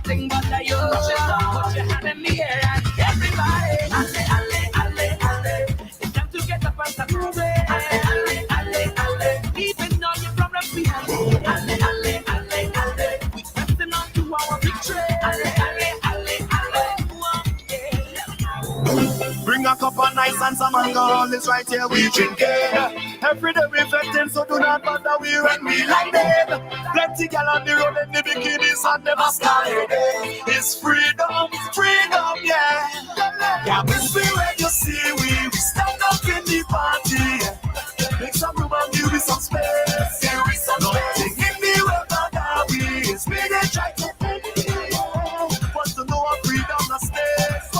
nothing but the you. Put your hand in the air and everybody. Ale, ale, ale, ale. It's time to get up and start moving. Ale, ale, ale, ale. Even though you're from the field. Ale, ale, ale, ale. We stepping on to our victory. Ale, ale, ale, ale. Bring a cup of nice and some alcohol, it's right here we drinking. Every day we fetting, so do not bother we when we like them. Plenty gal on the road in the bikinis and the masquerade. It's freedom, freedom, yeah. Yeah, whisper when you see we stand up in the party. Make some room and give me some space. Give me some space. Give me where that we is. We dey try to want to know our freedom and space.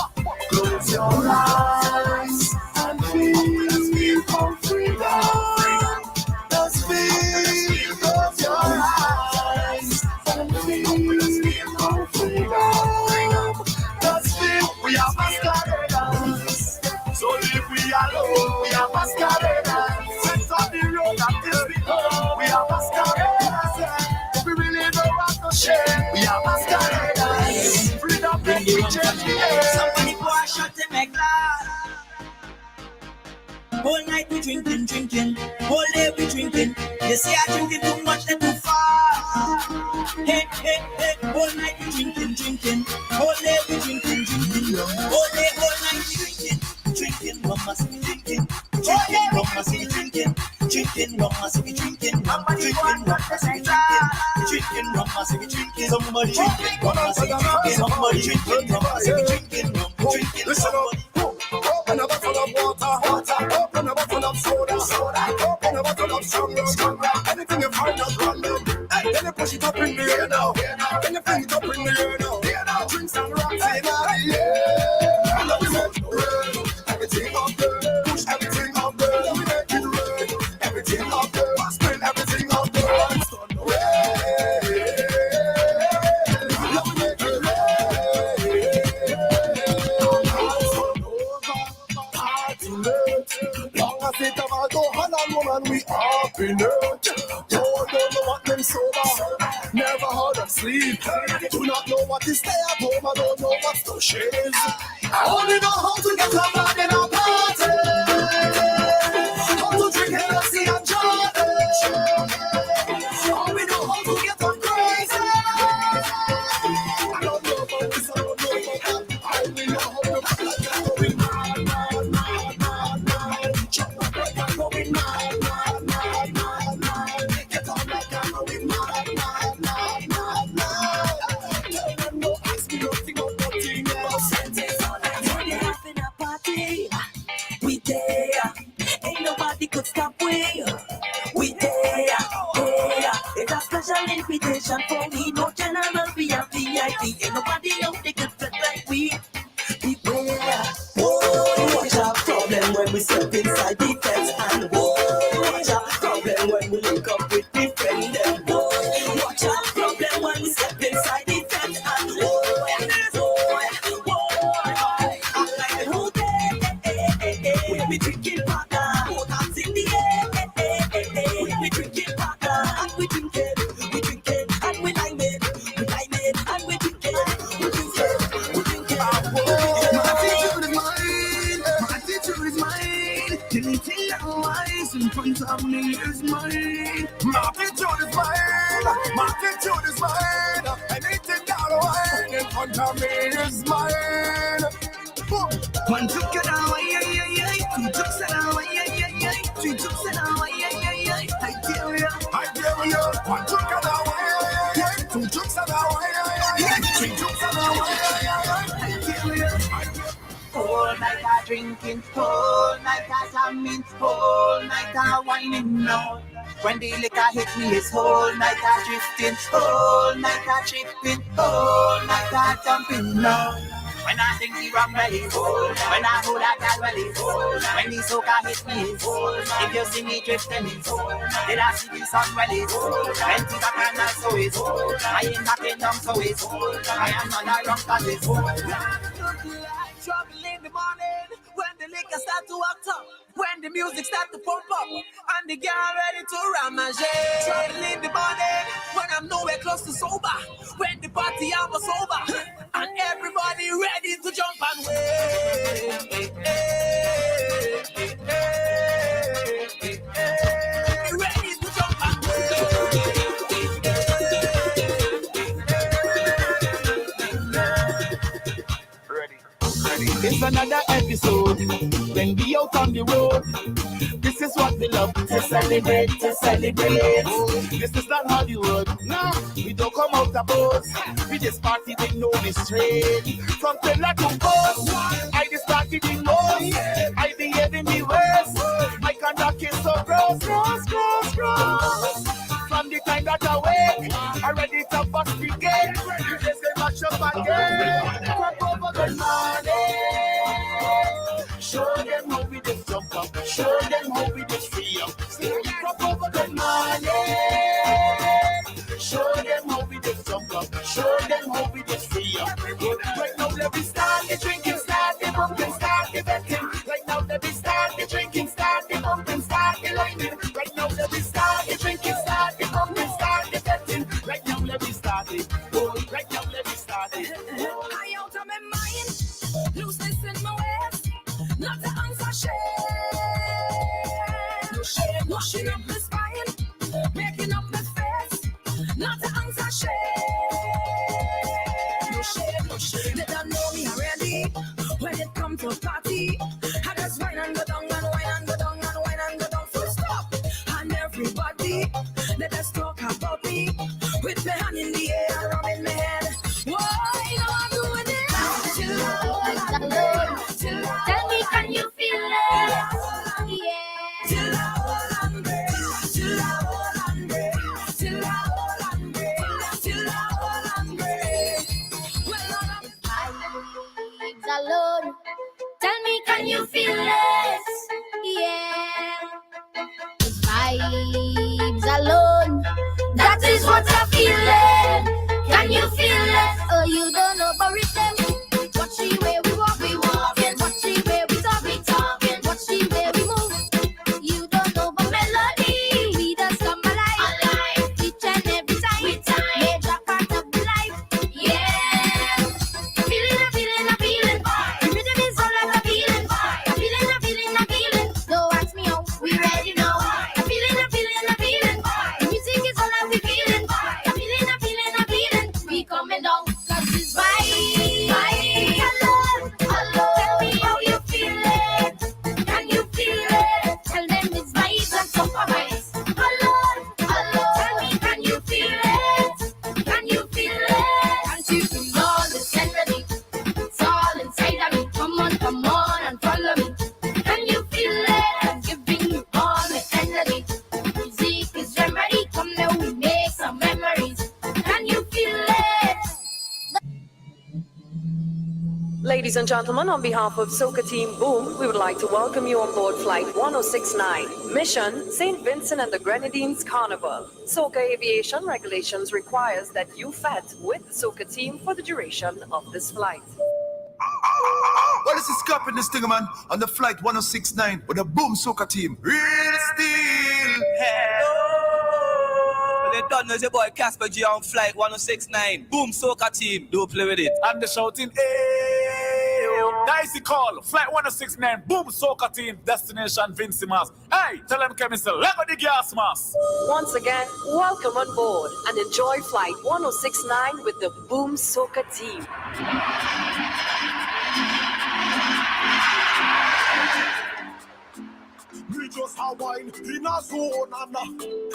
Close your eyes and feel from freedom. Just feel. Close your eyes and feel from freedom. Just feel. We are masqueraders. So if we are low, we are masqueraders. Set on the road that is because we are masqueraders. If we really don't want to share, we are masqueraders. Freedom, then we change the air. Somebody pour a shot in my glass. Whole night we drinking, drinking. Whole day we drinking. You say I drinking too much, they too fast. Hey, hey, hey. Whole night we drinking, drinking. Whole day we drinking, drinking. Whole day, whole night we drinking. Drinking, rum must be drinking. Drinking, rum must be drinking. Drinking, rum must be drinking. Drinking, rum must be drinking. Drinking, rum must be drinking. Somebody drinking, rum must be drinking. Somebody drinking, rum must be drinking. Drinking, somebody. Open a bottle of water, open a bottle of soda, open a bottle of strong rum. Anything you find out random, then you push it up in the air now. Then you fling it up in the air now. Drinks and rocks in the air. And then we make it rain. Everything up there, push everything up there. Then we make it rain. Everything up there, spin everything up there. Long as it ever go hand and woman, we happy now. Don't know what them sober, never heard them sleep. Do not know what is stay at home, I don't know what's to shades. I only know how to get a man in a party, how to drink Hennessy and Jordan. All we know how to get on crazy. I don't know about this, I don't know about that. I only know how to get going mad, mad, mad, mad, mad. Jump up like I'm going mad, mad, mad, mad, mad. Get on like I'm going mad, mad, mad, mad, mad. Tell them no, ask me nothing or nothing else. When you're having a party, we there. Ain't nobody could stop we. We there, there. It's a special invitation for me. No general VIP. Ain't nobody else they could fit like we. Beware. Oh, watch our problem when we step inside the fence. And oh, watch our problem when we link up with the friend. And oh, watch our problem when we step inside the fence. And oh, I'm like a hotel. We be drinking vodka. Both hands in the air. We be drinking vodka. And we drinking, and we lime it, and we drinking, we drinking. My attitude is mine. Anything that lies in front of me is mine. My attitude is mine. Anything that lies in front of me is mine. Boom. One took it away, two took it away, three took it away, I tell ya. One took it away, two took it away, three took it away, I tell ya. Whole night I drinking, whole night I jamming, whole night I whining now. When the liquor hit me, it's whole night I drifting, whole night I tripping, whole night I jumping now. When I think the rum belly, when I hold that gal belly, when the soca hit me, if you see me drifting, did I see the sun belly? When to the canal, so it's I ain't knocking down, so it's I am not a rum party. Trouble in the morning when the liquor start to act up, when the music start to pump up, and the girl ready to ramage. Trouble in the morning when I'm nowhere close to sober, when the party almost over, and everybody ready to jump and wave. Ready to jump and It's another episode when we out on the road. This is what we love to celebrate, to celebrate. This is not Hollywood. No, we don't come out the boats. We just party with no restraint. From pillar to post, I just started in most. I behave in the worst. My conduct is so gross. From the time that I wake, I ready to bust the gate. You just get match up again. Crop over the money. Show them how we just jump up. Show them how we just free up. Crop over the money. Show them how we just jump up. Show them how we just free up. Right now let me start the drinking, start the bumping, start the betting. Right now let me start the drinking, start the bumping, start the lining. Right now let me start the drinking, start the bumping, start the betting. Right now let me start it. Right now let me start it. I out of my mind, looseness in my waist, not to answer shame. No shame, washing up my spine, making up my face, not to answer shame. No shame, they don't know me already. When it comes to party, I just whine and go down and whine and go down and whine and go down full stop. And everybody, they just talk about me with my hand in the air, rubbing my head. Why you know I'm doing it? Chill out. Tell me, can you feel it? Yeah. Chill out and breathe. Chill out and breathe. Chill out and breathe. Chill out and breathe. Well, Vibes alone. Tell me, can you feel it? Yeah. Vibes alone. That is what I'm feeling. Can you feel it? Oh, you don't know about rhythm. Watch the way we walk, we walking. Watch the way we talk, we talking. Watch the way we move. You don't know about melody. We just come alive. Each and every time. Major part of the life. Yeah. Feeling. The rhythm is all like a feeling. A feeling. Don't ask me how, we ready now. A feeling. The music is all like we feeling. A feeling. We coming down, 'cause it's vibe. Alone. Tell me how you feel it. Can you feel it? Tell them it's vibes and compromise. Alone. Tell me, can you feel it? Can you feel it? Can't you feel all this energy? It's all inside of me. Come on and follow me. Can you feel it? I'm giving you all my energy. Music is remedy. Come now, we make some memories. Can you feel it? Ladies and gentlemen, on behalf of Soca Team Boom, we would like to welcome you on board Flight 1069. Mission, St. Vincent and the Grenadines Carnival. Soca Aviation regulations requires that you fet with the Soca Team for the duration of this flight. Well, this is Cap in this thing, man, on the Flight 1069 with the Boom Soca Team. Real steel. Well, they done as your boy Casper G on Flight 1069. Boom Soca Team, don't play with it. And the shouting, hey, dicey call, Flight 1069, Boom Soca Team, destination Vincimas. Hey, tell them chemistry, Lego the gas mask. Once again, welcome on board and enjoy Flight 1069 with the Boom Soca Team. We just a wine in a zone and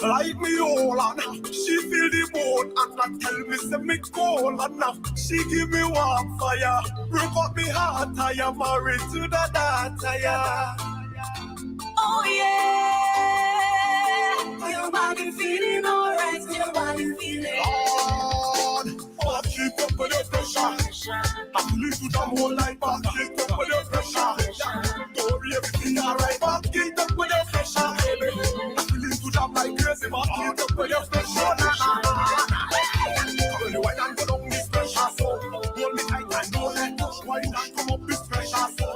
like me all and she feel the bone and tell me say me cold and she give me warm fire. Broke up me heart, I am married to the daughter, yeah. oh yeah. Your body feeling alright. Your body feeling. Lord, back it up with the pressure. I believe to the whole life, back it up with the pressure. Don't worry, everything alright, back it up with the pressure, baby. I believe to jump like crazy, back it up with the pressure. When you wine and go down this pressure, so hold me tight and don't let push. Wine and come up this pressure, so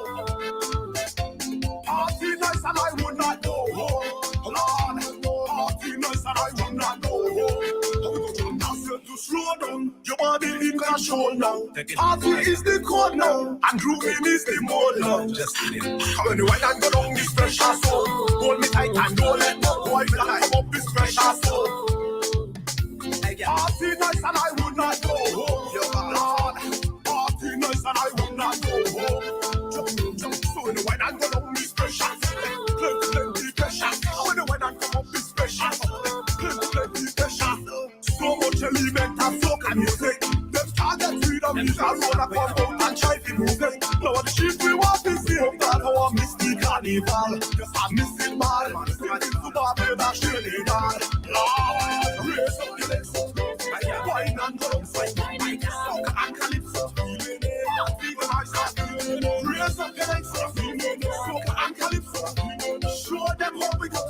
party nice and I would not go home. Lord, party nice and I would not go home. Now you to slow down, your body Party is the code now, and grooving is the mode now. Just kidding. When you wine and go down this pressure so hold me tight and don't let go. Boy, you come up this pressure so party nice and I would not go home. Lord, party nice and I would not go home. Jump, so when you wine and go down this pressure, plenty pressure. When you wine and come up this pressure, plenty pressure. So much element and so can you say. Is a roll up on boat and try to move it. Now the sheep we want to see up that our misty carnival. Just a missing ball, man. Singing to Barbie that Shady ball. Lord, raise up your legs, wine and go upside. Soca and calypso, feeling it. Even I start feeling it. Raise up your legs, soca and calypso. Show them how we go.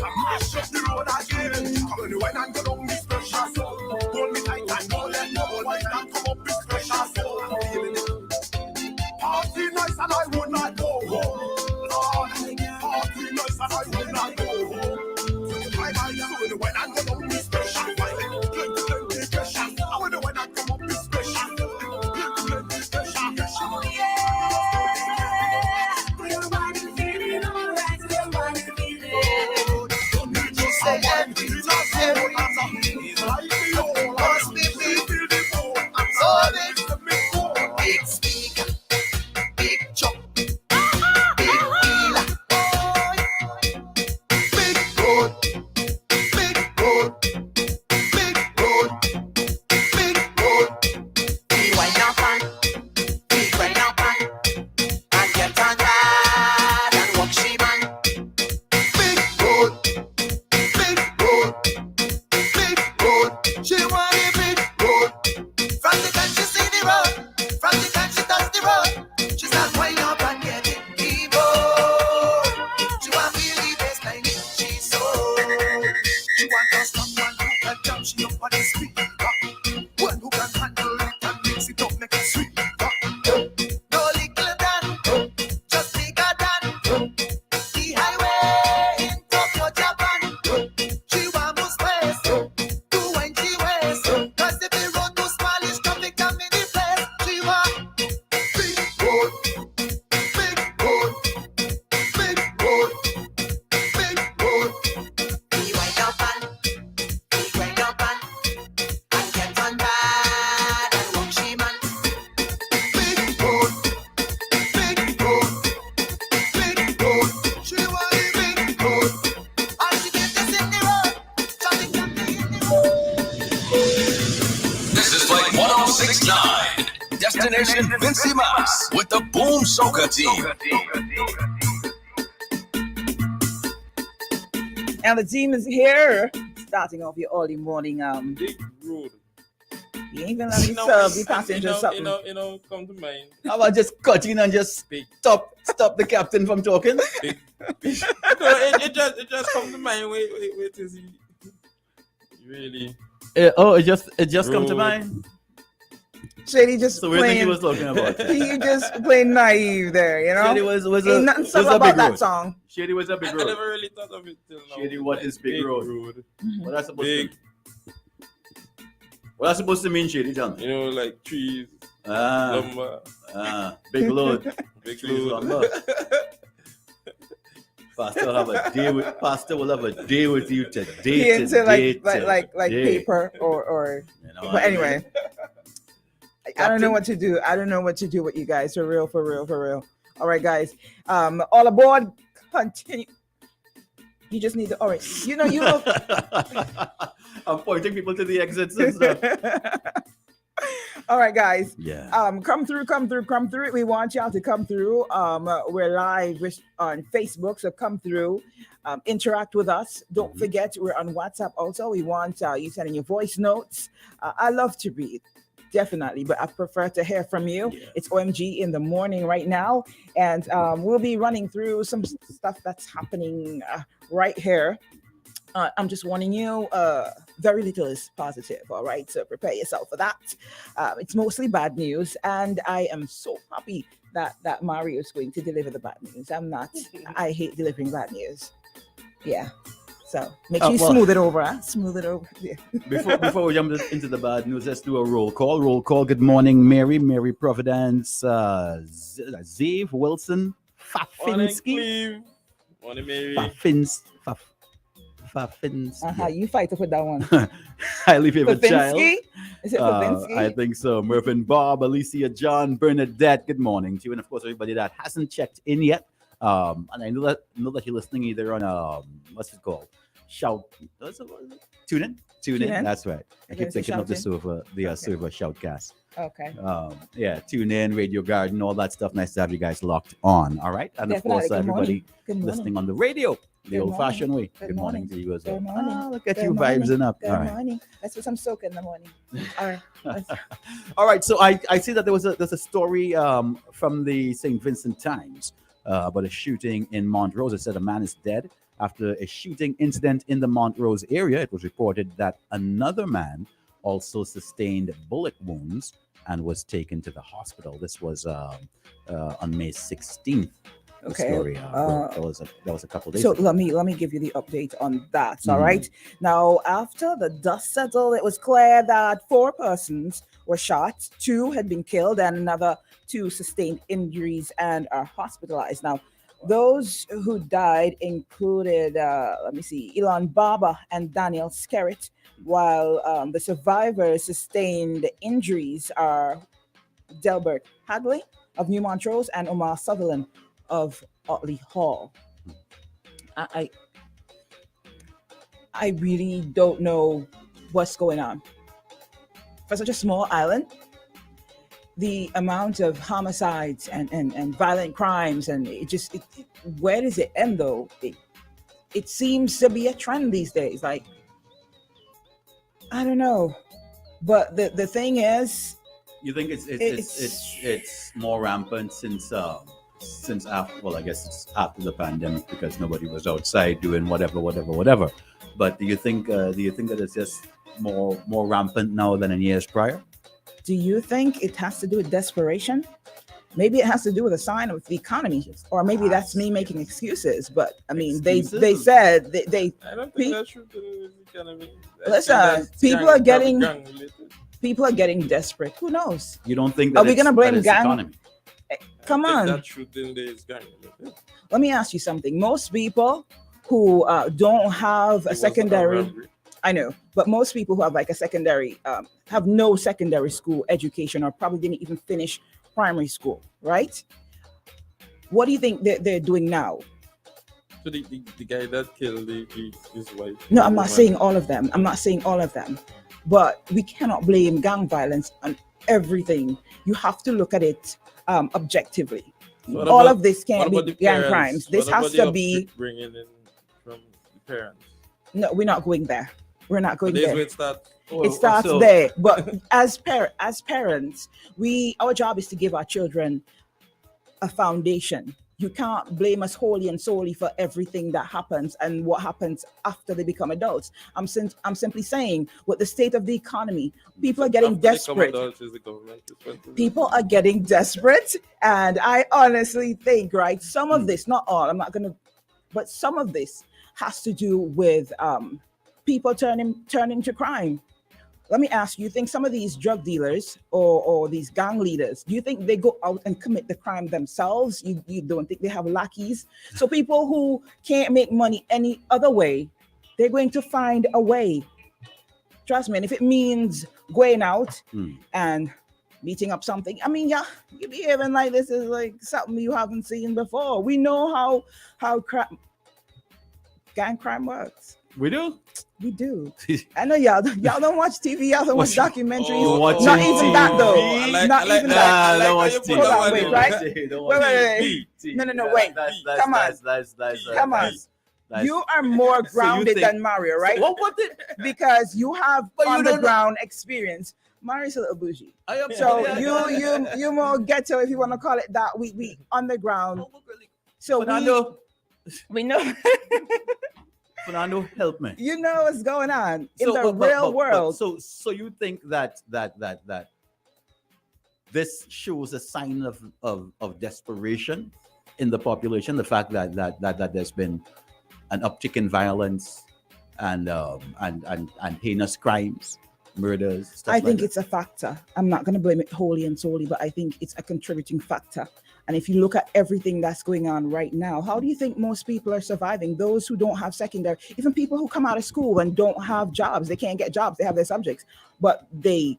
Mash up the road again. Come on, wine and go down this pressure. Hold me tight and don't let go. Wine and come up this pressure. Party nice and I would not go home. Lord, party nice and I would not go home. I saw the wine and go down this pressure. Plenty pressure. I want the wine and come up this pressure. Plenty pressure. We're running, feeling alright. We're running, feeling. Don't need to say anything. Must be beautiful. I'm big speaker, big chop, big dealer, big road, big road, big road, big road. We wind up and get on bad and walk she man. Big road, big road, big road. She want a big road. From the time she see the road, from the time she touch the road, she start wind up and get it keyboard. She want feel the bassline in she soul. She want a strong one who can jump she up on the speaker. One who can handle it and mix it up, make it sweet. No little than, just bigger than the highway in Tokyo, Japan. She want more space to when she waits. Cause if the road too small, it's traffic come in the place. She want big road, big road, big road, big road. We wind up and get on bad and walk she man. Big road, big road, big road. She want a big road. All she gets is in the road. Traffic come in the road. This is Flight 1069, Destination Vincy Mas with the Boom Soca team. And the team is here, starting off your early morning. Big road. You ain't gonna let me serve the passengers something. Come to mind. How about just cutting and just Big. stop the captain from talking? Big. it just come to mind. Wait, is he really? It just come to Road. mind. Shady just So we think he playing. was talking about. He just playing naive there, you know. Shady was Ain't a nothing was subtle a about big that road. song. Shady was a I big road. never really thought of it till now. Shady, what is big road? What that's supposed Big, to? What that's supposed to mean, Shady? Tell me. like trees, Ah, lumber, big load. big Trees, load. lumber. Pastor will have a day with you today. He into like today. paper or. You know But what I mean? anyway, I don't know what to do. I don't know what to do with you guys. For real. All right, guys. All aboard. Continue. You just need to. All right. You look. I'm pointing people to the exits and stuff. All right, guys. Yeah. Come through. We want y'all to come through. We're live on Facebook, so come through. Interact with us. Don't forget, we're on WhatsApp also. We want you sending your voice notes. I love to read, definitely, but I prefer to hear from you. Yeah. It's OMG in the morning right now, and we'll be running through some stuff that's happening right here. I'm just warning you, very little is positive, all right? So prepare yourself for that. It's mostly bad news, and I am so happy that Mario is going to deliver the bad news. I'm not. I hate delivering bad news. Yeah. So make sure you well- smooth it over. Huh? Smooth it over. Yeah. Before we jump into the bad news, let's do a roll call. Roll call. Good morning, Mary Providence, Zave Wilson, Morning, Fafinsky, Cleve. Morning, Mary. Fafinsky. You fight with that one. Highly favored child. Fafinsky? Is it Fafinsky? I think so. Mervyn Bob, Alicia, John, Bernadette. Good morning to you, and of course everybody that hasn't checked in yet. And I know that you're listening either on what's it called? Shout. Tune in. Tune in. That's right. I keep thinking of the server, server Shoutcast. Okay. Yeah, tune in, Radio Garden, all that stuff. Nice to have you guys locked on. All right, and Definitely. of course everybody Good morning. listening on the radio, the Good old-fashioned way. Good Good morning to you as well. Good morning. Ah, look at Good you morning. vibes up. Good All right. morning. Let's put some soak in the morning. All right. All right, so I see that there's a story from the St. Vincent Times about a shooting in Montrose. It said a man is dead after a shooting incident in the Montrose area. It was reported that another man also sustained bullet wounds and was taken to the hospital. This was on May 16th. The Okay. story, that was a couple days So ago. let me give you the update on that. All Mhm. right. Now, after the dust settled, it was clear that 4 persons were shot, 2 had been killed, and another 2 sustained injuries and are hospitalized. Now, those who died included, Elon Barber and Daniel Skerritt, while the survivors sustained injuries are Delbert Hadley of New Montrose and Omar Sutherland of Otley Hall. I really don't know what's going on. For such a small island, the amount of homicides and violent crimes, and where does it end though? It seems to be a trend these days. Like, I don't know. But the thing is, You think it's more rampant since after, well, I guess it's after the pandemic because nobody was outside doing whatever. But do you think that it's just more rampant now than in years prior? do you think it has to do with desperation? Maybe it has to do with a sign of the economy, or maybe that's me making excuses. But I mean, they said they I don't think that's true to the economy. listen. People are getting desperate. Who knows? You don't think that Are we gonna blame that it's gang? economy? Come on. That truth in there is gang. Let me ask you something. Most people who don't have a secondary, I know, but most people who have like a secondary, have no secondary school education or probably didn't even finish primary school, right? What do you think they're doing now? So the guy that killed his wife. No, I'm not saying all of them. But we cannot blame gang violence on everything. You have to look at it objectively. So All of this can't be gang crimes. This has to be. Bringing in from the parents. No, we're not going there. We're not going There's there. where it starts. It starts there. But as parents, our job is to give our children a foundation. You can't blame us wholly and solely for everything that happens and what happens after they become adults. I'm simply saying, with the state of the economy, people are getting desperate. People are getting desperate, and I honestly think, right, some of this, not all, but some of this has to do with people turning to crime. Let me ask you, think some of these drug dealers or these gang leaders, do you think they go out and commit the crime themselves? You don't think they have lackeys? So people who can't make money any other way, they're going to find a way. Trust me, and if it means going out and beating up something, I mean, yeah, you behaving like this is like something you haven't seen before. We know how gang crime works. We do. We do. I know y'all don't watch TV. Y'all don't watch documentaries. Watching Not even that though. TV? Not even that. Don't watch TV. Hold on, wait, right? Don't watch Wait. TV. No, wait. Come on. Come on. You are more grounded than Mario, right? What did? Because you have But you on the don't know- ground experience. Mario's a little bougie. I am So you more ghetto, if you want to call it that. We on the ground. So Fernando, we know. Fernando, help me. You know what's going on in So, the but- real but- world. So you think that this shows a sign of desperation in the population? The fact that there's been an uptick in violence and heinous crimes, murders. Stuff I like think that. it's a factor. I'm not going to blame it wholly and solely, but I think it's a contributing factor. And if you look at everything that's going on right now, how do you think most people are surviving? Those who don't have secondary, even people who come out of school and don't have jobs, they can't get jobs. They have their subjects, but they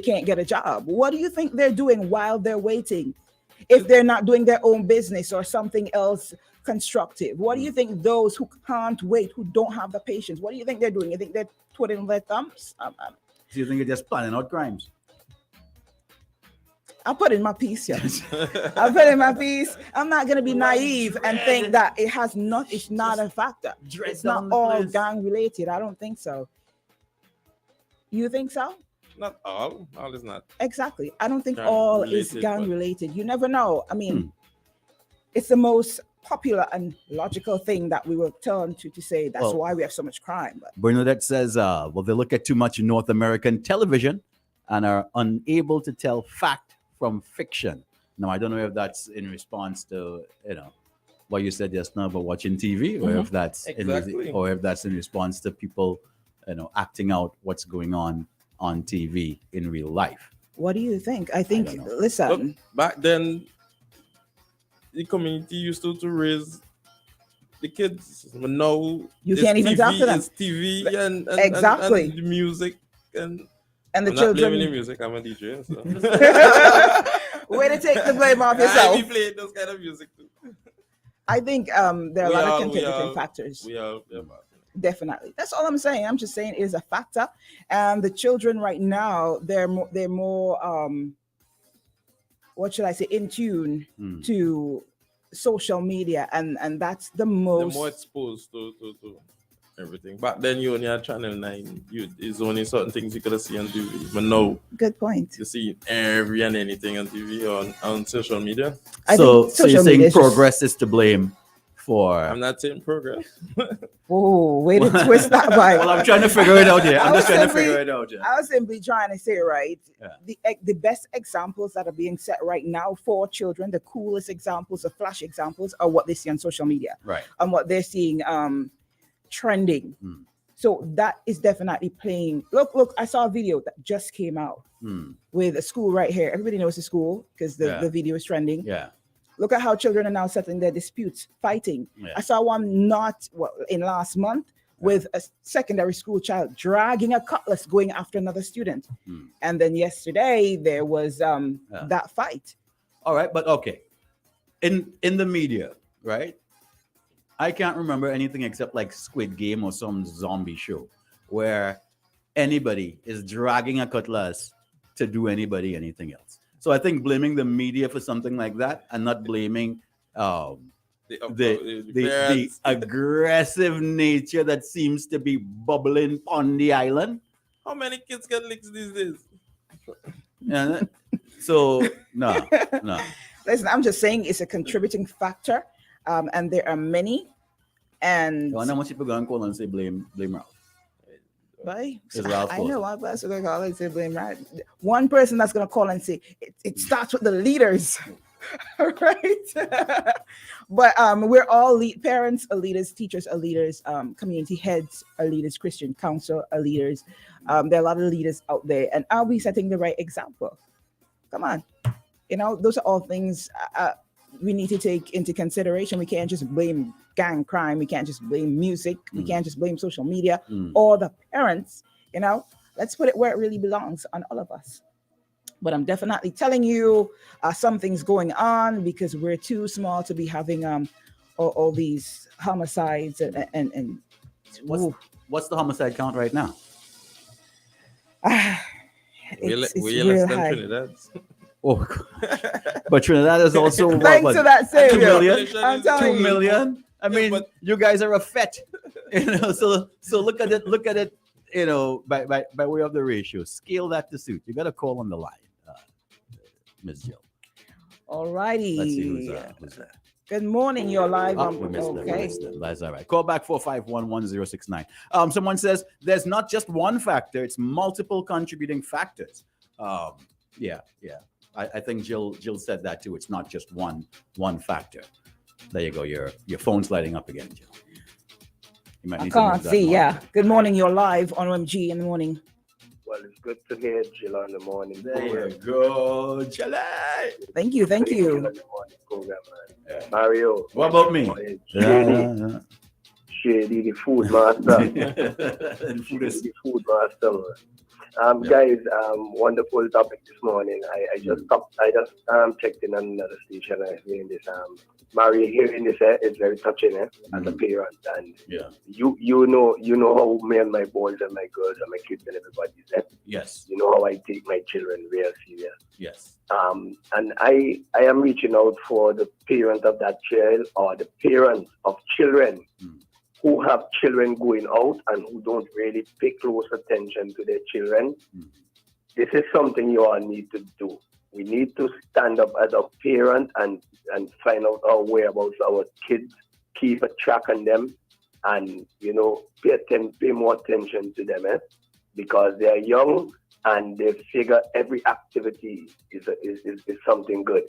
can't get a job. What do you think they're doing while they're waiting? If they're not doing their own business or something else constructive, what do you think those who can't wait, who don't have the patience, what do you think they're doing? You think they're twiddling their thumbs? Do you think they're just planning out crimes? I'll put in my piece, yes. I'll put in my piece. I'm not gonna be naive and think that it's not a factor. It's not all gang related. I don't think so. You think so? Not all. All is not. Exactly. I don't think Gang all related, is gang but- related. You never know. I mean, it's the most popular and logical thing that we will turn to say that's Well, why we have so much crime. But Bernadette says, well, they look at too much North American television and are unable to tell fact from fiction. Now, I don't know if that's in response to, what you said just now about watching TV, or if that's Exactly. or if that's in response to people, acting out what's going on TV in real life. what do you think? I think, don't know. listen, Look, back then, the community used to raise the kids. But now You it's can't even talk to them. It's TV and Exactly. and the music and and the I'm not blaming the children, music. I'm a DJ. So. way to take the blame off I yourself. be playing those kind of music too. I think there are a We lot all- of we contributing all- factors. We are yeah, man. Definitely. That's all I'm saying. I'm just saying it is a factor. And the children right now, they're more what should I say, in tune to social media, and that's the They're most more exposed to everything. Back then, you only had Channel 9. It's only certain things you could see on TV. But now, good point. you see every and anything on TV or on social media. I So think you're social media saying is just- progress is to blame for... I'm not saying progress. Oh, way to twist that by. Well, I'm trying to figure it out here. I'm I just was trying to simply- figure it out here. I was simply trying to say, right, Yeah. the best examples that are being set right now for children, the coolest examples, the flash examples, are what they see on social media, Right. and what they're seeing trending. So that is definitely playing. Look, I saw a video that just came out with a school right here. Everybody knows the school because the video is trending. Yeah. Look at how children are now settling their disputes, fighting. Yeah. I saw one in last month with a secondary school child dragging a cutlass going after another student. And then yesterday there was that fight. All right, but okay. In the media, right? I can't remember anything except like Squid Game or some zombie show where anybody is dragging a cutlass to do anything else. So I think blaming the media for something like that and not blaming the aggressive nature that seems to be bubbling on the island. How many kids get licks these days? Yeah. So no. Listen, I'm just saying it's a contributing factor, and there are many. And I know much people go and call and say blame Ralph. Right? It's Ralph I Wilson. know one person going to call and say blame right. One person that's going to call and say it starts with the leaders, right? But we're all parents are leaders, teachers are leaders, community heads are leaders, Christian council are leaders. There are a lot of leaders out there, and are we setting the right example? Come on, those are all things we need to take into consideration. We can't just blame gang crime. We can't just blame music. We can't just blame social media or the parents. Let's put it where it really belongs, on all of us. But I'm definitely telling you something's going on, because we're too small to be having all these homicides and What's the homicide count right now? it's we're real less than high. Trinidad. Oh, but Trinidad is also Thanks to that 2 savior. million. I'm telling 2 you. million. I mean, but- you guys are a fet. So look at it. By way of the ratio, scale that to suit. You got a call on the line, Miss Jill. All righty. Let's see who's there. Good morning. You're live. We missed it. Okay. That's all right. Call back 4511069. Someone says there's not just one factor; it's multiple contributing factors. Yeah. I think Jill said that too. It's not just one factor. There you go. Your phone's lighting up again, Jill. You might I need to move can't that see. mic. Yeah. Good morning. You're live on OMG in the morning. Well, it's good to hear Jill on the morning. There you go, Jelly. Thank you. Thank Good to hear Jill you. on the morning program, man. Yeah. Mario. What about me? Shady, the food master. The food is- The food master, man. Yeah. Guys, wonderful topic this morning. I just checked in on another station. I hearing this. Mario hearing this is very touching, as a parent, and Yeah. you know how me and my boys and my girls and my kids and everybody's there. Yes. You know how I take my children real serious. Yes. And I am reaching out for the parent of that child or the parents of children who have children going out and who don't really pay close attention to their children. This is something you all need to do. We need to stand up as a parent and find out our whereabouts our kids, keep a track on them, and pay more attention to them, because they are young and they figure every activity is something good.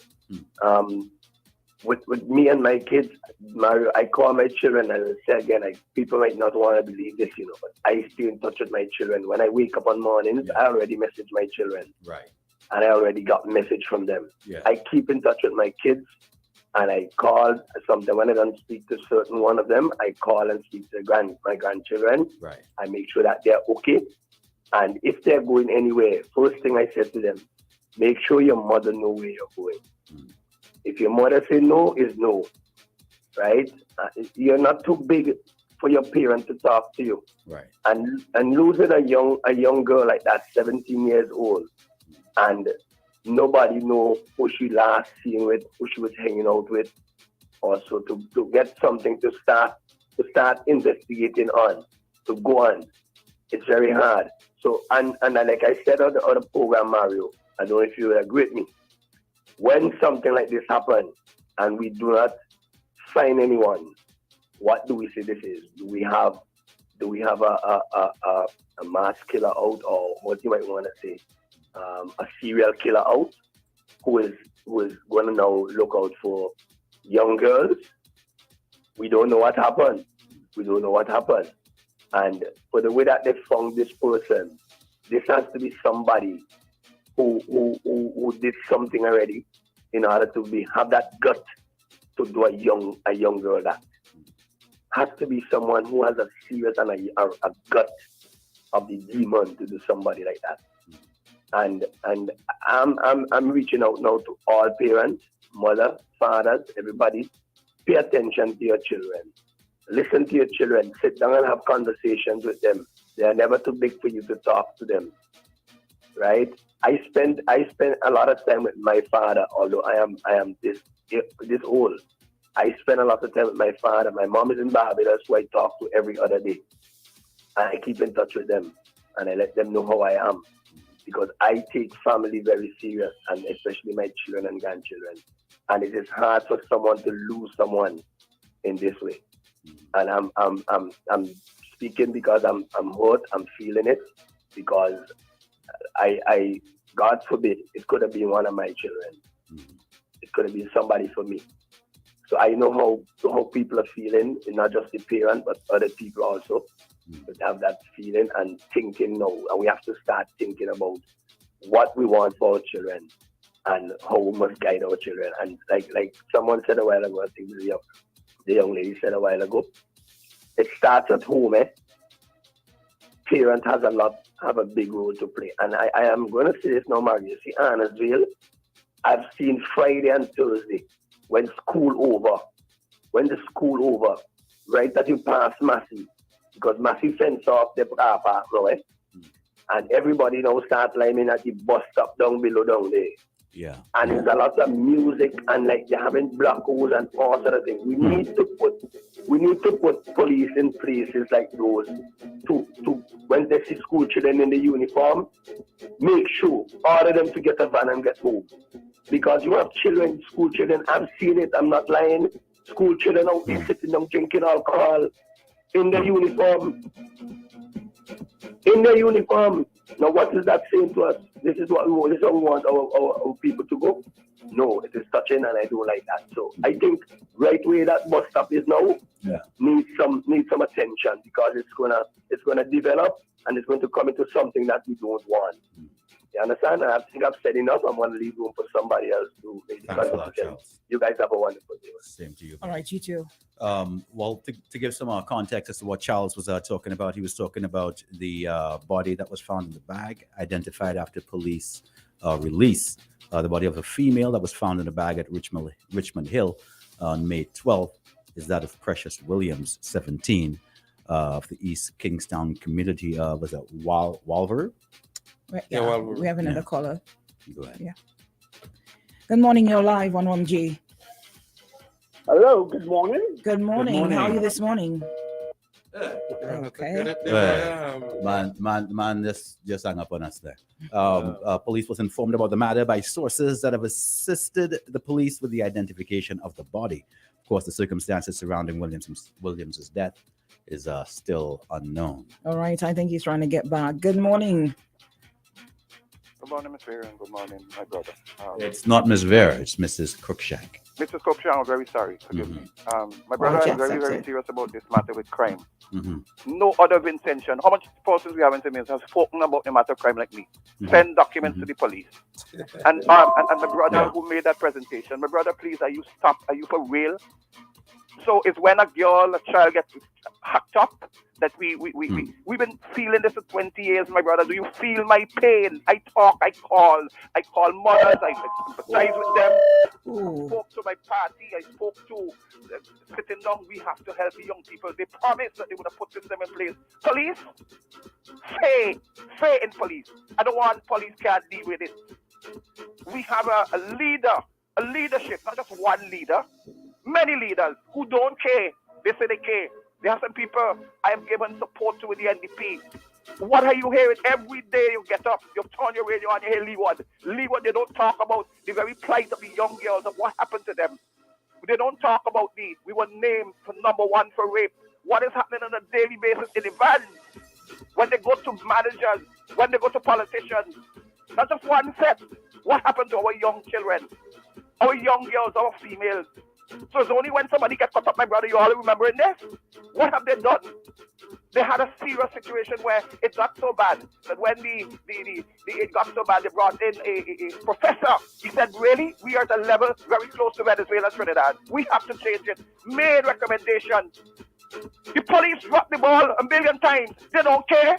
With me and my kids, Mario, I call my children, and I say again, people might not want to believe this, but I stay in touch with my children. When I wake up on mornings, I already message my children. Right. And I already got a message from them. Yeah. I keep in touch with my kids, and I call sometimes when I don't speak to certain one of them, I call and speak to my grandchildren. Right. I make sure that they're okay. And if they're going anywhere, first thing I said to them, make sure your mother know where you're going. If your mother say no, is no, right? You're not too big for your parent to talk to you. Right. And losing a young girl like that, 17 years old, and nobody know who she last seen with, who she was hanging out with, also to get something to start investigating on, to go on. It's very hard. So and like I said on the other program, Mario, I don't know if you will agree with me. When something like this happens and we do not find anyone, what do we say this is? Do we have a mass killer out, or what you might want to say, a serial killer out who is going to now look out for young girls? We don't know what happened. And for the way that they found this person, this has to be somebody who did something already in order to have that gut to do a young girl that. Has to be someone who has a serious and a gut of the demon to do somebody like that. And I'm reaching out now to all parents, mother, fathers, everybody. Pay attention to your children. Listen to your children. Sit down and have conversations with them. They are never too big for you to talk to them, right? I spend a lot of time with my father, although I am this old. I spend a lot of time with my father. My mom is in Barbados, who I talk to every other day. And I keep in touch with them, and I let them know how I am, because I take family very serious, and especially my children and grandchildren. And it is hard for someone to lose someone in this way. And I'm speaking because I'm hurt. I'm feeling it, because I God forbid, it could have been one of my children. It could have been somebody for me. So I know how people are feeling, not just the parent, but other people also. But have that feeling and thinking now, and we have to start thinking about what we want for our children and how we must guide our children. And like someone said a while ago, I think the young lady said a while ago, it starts at home. Parents have a big role to play. And I am going to say this now, Mario. You see, Annesville, I've seen Friday and Thursday, when the school over, right that you pass Massey, because Massey fence off the car park now, and everybody now start lining at the bus stop down below down there. Yeah. And there's a lot of music, and like they're having black holes and all sort of things. We need to put police in places like those to when they see school children in the uniform, make sure order them to get a van and get home. Because you have children, school children, I've seen it, I'm not lying. School children out there sitting down drinking alcohol in their uniform. Now, what is that saying to us? This is what we want. This is how we want our people to go. No, it is touching, and I don't like that. So I think right where that bus stop is now needs some attention, because it's gonna develop, and it's going to come into something that we don't want. You understand? I think I've said enough. I'm going to leave room for somebody else to make the conversation. You guys have a wonderful day. Same to you. All right, you too. Well, to give some context as to what Charles was talking about, he was talking about the body that was found in the bag, identified after police release. The body of a female that was found in a bag at Richmond Hill on May 12th is that of Precious Williams, 17, of the East Kingstown community. Was that Walver? Right, yeah, we have another caller. Go ahead. Yeah. Good morning. You're live on OMG. Hello. Good morning. Good morning. Good morning. How are you this morning? Okay. Man, just hung up on us there. Police was informed about the matter by sources that have assisted the police with the identification of the body. Of course, the circumstances surrounding Williams's death is still unknown. All right. I think he's trying to get back. Good morning. Good morning, Miss Vera, and good morning, my brother. It's not Miss Vera, it's Mrs. Cruikshank. Mrs. Cruikshank, I'm very sorry. Forgive me. My brother is very serious about this matter with crime. No other intention. How much persons we have in Simmons have spoken about the matter of crime like me? Send documents to the police. And my brother who made that presentation, my brother, please, are you for real? So it's when a child gets hacked up that we've been feeling this for 20 years, my brother. Do you feel my pain? I talk, I call mothers, I sympathize with them. I spoke to my party, I spoke to sitting down, we have to help the young people. They promised that they would have put system in place. Police, fair in police. I don't want police can't deal with it. We have a leadership, not just one leader, many leaders who don't care. They say they care. There are some people I have given support to with the NDP. What are you hearing? Every day you get up, you turn your radio on, you hear Leeward. Leeward, they don't talk about the very plight of the young girls, of what happened to them. They don't talk about we were named for #1 for rape. What is happening on a daily basis in the vans? When they go to managers, when they go to politicians. Not just one set. What happened to our young children? Our young girls, our females. So it's only when somebody gets caught up, my brother, you all remembering this? What have they done? They had a serious situation where it got so bad that when it got so bad, they brought in a professor. He said, really? We are at a level very close to Venezuela and Trinidad. We have to change it. Made recommendations. The police dropped the ball a million times. They don't care.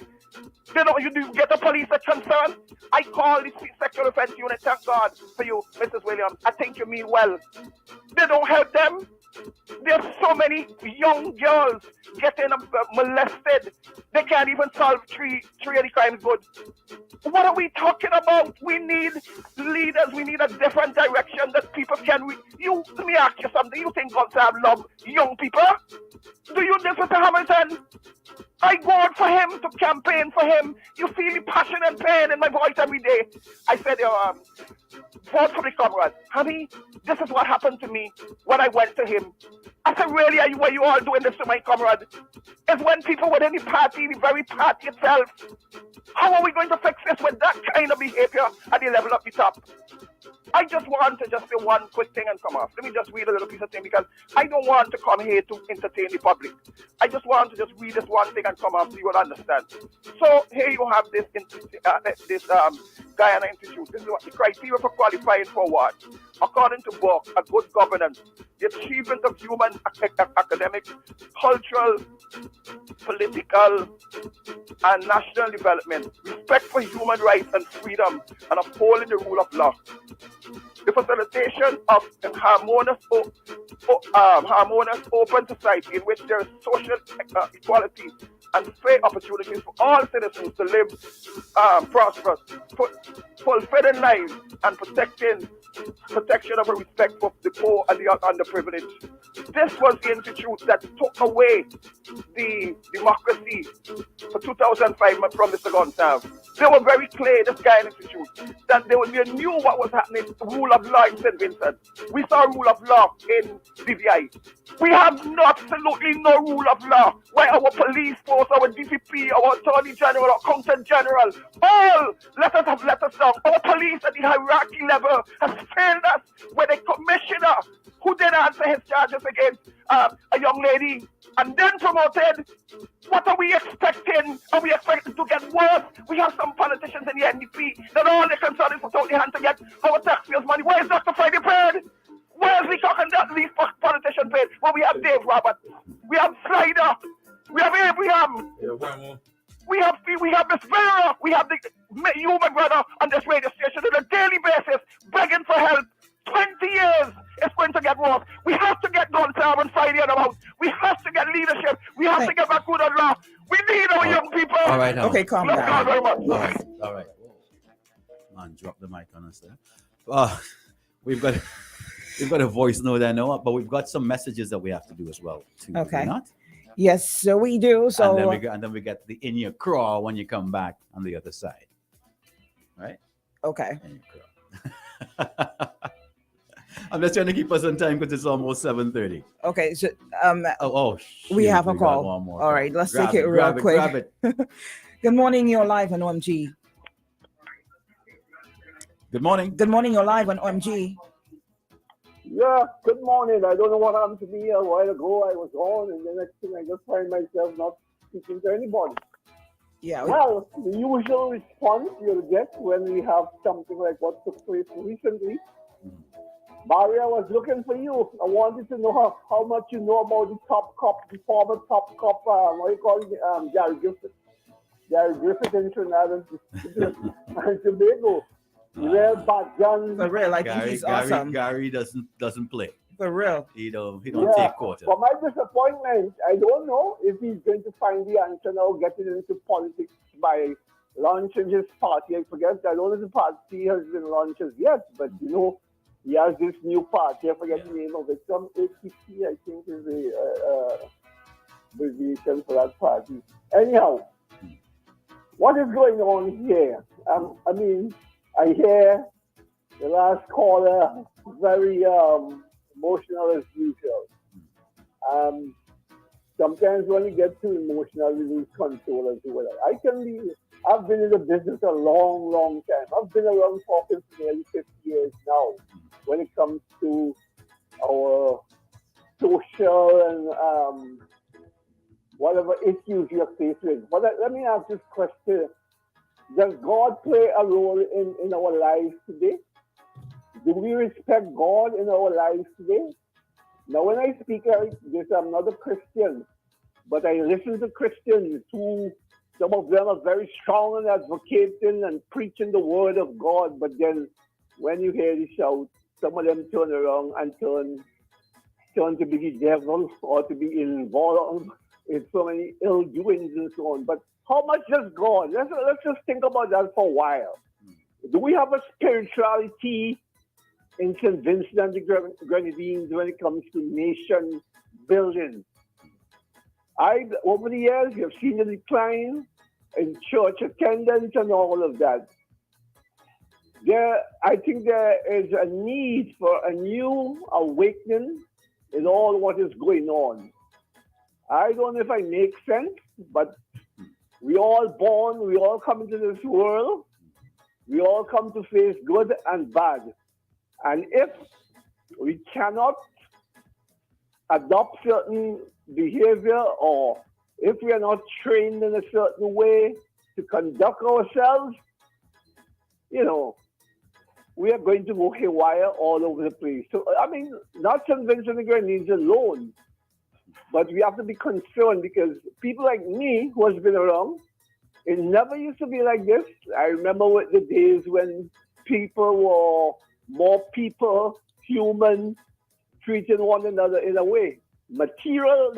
You do get a police that's concerned. I call the sexual offense unit, thank God for you, Mrs. Williams. I think you mean well. They don't help them. There's so many young girls getting molested. They can't even solve three of the crimes good. What are we talking about? We need leaders. We need a different direction that people can read. Let me ask you something. You think God have love young people? Do you this with Hamilton? I go out for him to campaign for him. You feel the passion and pain in my voice every day. I said, vote for the comrade. Honey, this is what happened to me when I went to him. I said, really, were you all doing this to my comrade? It's when people within the party, the very party itself. How are we going to fix this with that kind of behavior at the level of the top? I just want to just say one quick thing and come off. Let me just read a little piece of thing because I don't want to come here to entertain the public. I just want to just read this one thing and come off so you will understand. So here you have this Guyana Institute. This is what the criteria for qualifying for what? According to Book, a good governance, the achievement of human, academic, cultural, political, and national development, respect for human rights and freedom, and upholding the rule of law. The facilitation of a harmonious open society in which there is social equality and fair opportunities for all citizens to live prosperous, fulfilling lives, and protection of a respect for the poor and the underprivileged. This was the institute that took away the democracy for 2005 from Mr. Gonsalves. They were very clear, this guy institute, that they knew what was happening, rule of law in St. Vincent. We saw rule of law in DVI. We have absolutely no rule of law where our police force Force, our DPP, our Attorney General, our Accountant General, all let us down. Our police at the hierarchy level has failed us when a commissioner who did answer his charges against a young lady and then promoted. What are we expecting? Are we expecting to get worse? We have some politicians in the NDP that all they're concerned is to put their hand to get our taxpayers' money. Where is Dr. Friday paid? Where is the talking that these politicians paid? Well, we have Dave Roberts, we have Slider, we have Abraham, we have Miss Vera, we have you, my brother, on this radio station on a daily basis, begging for help. 20 years, it's going to get worse. We have to get Gonzalo and Friday on out. We have to get leadership. We have to get back good on law. We need our young people. All right, now. Okay, calm down. God very much. All right. Man, drop the mic on us there. We've got a voice note there, Noah, but we've got some messages that we have to do as well, too. Okay. Not? Yes, so we do. So and then we get the in your craw when you come back on the other side. Right? Okay. In your craw. I'm just trying to keep us on time because it's almost 7:30. Okay, so we have a call. got one more All call. right, let's Grab take it real quick. Grab it. Good morning, you're live on OMG. Good morning. Good morning, you're live on OMG. Yeah, good morning. I don't know what happened to me a while ago. I was on, and the next thing I just find myself not speaking to anybody. Yeah. Well, the usual response you'll get when we have something like what took place recently. Barry, I was looking for you. I wanted to know how much you know about the top cop, the former top cop, what do you call it, Gary Griffith. Gary Griffith in Trinidad and Tobago. Real bad guns. For real, I think he's awesome. Gary doesn't play. For real. He don't take quarter. For my disappointment, I don't know if he's going to find the answer now getting into politics by launching his party. I don't know if the party has been launched as yet, but he has this new party. I forget the name of it. Some ATP, I think, is the abbreviation for that party. Anyhow, what is going on here? I hear the last caller very emotional as usual. Sometimes when you get too emotional, you lose control as well. I've been in the business a long, long time. I've been around talking for nearly 50 years now when it comes to our social and whatever issues you're faced with. But let me ask this question. Does God play a role in our lives today? Do we respect God in our lives today? Now, when I speak like this, I'm not a Christian, but I listen to Christians who, some of them are very strong in advocating and preaching the word of God, but then when you hear the shout, some of them turn around and turn to be the devil or to be involved in so many ill doings and so on. But how much does God? Let's just think about that for a while. Do we have a spirituality in St. Vincent and the Grenadines when it comes to nation building? Over the years, you've seen the decline in church attendance and all of that. I think there is a need for a new awakening in all what is going on. I don't know if I make sense, but we all born, we all come into this world, we all come to face good and bad. And if we cannot adopt certain behavior, or if we are not trained in a certain way to conduct ourselves, we are going to go haywire all over the place. So, not St. Vincent and the Grenadines alone, but we have to be concerned because people like me, who has been around, it never used to be like this. I remember the days when people were more people, human, treating one another in a way. The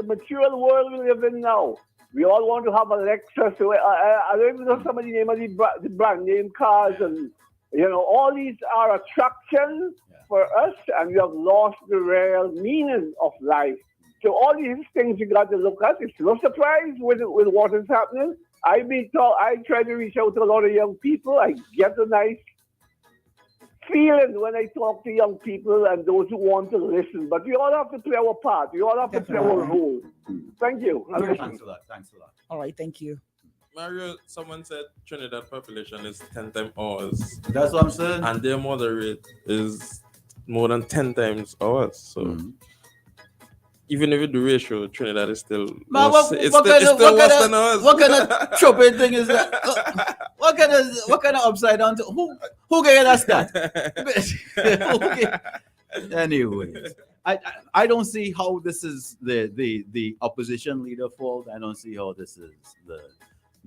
material world we live in now. We all want to have a Lexus. I don't even know somebody name of the brand name cars, and all these are attractions for us, and we have lost the real meaning of life. So all these things you got to look at. It's no surprise with what is happening. I try to reach out to a lot of young people. I get a nice feeling when I talk to young people and those who want to listen. But we all have to play our part. We all have to play our role. Thank you. Thanks a lot. All right, thank you. Mario, someone said Trinidad population is 10 times ours. That's what I'm saying. And their murder rate is more than 10 times ours. So even if you do ratio, Trinidad is still worse. It's still worse than ours. What kind of troubling thing is that? What kind of upside down? Who gave us that? Anyways, I don't see how this is the opposition leader fault. I don't see how this is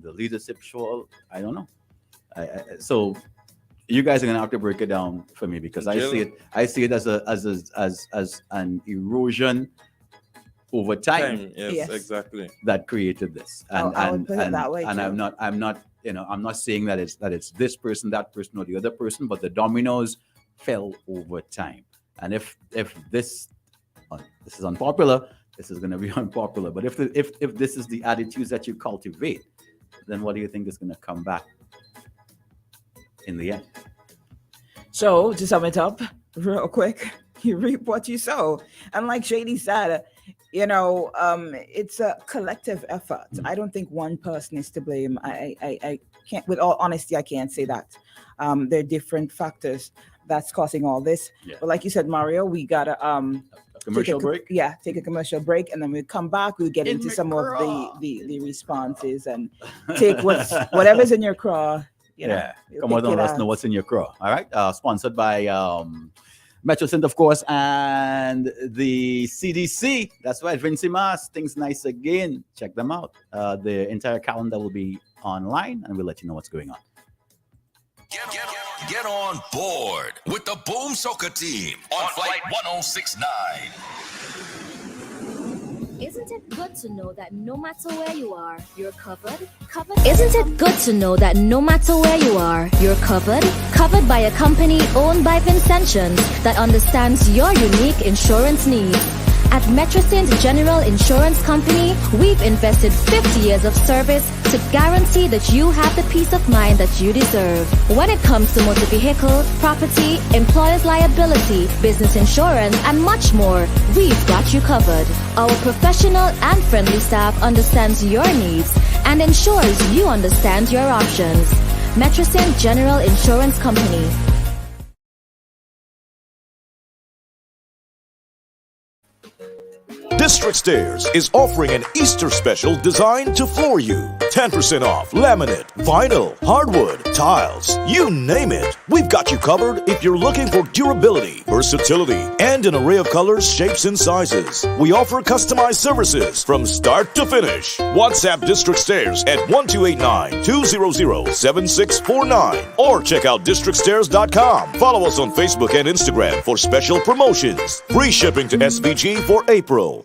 the leadership fault. I don't know. So you guys are gonna have to break it down for me because I see it as an erosion over time. Yes, exactly. That created this, and I would put it that way and too. I'm not I'm not saying that it's this person, that person, or the other person, but the dominoes fell over time. And if this is unpopular, this is going to be unpopular. But if this is the attitudes that you cultivate, then what do you think is going to come back in the end? So to sum it up real quick, you reap what you sow. And like Shady said, it's a collective effort. I don't think one person is to blame. I can't, with all honesty, I can't say that. There are different factors that's causing all this. Yeah. But like you said, Mario, we gotta commercial break. Yeah, take a commercial break, and then we come back. We'll get into some of the responses and take whatever's in your craw. Come on, let us know what's in your craw. All right. Sponsored by MetroSynth, of course, and the CDC. That's right, Vinci Mas. Things nice again. Check them out. The entire calendar will be online, and we'll let you know what's going on. Get on board with the Boom Soca team on Flight 1069. Isn't it good to know that no matter where you are, you're covered? Isn't it good to know that no matter where you are, you're covered? Covered by a company owned by Vincentians that understands your unique insurance needs. At MetroSynth General Insurance Company, we've invested 50 years of service to guarantee that you have the peace of mind that you deserve. When it comes to motor vehicle, property, employer's liability, business insurance, and much more, we've got you covered. Our professional and friendly staff understands your needs and ensures you understand your options. MetroSynth General Insurance Company. District Stairs is offering an Easter special designed to floor you. 10% off laminate, vinyl, hardwood, tiles, you name it. We've got you covered if you're looking for durability, versatility, and an array of colors, shapes, and sizes. We offer customized services from start to finish. WhatsApp District Stairs at 1289-200-7649 or check out districtstairs.com. Follow us on Facebook and Instagram for special promotions. Free shipping to SVG for April.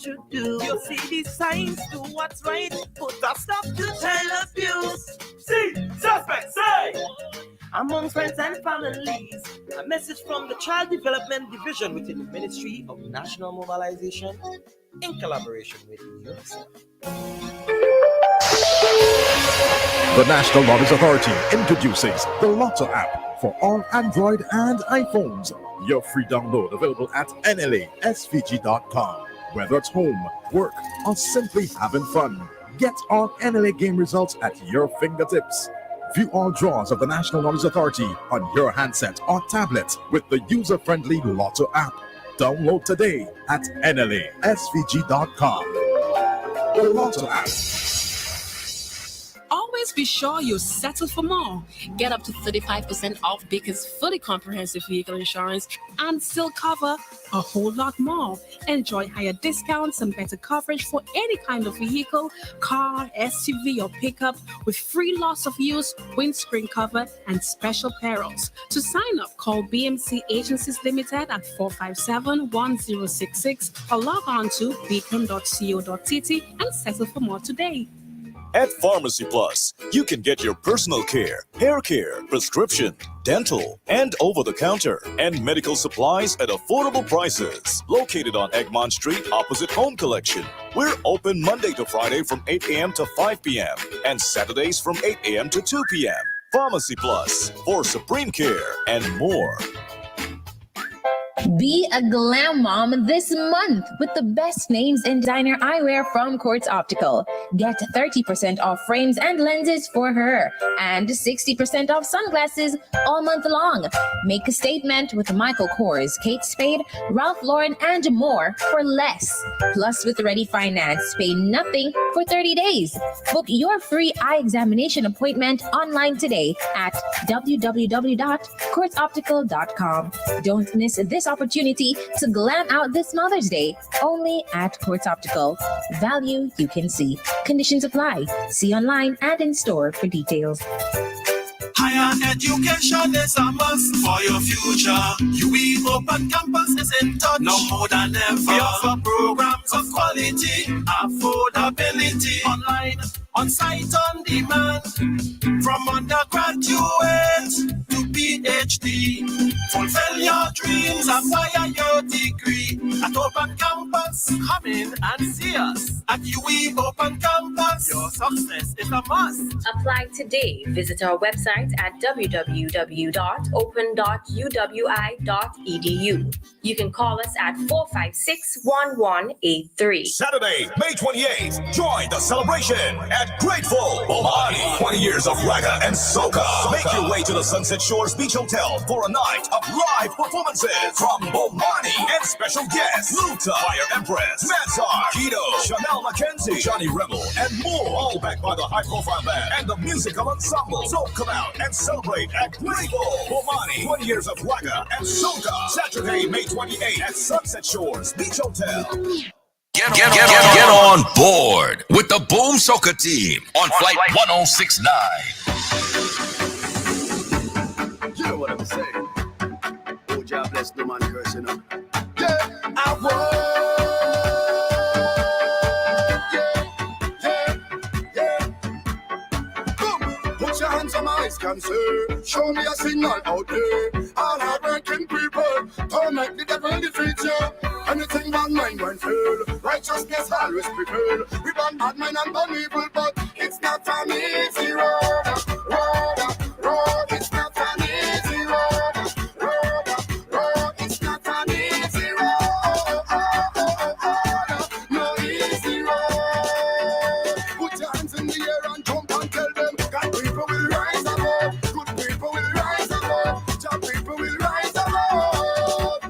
Should do. You see these signs, do what's right. Put a stop to child abuse. See, suspect, say. Among friends and families, a message from the Child Development Division within the Ministry of National Mobilization in collaboration with UNICEF. The National Knowledge Authority introduces the Lotto app for all Android and iPhones. Your free download available at nlasvg.com. Whether it's home, work, or simply having fun, get all NLA game results at your fingertips. View all draws of the National Knowledge Authority on your handset or tablet with the user-friendly Lotto app. Download today at nlasvg.com. The Lotto app. Always be sure you settle for more. Get up to 35% off Baker's fully comprehensive vehicle insurance and still cover a whole lot more. Enjoy higher discounts and better coverage for any kind of vehicle, car, SUV, or pickup with free loss of use, windscreen cover, and special perils. To sign up, call BMC Agencies Limited at 457-1066 or log on to beacon.co.tt and settle for more today. At Pharmacy Plus, you can get your personal care, hair care, prescription, dental, and over-the-counter, and medical supplies at affordable prices. Located on Egmont Street, opposite Home Collection. We're open Monday to Friday from 8 a.m. to 5 p.m. and Saturdays from 8 a.m. to 2 p.m. Pharmacy Plus, for Supreme Care, and more. Be a glam mom this month with the best names in designer eyewear from Quartz Optical. Get 30% off frames and lenses for her and 60% off sunglasses all month long. Make a statement with Michael Kors, Kate Spade, Ralph Lauren, and more for less. Plus, with Ready Finance, pay nothing for 30 days. Book your free eye examination appointment online today at www.quartzoptical.com. Don't miss this opportunity to glam out this Mother's Day only at Quartz Optical. Value you can see. Conditions apply. See online and in store for details. Higher education is a must for your future. UE Open Campus is in touch now more than ever. We offer programs of quality, affordability, online, on-site, on demand, from undergraduate to PhD. Fulfill your dreams, acquire your degree at Open Campus. Come in and see us at UE Open Campus. Your success is a must. Apply today. Visit our website at www.open.uwi.edu. You can call us at 456-1183. Saturday, May 28th, join the celebration at Grateful Bomani. 20 years of ragga and soca. Make your way to the Sunset Shores Beach Hotel for a night of live performances from Bomani and special guests Luta, Fire Empress, Mansar, Keto, Chanel Mackenzie, Johnny Rebel, and more. All backed by the high-profile band and the musical ensemble. So come out and celebrate at Grateful Bomani. 20 years of ragga and soca. Saturday, May 28th at Sunset Shores Beach Hotel. Get on board with the Boom Soca team on Flight 1069. You know what I'm saying? Oh, God bless the man curse, you know. Yeah, I want. Put your hands on my eyes, cancer. Show me a signal out there. All hard working people, don't make the devil defeat you. Anything bad mind won't fail. Righteousness always prevail. We burn bad mind and burn evil, but it's not an easy road. It's not an easy road. It's not an easy road. No easy road. Put your hands in the air and jump and tell them God people will rise above. Good people will rise above. Job people will rise above.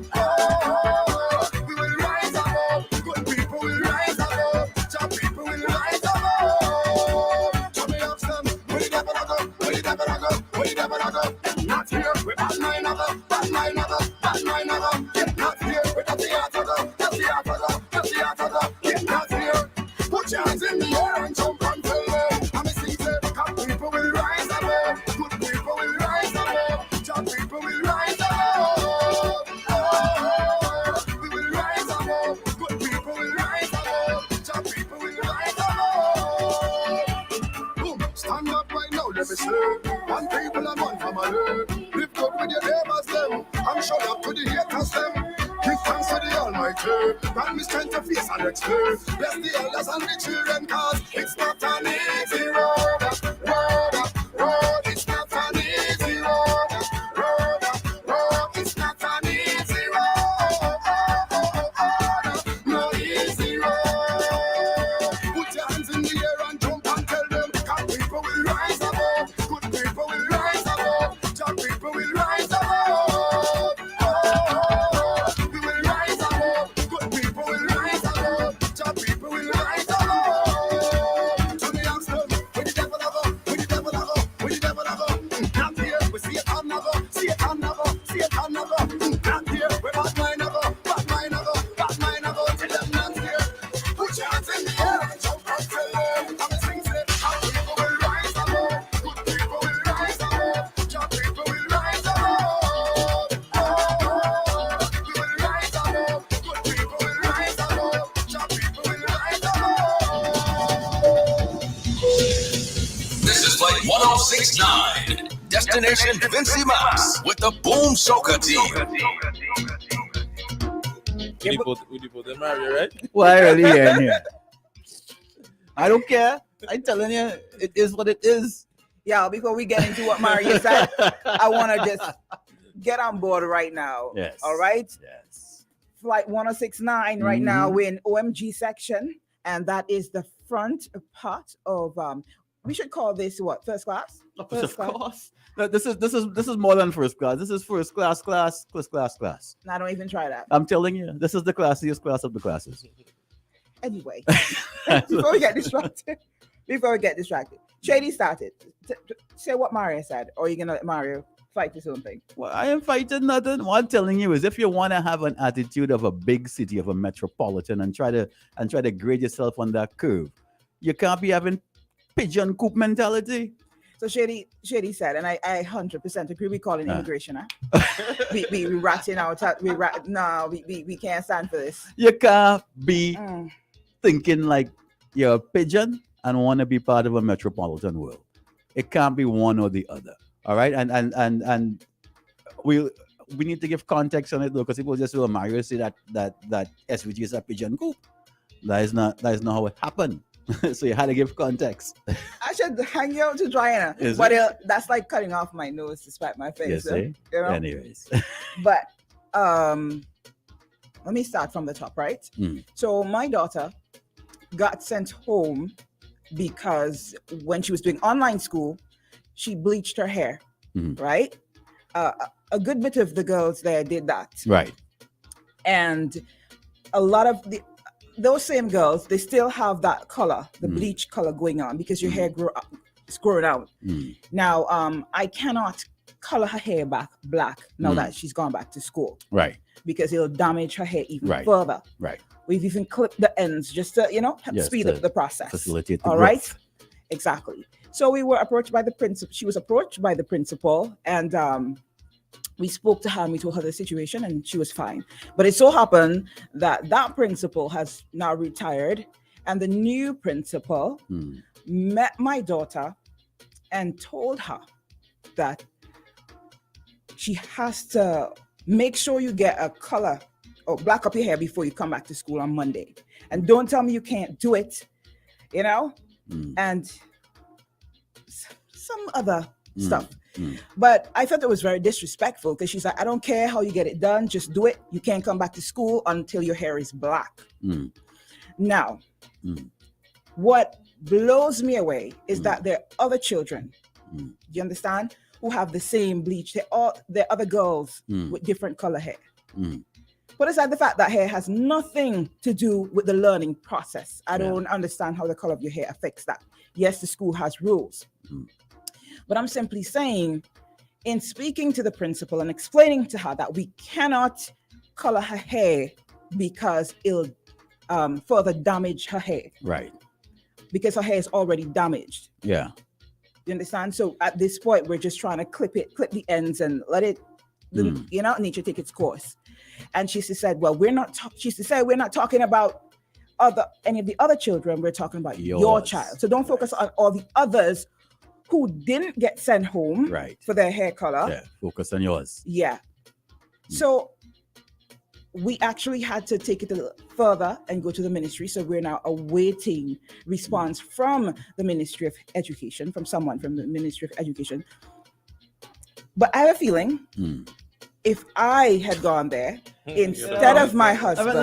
We will rise above. Good people will rise above. Job people will rise above. Tell me ask them, where the devil I go? Where the devil I go? Where the devil I go? Not here, we bad mind I go. Bad mind I go. Bad mind I go. Get not here, we got the heart I go. Got the heart I go. Got the heart I go. Get not here. Put your hands in the air and jump and tell them. I'm a singer, God people will rise above. Good people will rise above. Job people will rise above. We will rise above. Good people will rise above. Job people will rise above. Boom, stand up right now, let me say. One people and one family. Live good with your neighbors them. I'm shut up to the haters them. Give thanks to the Almighty. Grant me strength to face and explain. Bless the elders and the children, cause it's not an easy road. It's not an easy road. It's not an easy road. No easy road. Put your hands in the air and jump and tell them God people will rise above. Good people will rise above. Job people will rise above. We will rise above. Good people will rise above. Job people will rise above. To the youngsters, where the devil I go? Where the devil I go? Where the devil I go? Not here, we see it on never. See it on never. See it on never. Not here, we bad mind I go. Bad mind I go. Bad mind I go. Till them not here. Put your hands in the air and jump and tell them. I'm a sing say, our people will rise above. Good people will rise above. Job people will rise above. We will rise above. Good people will rise above. Job people will rise above. This is Flight 1069. Destination Vincy Mas with the Boom Soca team. We put them marry, right? Why really here? I don't care. I'm telling you, it is what it is. Yeah, before we get into what Mario said, I want to just get on board right now. Yes. All right. Yes. Flight 1069 right now. We're in OMG section, and that is the front part of we should call this what? First class? Of course. No, this is more than first class. This is first class. No, don't even try that. I'm telling you, this is the classiest class of the classes. Anyway, before we get distracted, Shady started. Say what Mario said, or you're gonna let Mario fight this own thing. Well, I am fighting nothing. What I'm telling you is, if you want to have an attitude of a big city, of a metropolitan, and try to grade yourself on that curve, you can't be having pigeon coop mentality. So Shady said, and I 100% agree. We call it immigration. We ratting out. We can't stand for this. You can't be thinking like you're a pigeon and want to be part of a metropolitan world. It can't be one or the other. All right, and we need to give context on it though, because people just will Mario say that SVG is a pigeon coop. That is not how it happened. So you had to give context. I should hang you out to dry, but that's like cutting off my nose to spite my face. You know? Anyways, but let me start from the top, right? So my daughter got sent home because when she was doing online school, she bleached her hair, right? A good bit of the girls there did that, right? And a lot of those same girls, they still have that color, the bleach color going on, because your hair is growing out. Now, I cannot color her hair back black now that she's gone back to school, right? Because it'll damage her hair even right. further, right? We've even clipped the ends just to speed up the process, facilitate the all growth. right? Exactly. So we were approached by the principal. She was approached by the principal, and we spoke to her and we told her the situation, and she was fine. But it so happened that principal has now retired, and the new principal met my daughter and told her that she has to make sure you get a color or black up your hair before you come back to school on Monday. And don't tell me you can't do it, and some other stuff. But I thought it was very disrespectful, because she's like, I don't care how you get it done, just do it. You can't come back to school until your hair is black. Now, what blows me away is that there are other children, you understand, who have the same bleach. They're other girls with different color hair. Put aside the fact that hair has nothing to do with the learning process. I don't understand how the color of your hair affects that. Yes, the school has rules. But I'm simply saying, in speaking to the principal and explaining to her that we cannot color her hair because it'll further damage her hair. Right. Because her hair is already damaged. Yeah. You understand? So at this point, we're just trying to clip the ends and let it, nature take its course. And she said, well, we're not talking about any of the other children. We're talking about your child. So don't focus on all the others who didn't get sent home for their hair color. Yeah, focus on yours. Yeah. So we actually had to take it a little further and go to the ministry. So we're now awaiting response from the Ministry of Education, from someone from the Ministry of Education. But I have a feeling if I had gone there instead of my husband,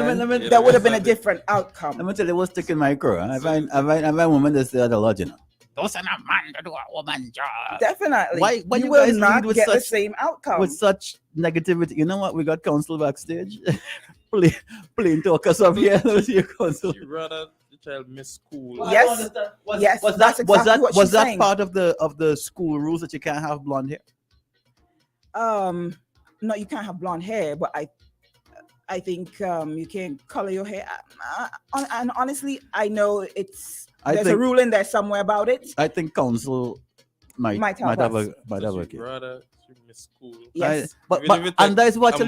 there would have been a different outcome. Let me tell you what's sticking my crow. I find a woman that's the other lot, Those are not man to do a woman job. Definitely. Why you you will guys not lead with get the such, same outcome. with such negativity? You know what? We got counsel backstage. Plain talkers up here. You rather the child miss school. Yes. Was that part of the school rules that you can't have blonde hair? No, you can't have blonde hair, but I think you can color your hair. And honestly, I know there's a rule in there somewhere about it. I think council might have a case. Rather miss school. Yes, but that's what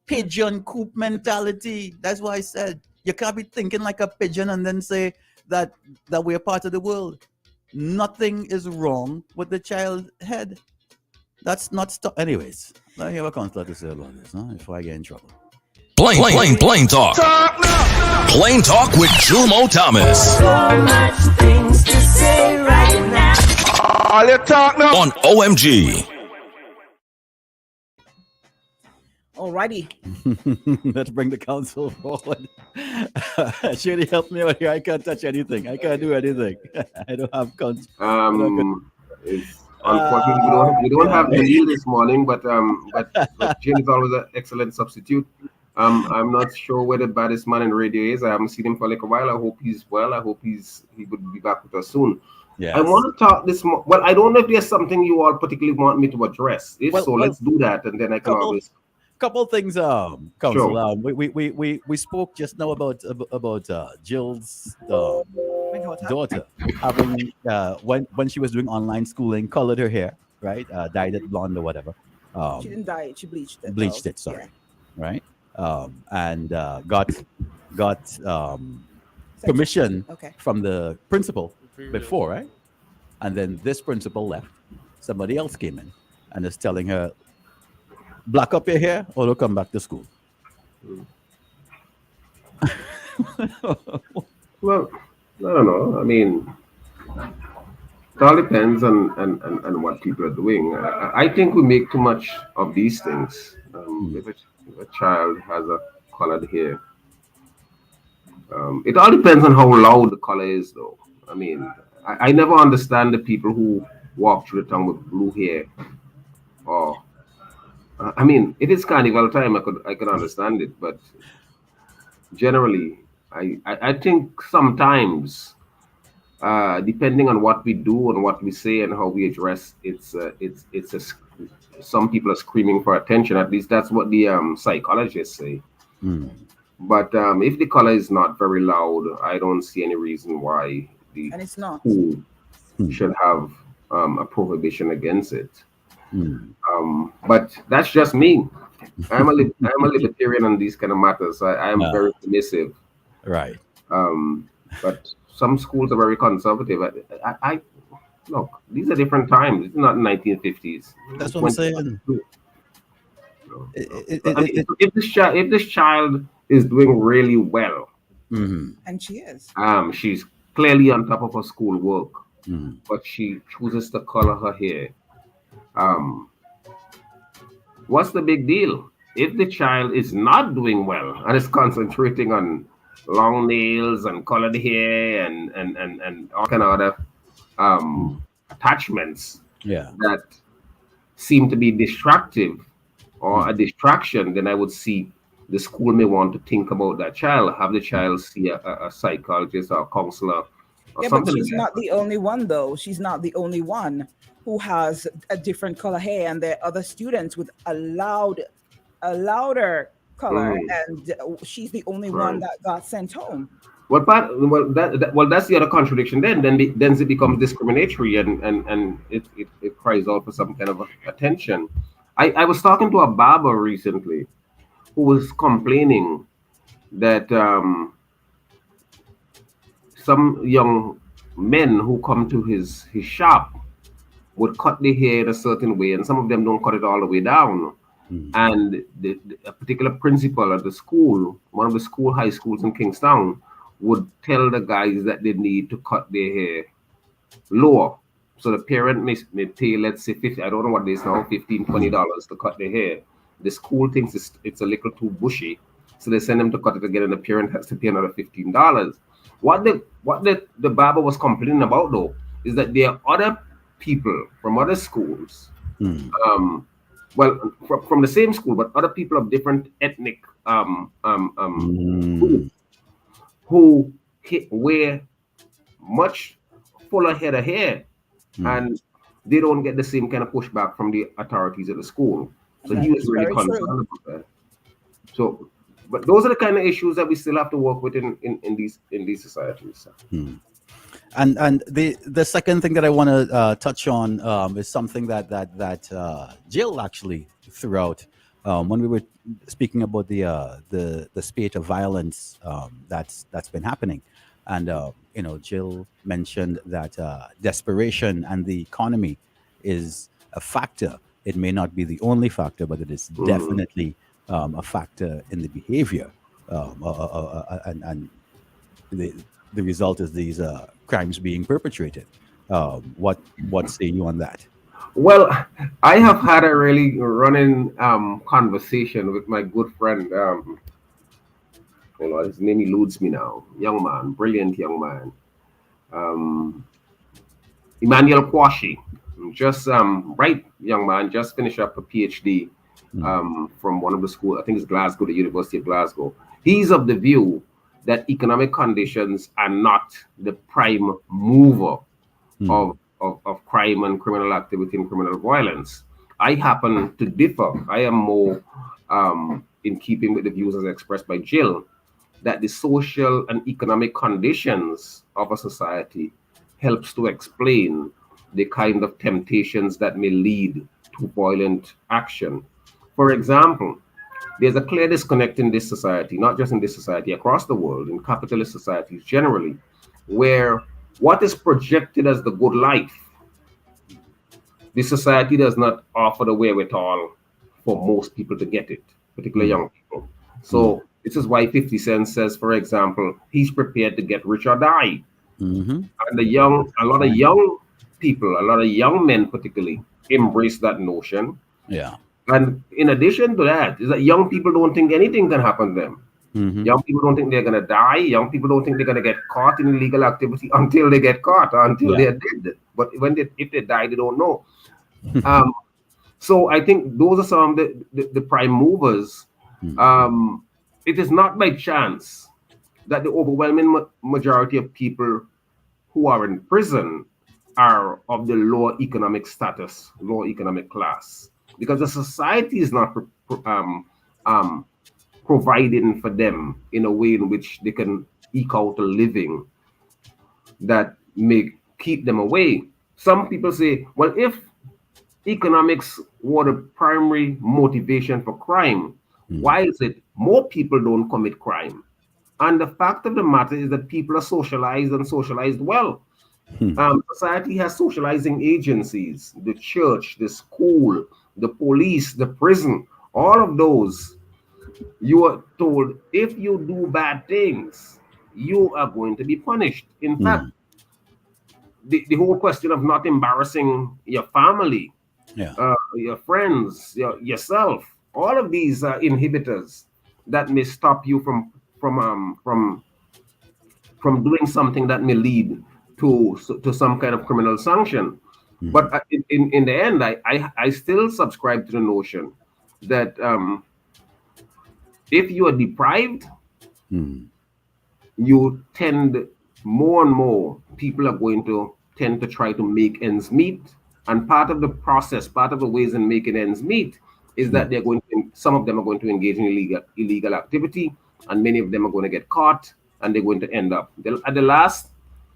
pigeon coop mentality. That's why I said you can't be thinking like a pigeon and then say that we're part of the world. Nothing is wrong with the child head. That's not stuff. Anyways, let me have a counselor to say about this, before I get in trouble. Plain talk. Plain talk with JomoThomas. So much things to say right now. All your talk now. On OMG. Alrighty. Let's bring the council forward. Shady, help me out here. I can't touch anything. I can't do anything. I don't have It's unfortunately we don't have Jaleel this morning, but Jim is always an excellent substitute. I'm not sure where the baddest man in radio is. I haven't seen him for like a while. I hope he's well. I hope he would be back with us soon. Yes. I want to talk this. Well, I don't know if there's something you all particularly want me to address. If so, let's do that, and then I can always. Couple things, council. Sure. We spoke just now about Jill's daughter having when she was doing online schooling, colored her hair, right? Dyed it blonde or whatever. She didn't dye it. She bleached it. Bleached it. Sorry, right? And got permission from the principal before, right? And then this principal left. Somebody else came in and is telling her, black up your hair or don't come back to school. Well, I don't know. I mean, it all depends on what people are doing. I think we make too much of these things. If a child has a colored hair, it all depends on how loud the color is, though. I mean, I never understand the people who walk through the town with blue hair. Or, I mean, if it's carnival time, I could understand it, but generally, I think sometimes, depending on what we do and what we say and how we address, some people are screaming for attention. At least that's what the psychologists say. But if the color is not very loud, I don't see any reason why the school should have a prohibition against it. But that's just me. I'm a libertarian on these kind of matters. I am very permissive. Right. But some schools are very conservative. I look, these are different times. It's not 1950s. That's what I'm saying. If this child is doing really well, and she is, she's clearly on top of her schoolwork, but she chooses to color her hair. What's the big deal? If the child is not doing well and is concentrating on long nails and colored hair and all kind of other attachments that seem to be destructive or a distraction, then I would see the school may want to think about that child, have the child see a psychologist or a counselor or something. But she's like not the only one, though. She's not the only one who has a different color hair, and there are other students with a louder color, and she's the only one that got sent home. Well, that's the other contradiction. Then it becomes discriminatory, and it cries out for some kind of attention. I was talking to a barber recently who was complaining that some young men who come to his shop would cut their hair in a certain way, and some of them don't cut it all the way down. And a particular principal at the school, one of the high schools in Kingstown, would tell the guys that they need to cut their hair lower. So the parent may pay, let's say, $50, I don't know what it is now, $15, $20 to cut their hair. The school thinks it's a little too bushy, so they send them to cut it again, and the parent has to pay another $15. What the barber was complaining about, though, is that there are other people from other schools, well, from the same school, but other people of different ethnic groups who wear much fuller head of hair, and they don't get the same kind of pushback from the authorities at the school. So he was really concerned about that. So, but those are the kind of issues that we still have to work with in these societies. And the second thing that I want to touch on is something that Jill actually threw out when we were speaking about the spate of violence that's been happening, and Jill mentioned that desperation and the economy is a factor. It may not be the only factor, but it is definitely a factor in the behavior, and the result is these crimes being perpetrated. What say you on that? Well, I have had a really running conversation with my good friend. His name eludes me now. Young man, brilliant young man. Emmanuel Kwashi, just right young man, just finished up a PhD from one of the schools. I think it's Glasgow, the University of Glasgow. He's of the view that economic conditions are not the prime mover of crime and criminal activity and criminal violence. I happen to differ. I am more in keeping with the views as expressed by Jill, that the social and economic conditions of a society helps to explain the kind of temptations that may lead to violent action. For example, there's a clear disconnect in this society, not just in this society, across the world, in capitalist societies generally, where what is projected as the good life, the society does not offer the wherewithal for most people to get it, particularly young people. So this is why 50 Cent says, for example, he's prepared to get rich or die. And a lot of young people, a lot of young men particularly, embrace that notion. Yeah. And in addition to that, is that young people don't think anything can happen to them. Young people don't think they're going to die. Young people don't think they're going to get caught in illegal activity until they get caught, or until they're dead. But if they die, they don't know. So I think those are some of the prime movers. It is not by chance that the overwhelming majority of people who are in prison are of the lower economic status, lower economic class, because the society is not providing for them in a way in which they can eke out a living that may keep them away. Some people say, well, if economics were the primary motivation for crime, why is it more people don't commit crime? And the fact of the matter is that people are socialized and socialized well. Society has socializing agencies, the church, the school, the police, the prison, all of those. You are told if you do bad things, you are going to be punished. In fact, the whole question of not embarrassing your family, your friends, yourself, all of these are inhibitors that may stop you from doing something that may lead to some kind of criminal sanction. But in the end, I still subscribe to the notion that if you are deprived, you tend more and more people are going to tend to try to make ends meet. And part of the process, part of the ways in making ends meet is that they're going to, some of them are going to engage in illegal activity, and many of them are going to get caught, and they're going to end up at the last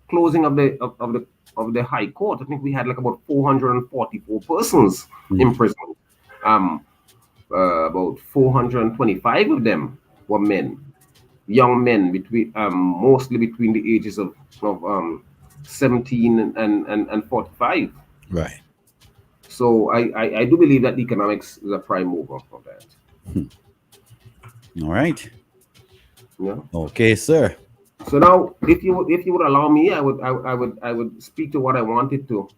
closing of the High Court. I think we had like about 444 persons in prison. About 425 of them were men, young men between mostly between the ages of 17 and 45. Right. So I do believe that economics is a prime mover of that. All right. Yeah. Okay, sir. So now, if you would allow me, I would speak to what I wanted to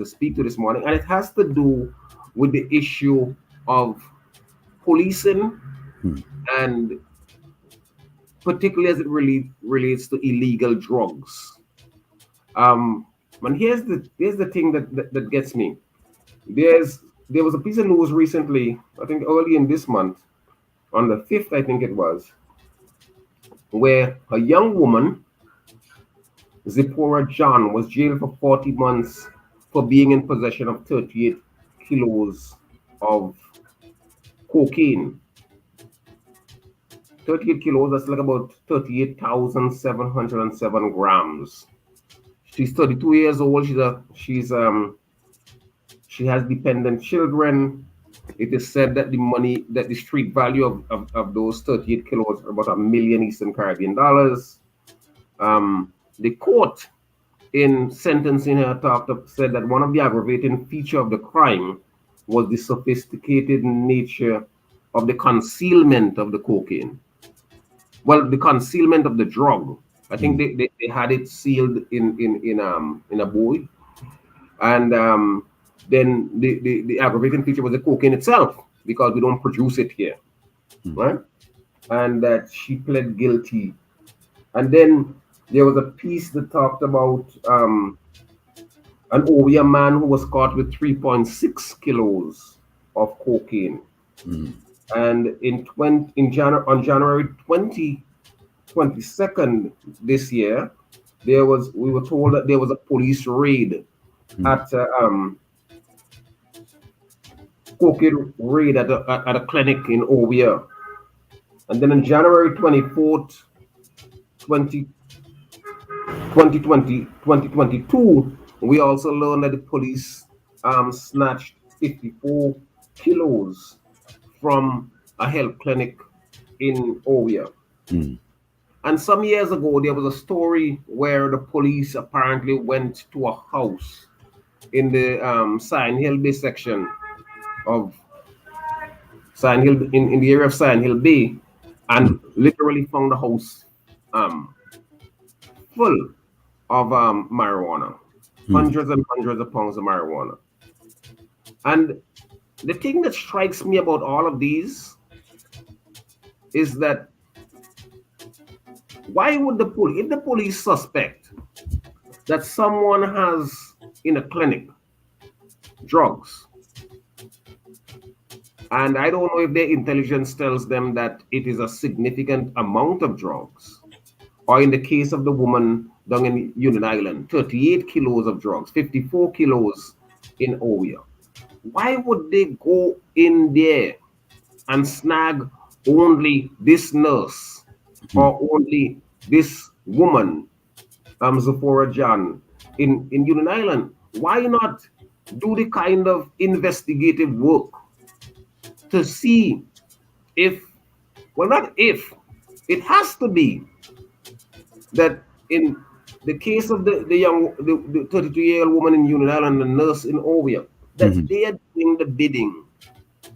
speak to this morning, and it has to do with the issue of policing, and particularly as it relates to illegal drugs. And here's the thing that gets me. There was a piece of news recently, I think early in this month, on the 5th, I think it was, where a young woman, Zipporah John, was jailed for 40 months for being in possession of 38 kilos of cocaine. 38 kilos, that's like about 38,707 grams. She's 32 years old. She has dependent children. It is said that the street value of those 38 kilos are about $1 million Eastern Caribbean dollars. The court, in sentencing her, said that one of the aggravating features of the crime was the sophisticated nature of the concealment of the cocaine. Well, the concealment of the drug. I think they had it sealed in a bowl, And then the aggravating feature was the cocaine itself, because we don't produce it here, right? And that she pled guilty. And then there was a piece that talked about an Ovia man who was caught with 3.6 kilos of cocaine. And on January 22nd this year, we were told that there was a police raid at cocaine raid at a clinic in Ovia. And then on January 24th, 2022, we also learned that the police snatched 54 kilos from a health clinic in Ovia. And some years ago, there was a story where the police apparently went to a house in the Sign Hill Bay section of Sign Hill, in the area of Sign Hill Bay, and literally found the house full of marijuana, hundreds and hundreds of pounds of marijuana. And the thing that strikes me about all of these is that why would the police, if the police suspect that someone has in a clinic drugs, and I don't know if their intelligence tells them that it is a significant amount of drugs, or in the case of the woman down in Union Island, 38 kilos of drugs, 54 kilos in Ovia. Why would they go in there and snag only this nurse or only this woman, Zafora John, in Union Island? Why not do the kind of investigative work to see if, well, not if, it has to be that in the case of the 32-year-old woman in Union Island, the nurse in Ovia, that they are doing the bidding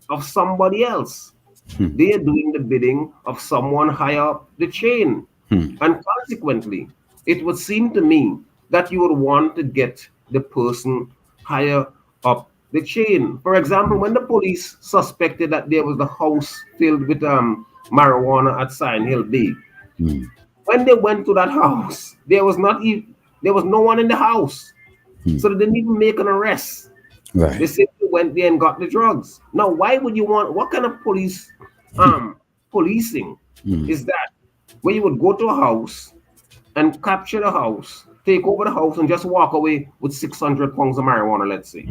of somebody else. They are doing the bidding of someone higher up the chain. And consequently, it would seem to me that you would want to get the person higher up the chain. For example, when the police suspected that there was the house filled with marijuana at Sign Hill Bay, when they went to that house, there was no one in the house. So they didn't even make an arrest. Right. They simply went there and got the drugs. Now, why would you want, what kind of policing is that? Where you would go to a house and capture the house, take over the house, and just walk away with 600 pounds of marijuana, let's say.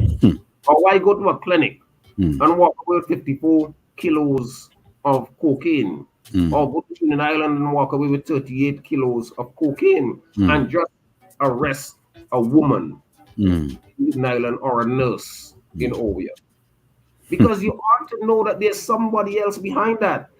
Or why go to a clinic and walk away with 54 kilos of cocaine? Or go to an island and walk away with 38 kilos of cocaine and just arrest a woman in an island or a nurse in Ovia? Because you ought to know that there's somebody else behind that.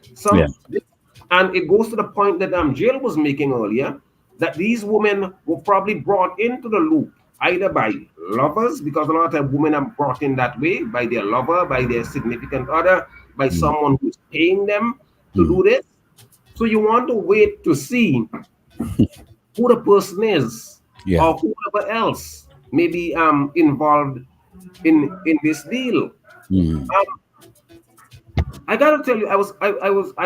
And it goes to the point that Jill was making earlier, that these women were probably brought into the loop either by lovers, because a lot of women are brought in that way, by their lover, by their significant other, by someone who's paying them to do this. So you want to wait to see who the person is, or whoever else may be involved in this deal. I gotta tell you, I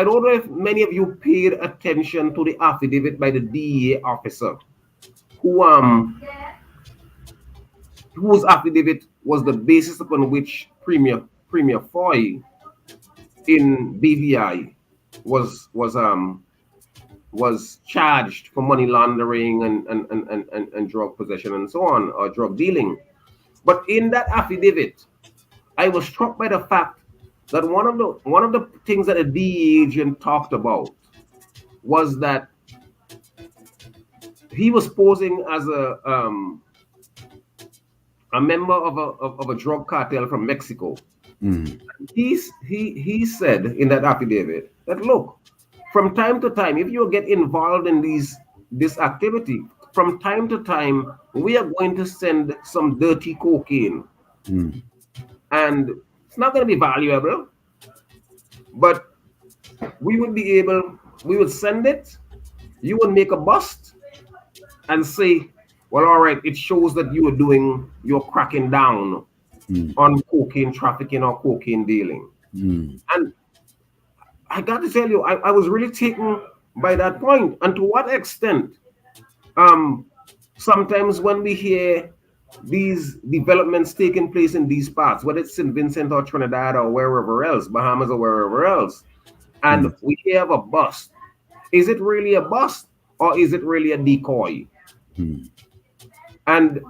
don't know if many of you paid attention to the affidavit by the DEA officer, whose affidavit was the basis upon which Premier Foy in BVI was charged for money laundering and drug possession and so on, or drug dealing. But in that affidavit, I was struck by the fact that one of the things that a DEA agent talked about was that he was posing as a member of a drug cartel from Mexico. He said in that affidavit that, look, from time to time, if you get involved in this activity, from time to time, we are going to send some dirty cocaine. And it's not going to be valuable, but we would send it, you would make a bust and say, Well, all right, it shows that you're cracking down on cocaine trafficking or cocaine dealing. And I got to tell you, I was really taken by that point. And to what extent, sometimes when we hear these developments taking place in these parts, whether it's St. Vincent or Trinidad or wherever else, Bahamas or wherever else, and we hear of a bust, is it really a bust or is it really a decoy? And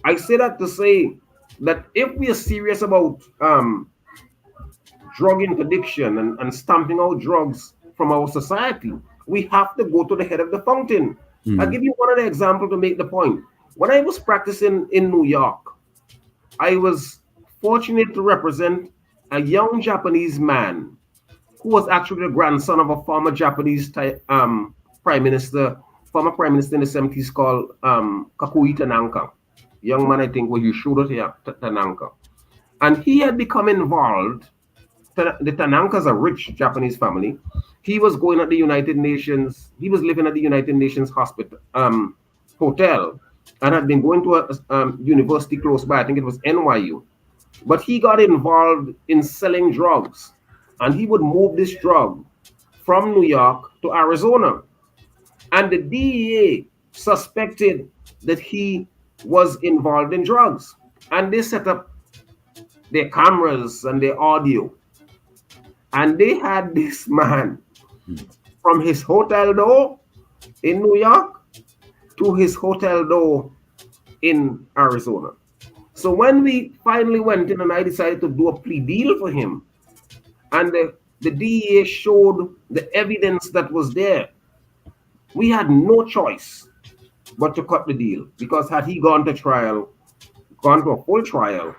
I say that to say that if we are serious about drug interdiction and stamping out drugs from our society, we have to go to the head of the fountain. I'll give you one other example to make the point. When I was practicing in New York, I was fortunate to represent a young Japanese man who was actually the grandson of a former Japanese prime minister, former prime minister in the 70s called Kakui Tanaka. Young man, I think, was Yoshido Tanaka. And he had become involved. The Tanankas are a rich Japanese family. He was going at the United Nations. He was living at the United Nations hospital hotel, and had been going to a university close by. I think it was NYU. But he got involved in selling drugs, and he would move this drug from New York to Arizona. And the DEA suspected that he was involved in drugs, and they set up their cameras and their audio. And they had this man from his hotel door in New York to his hotel door in Arizona. So when we finally went in and I decided to do a plea deal for him, and the DEA showed the evidence that was there, we had no choice but to cut the deal. Because had he gone to a full trial,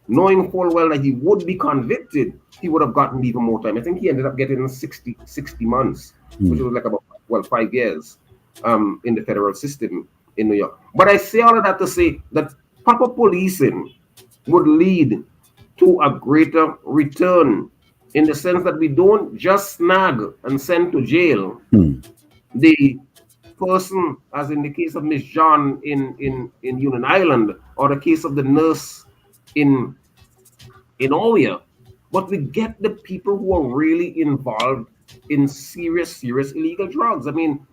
knowing full well that he would be convicted, he would have gotten even more time. I think he ended up getting 60 months, which was like about 5 years in the federal system in New York. But I say all of that to say that proper policing would lead to a greater return, in the sense that we don't just snag and send to jail the person, as in the case of Miss John in Union Island, or the case of the nurse in Oya, but we get the people who are really involved in serious illegal drugs. I mean,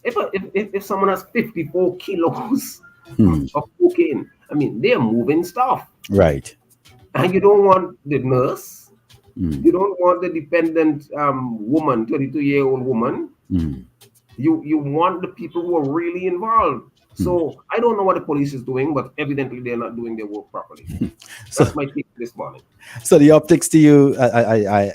if someone has 54 kilos of cocaine, I mean, they're moving stuff. Right. And you don't want the nurse, you don't want the dependent woman, 22-year-old woman. You want the people who are really involved. So I don't know what the police is doing, but evidently they're not doing their work properly. That's my take this morning. So the optics to you, I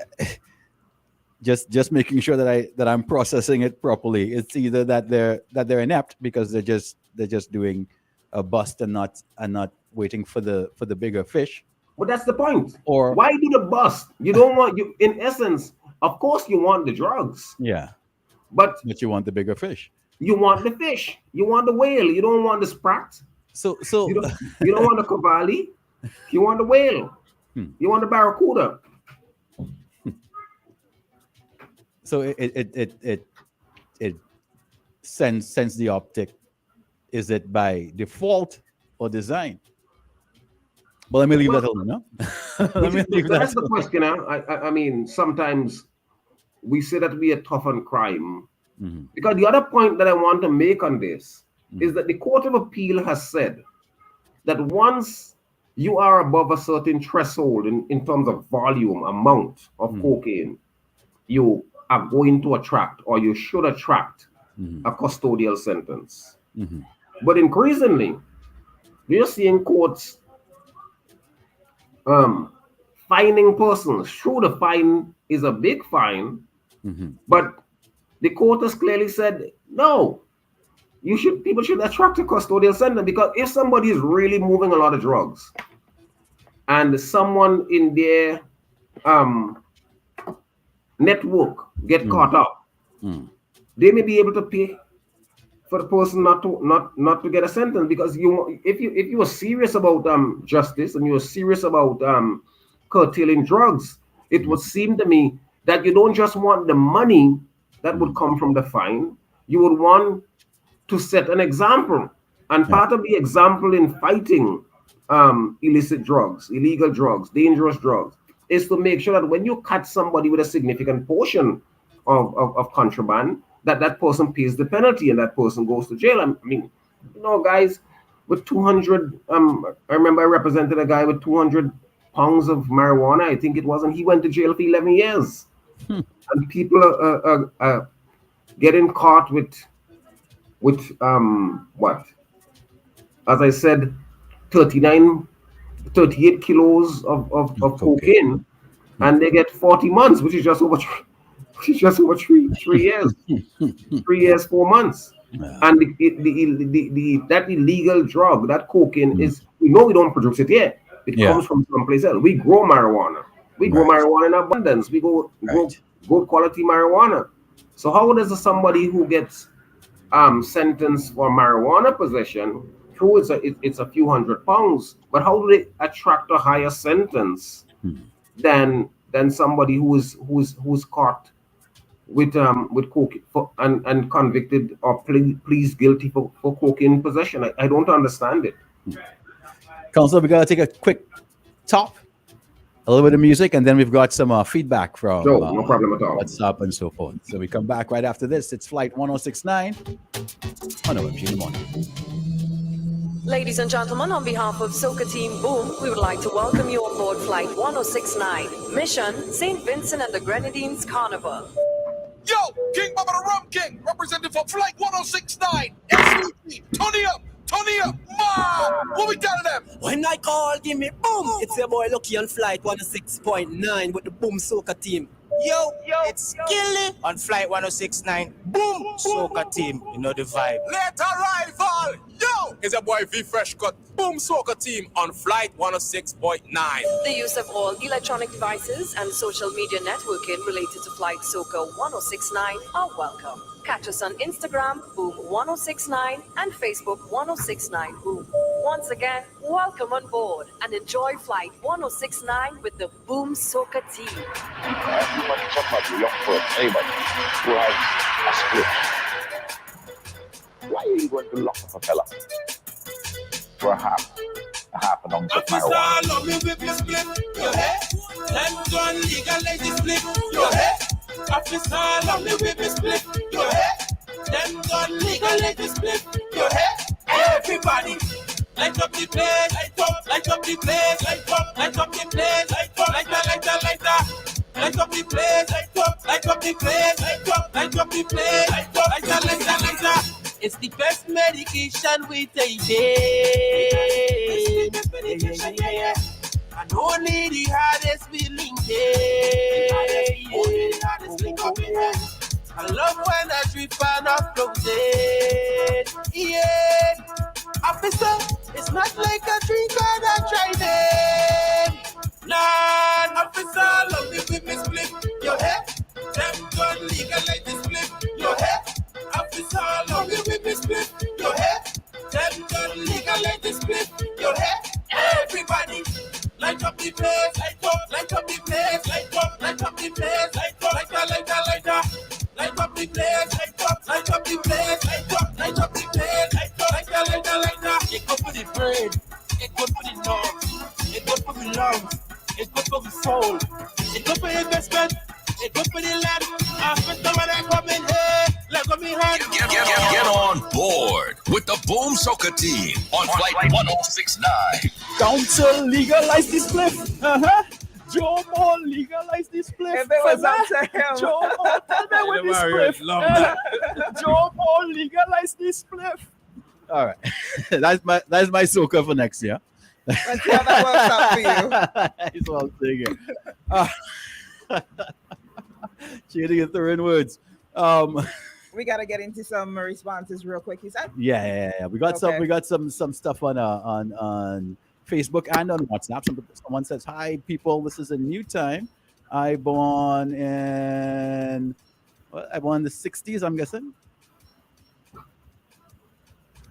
just making sure that I'm processing it properly. It's either that they're inept because they're just doing a bust and not waiting for the bigger fish. But that's the point. Or why do the bust? You don't want in essence, of course you want the drugs. Yeah. But you want the bigger fish. You want the fish. You want the whale. You don't want the sprat. So you don't want the cavalli. You want the whale. You want the barracuda. So it sends the optic. Is it by default or design? Well, let me leave that alone. No? That's the question. I mean, sometimes we say that we are tough on crime. Because the other point that I want to make on this is that the Court of Appeal has said that once you are above a certain threshold in terms of volume, amount of cocaine, you are going to attract, or you should attract, a custodial sentence. But increasingly, we are seeing courts fining persons. Sure, the fine is a big fine, but the court has clearly said, no, people should attract a custodial sentence, because if somebody is really moving a lot of drugs and someone in their network get caught up, they may be able to pay for the person not to get a sentence. Because if you are serious about justice and you are serious about curtailing drugs, it would seem to me that you don't just want the money that would come from the fine. You would want to set an example And part of the example in fighting illicit drugs, illegal drugs, dangerous drugs, is to make sure that when you catch somebody with a significant portion of contraband, that person pays the penalty and that person goes to jail. I mean, guys, with 200, I remember I represented a guy with 200 pounds of marijuana, I think it was, and he went to jail for 11 years. And people are getting caught with what? As I said, 38 kilos of cocaine, and they get 40 months, which is just over 3 years, 3 years, 4 months. And that illegal drug, that cocaine, is, we don't produce it here. It comes from someplace else. We grow marijuana. We grow marijuana in abundance. We grow good quality marijuana. So how does somebody who gets sentenced for marijuana possession, true, it's a few hundred pounds, but how do they attract a higher sentence than somebody who's caught with cocaine and convicted or pleads guilty for cocaine possession? I don't understand it. Counselor, we gotta take a quick top, a little bit of music, and then we've got some feedback from no problem at all. WhatsApp and so forth. So we come back right after this. It's Flight 1069 on OMG in the morning. Ladies and gentlemen, on behalf of Soca Team Boom, we would like to welcome you on board Flight 1069, mission St. Vincent and the Grenadines Carnival. Yo, King Baba the Rum King, representing for Flight 1069. SVP, Tony up, ma! What we telling them? When I call, give me boom. It's your boy Lucky on Flight 106.9 with the Boom Soca Team. Yo, it's Skilly on Flight 1069. Boom Soca Team. You know the vibe. Late arrival. Yo, it's your boy V Fresh Cut. Boom Soca Team on Flight 106.9. The use of all electronic devices and social media networking related to Flight Soca 1069 are welcome. Catch us on Instagram, Boom 1069, and Facebook 1069 Boom. Once again, welcome on board and enjoy Flight 1069 with the Boom Soca Team. Everybody talk about the young folk, anybody who has a split. Why are you going to lock up a fella for a half an ounce of marijuana? Love me with me split, your head. Then gun legalize the split, your head. Officer, love me with me split, your head. Then gun legalize the split, your head. Everybody, light up the place, light up the place, light up the place, light up the place, light up the place, light up the place, It's the best medication we take. And only the hardest feeling. I love when I drip and I float. Yeah, officer, it's not like a drink and I tried it. Nah, officer, love me with me split your head. Them gun legalize the split your head. Officer, love me with me split your head. Them gun legalize the split your head. Everybody, light up the place, light up the place, light up the place, light up the place, light up the place, light up the place, It good for the brain, it good for the nerves, it good for the lungs, it good for the soul, it good for investment, it good for the land. After when I come in here, let me hand. Get on board with the Boom Soca Team on Flight 1069. Council legalize this spliff. Jomo legalize this spliff. If it was up to him. Jomo, tell me with this spliff. Jomo legalize this spliff. All right, that's my soca for next year. Let's see how that works out for you. That's what I'm thinking. Shady and throwing words. We gotta get into some responses real quick. You said? Yeah. We got some stuff on Facebook and on WhatsApp. Someone says, "Hi, people. This is a new time. I born in the 60s. I'm guessing."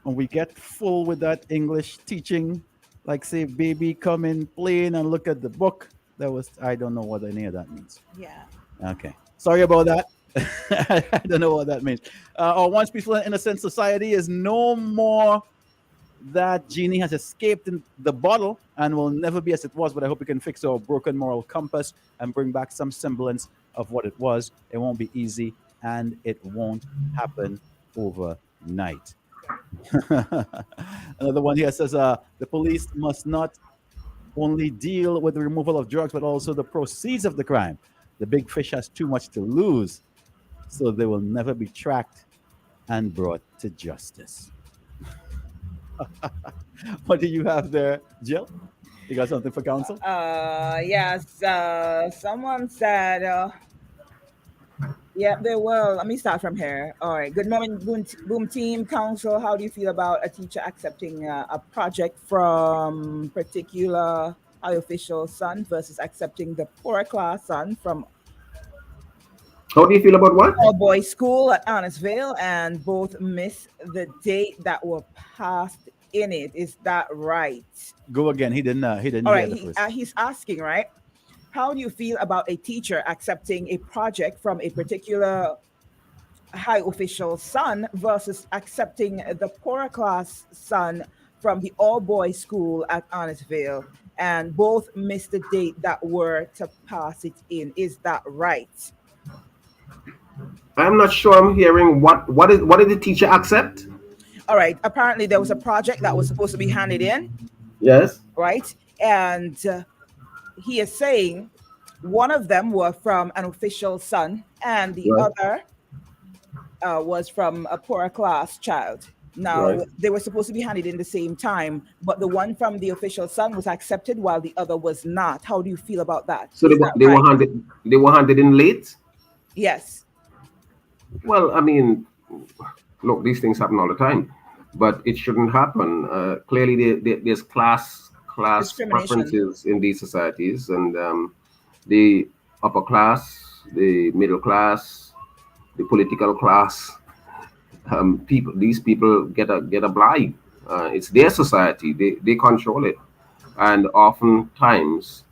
And we get full with that English teaching, like say, "Baby, come in plain and look at the book." I don't know what any of that means. Yeah. Okay. Sorry about that. I don't know what that means. Or once peaceful and innocent society is no more that genie has escaped in the bottle and will never be as it was. But I hope we can fix our broken moral compass and bring back some semblance of what it was. It won't be easy, and it won't happen overnight. Another one here says the police must not only deal with the removal of drugs, but also the proceeds of the crime. The big fish has too much to lose, so they will never be tracked and brought to justice. What do you have there, Jill? You got something for council? Yes. Someone said, yeah, they will. Let me start from here. All right. Good morning, Boom Team Council. How do you feel about a teacher accepting a project from particular high official son versus accepting the poorer class son from How do you feel about what? all boys school at Annisville, and both miss the date that were passed in it? Is that right? Go again. He didn't. He didn't All hear right. the first. He's asking, right? How do you feel about a teacher accepting a project from a particular high official son versus accepting the poorer class son from the all boys school at Annisville, and both missed the date that were to pass it in? Is that right? I'm not sure I'm hearing what did the teacher accept? All right. Apparently, there was a project that was supposed to be handed in. Yes. Right. And he is saying one of them were from an official son, and the other was from a poorer class child. Now, they were supposed to be handed in the same time, but the one from the official son was accepted while the other was not. How do you feel about that? So they were handed in late? Yes. Well, I mean, look, these things happen all the time, but it shouldn't happen. Clearly, there's class preferences in these societies, and the upper class, the middle class, the political class, these people get a bribe. It's their society; they control it, and oftentimes,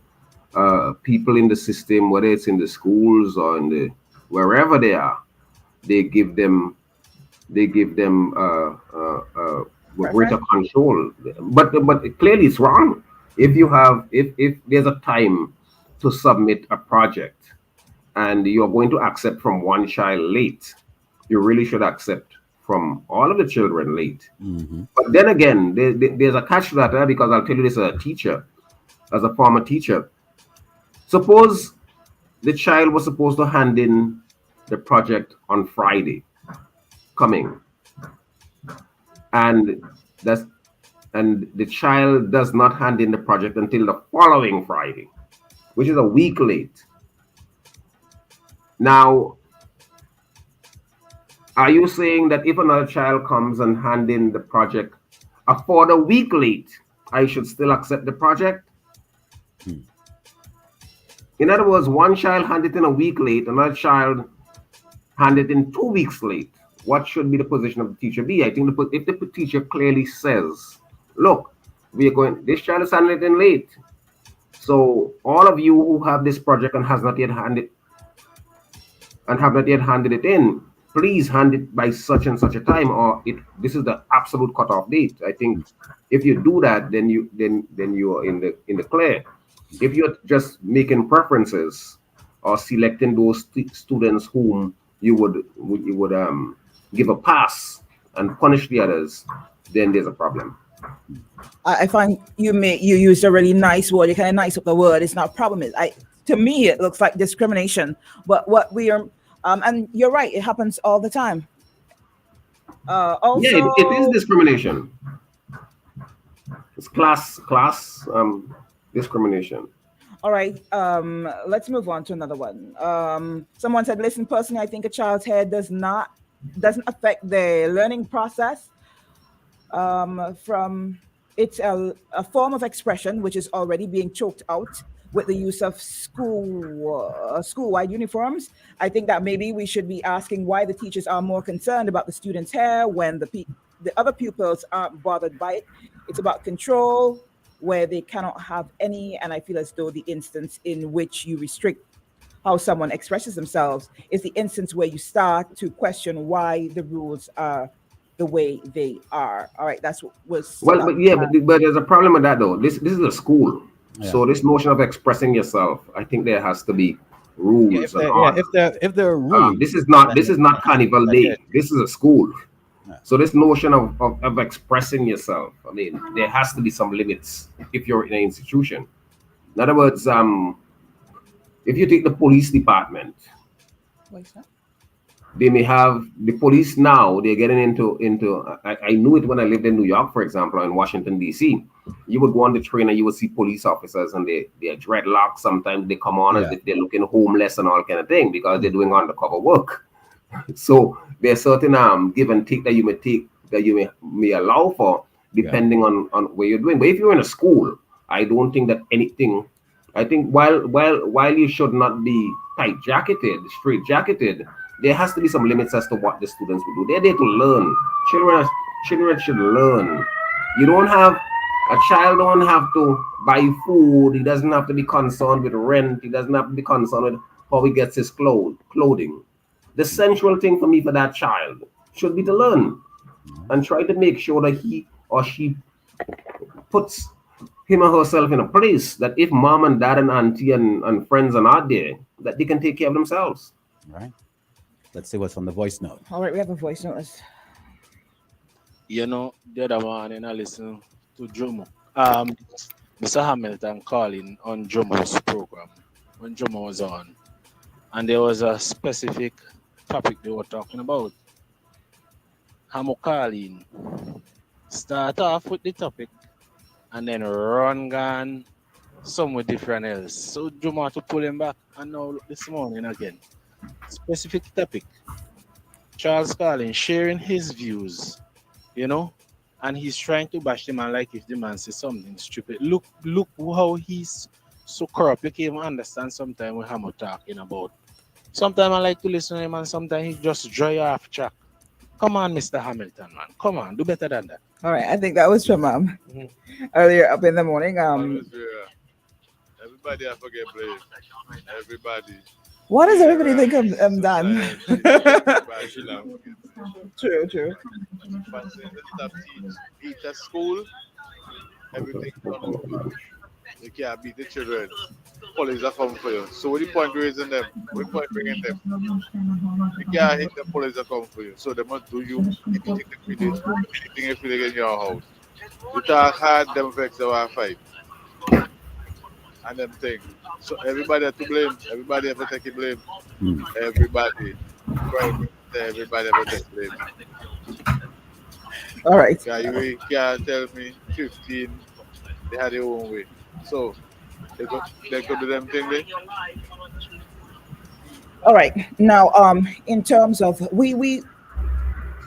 people in the system, whether it's in the schools or in the wherever they are, they give them greater control. But clearly it's wrong. If there's a time to submit a project and you're going to accept from one child late, you really should accept from all of the children late. But then again, there's a catch to that, because I'll tell you this as a teacher, as a former teacher. Suppose the child was supposed to hand in the project on Friday coming, and the child does not hand in the project until the following Friday, which is a week late. Now, are you saying that if another child comes and hand in the project for the week late, I should still accept the project? In other words, one child handed in a week late, another child handed in 2 weeks late. What should be the position of the teacher be? I think if the teacher clearly says, look, this child is handed in late, so all of you who have this project and have not yet handed it in, please hand it by such and such a time, or this is the absolute cutoff date. I think if you do that, then you are in the clear. If you're just making preferences or selecting those students whom you would give a pass and punish the others, then there's a problem. I find you used a really nice word. You kind of nice up the word. It's not a problem. To me, it looks like discrimination. But what we are, and you're right, it happens all the time. Also, yeah, it is discrimination. It's class discrimination. All right, let's move on to another one. Someone said, listen, personally, I think a child's hair doesn't affect their learning process. From it's a form of expression which is already being choked out with the use of school-wide uniforms. I think that maybe we should be asking why the teachers are more concerned about the students' hair when the other pupils aren't bothered by it. It's about control, where they cannot have any, and I feel as though the instance in which you restrict how someone expresses themselves is the instance where you start to question why the rules are the way they are. All right, that's what was Well, but there's a problem with that though. This is a school, so this notion of expressing yourself, I think there has to be rules and order. If there are rules, this is not Carnival Day. This is a school. So this notion of expressing yourself, I mean, there has to be some limits if you're in an institution. In other words, if you take the police department, they may have the police now. They're getting into. I knew it when I lived in New York, for example, or in Washington D.C. You would go on the train and you would see police officers, and they're dreadlocks. Sometimes they come on as if they're looking homeless and all kind of thing because they're doing undercover work. So there's certain give and take that you may take that you may allow for depending on what you're doing. But if you're in a school, I don't think that anything. I think while you should not be tight jacketed, straight jacketed, there has to be some limits as to what the students will do. They're there to learn. Children should learn. You don't have a child don't have to buy food. He doesn't have to be concerned with rent. He doesn't have to be concerned with how he gets his clothing. The central thing for me for that child should be to learn and try to make sure that he or she puts him or herself in a place that if mom and dad and auntie and friends are not there, that they can take care of themselves. Right. Let's see what's on the voice note. All right, we have a voice note. You know, the other morning I listened to Jomo. Mr. Hamilton calling on Jomo's program when Jomo was on. And there was a specific topic they were talking about. Hamo calling. Start off with the topic and then run gone somewhere different else. So Jomo had to pull him back, and now this morning again. Specific topic. Charles Carlin sharing his views, you know, and he's trying to bash the man like if the man says something stupid. Look how he's so corrupt. You can't even understand sometimes what I'm talking about. Sometimes I like to listen to him and sometimes he just dry off track. Come on, Mr. Hamilton, man. Come on, do better than that. All right, I think that was from earlier up in the morning. Everybody I forget blame. Everybody. What does everybody think I'm done? True. Eat at school, everything done. You can't beat the children. Police are coming for you. So what the point raising them? What the point bringing them? You can't hit them, police are coming for you. So they must do you anything if they get in your house. You talk hard, them vex our fight. And them thing. So everybody have to blame. Everybody have to take blame. Everybody. Everybody have to take blame. All right. You can't tell me 15 they had their own way. So they could do them thing there. All right. Now, in terms of we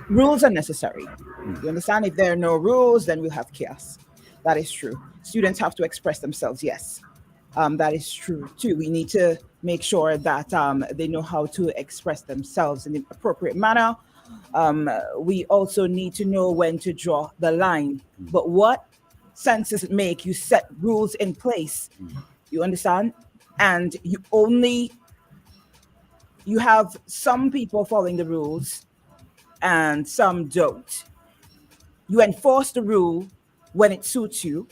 rules are necessary. You understand? If there are no rules, then we'll have chaos. That is true. Students have to express themselves. Yes. That is true too. We need to make sure that they know how to express themselves in the appropriate manner. We also need to know when to draw the line. But what sense does it make you set rules in place? You understand? And you have some people following the rules and some don't. You enforce the rule when it suits you,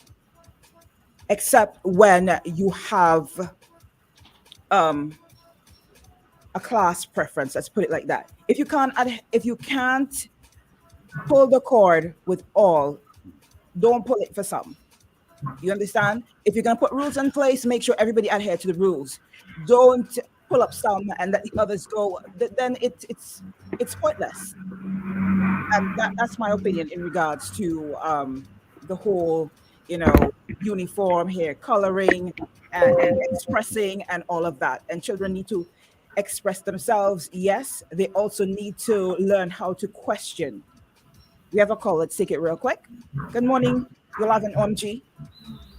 except when you have a class preference. Let's put it like that. If you can't pull the cord with all, don't pull it for some. You understand? If you're gonna put rules in place, make sure everybody adhere to the rules. Don't pull up some and let the others go. Then it's pointless. And that's my opinion in regards to the whole, uniform, hair coloring and expressing and all of that. And children need to express themselves. Yes, they also need to learn how to question. We have a call. Let's take it real quick. Good morning. You'll have an OMG.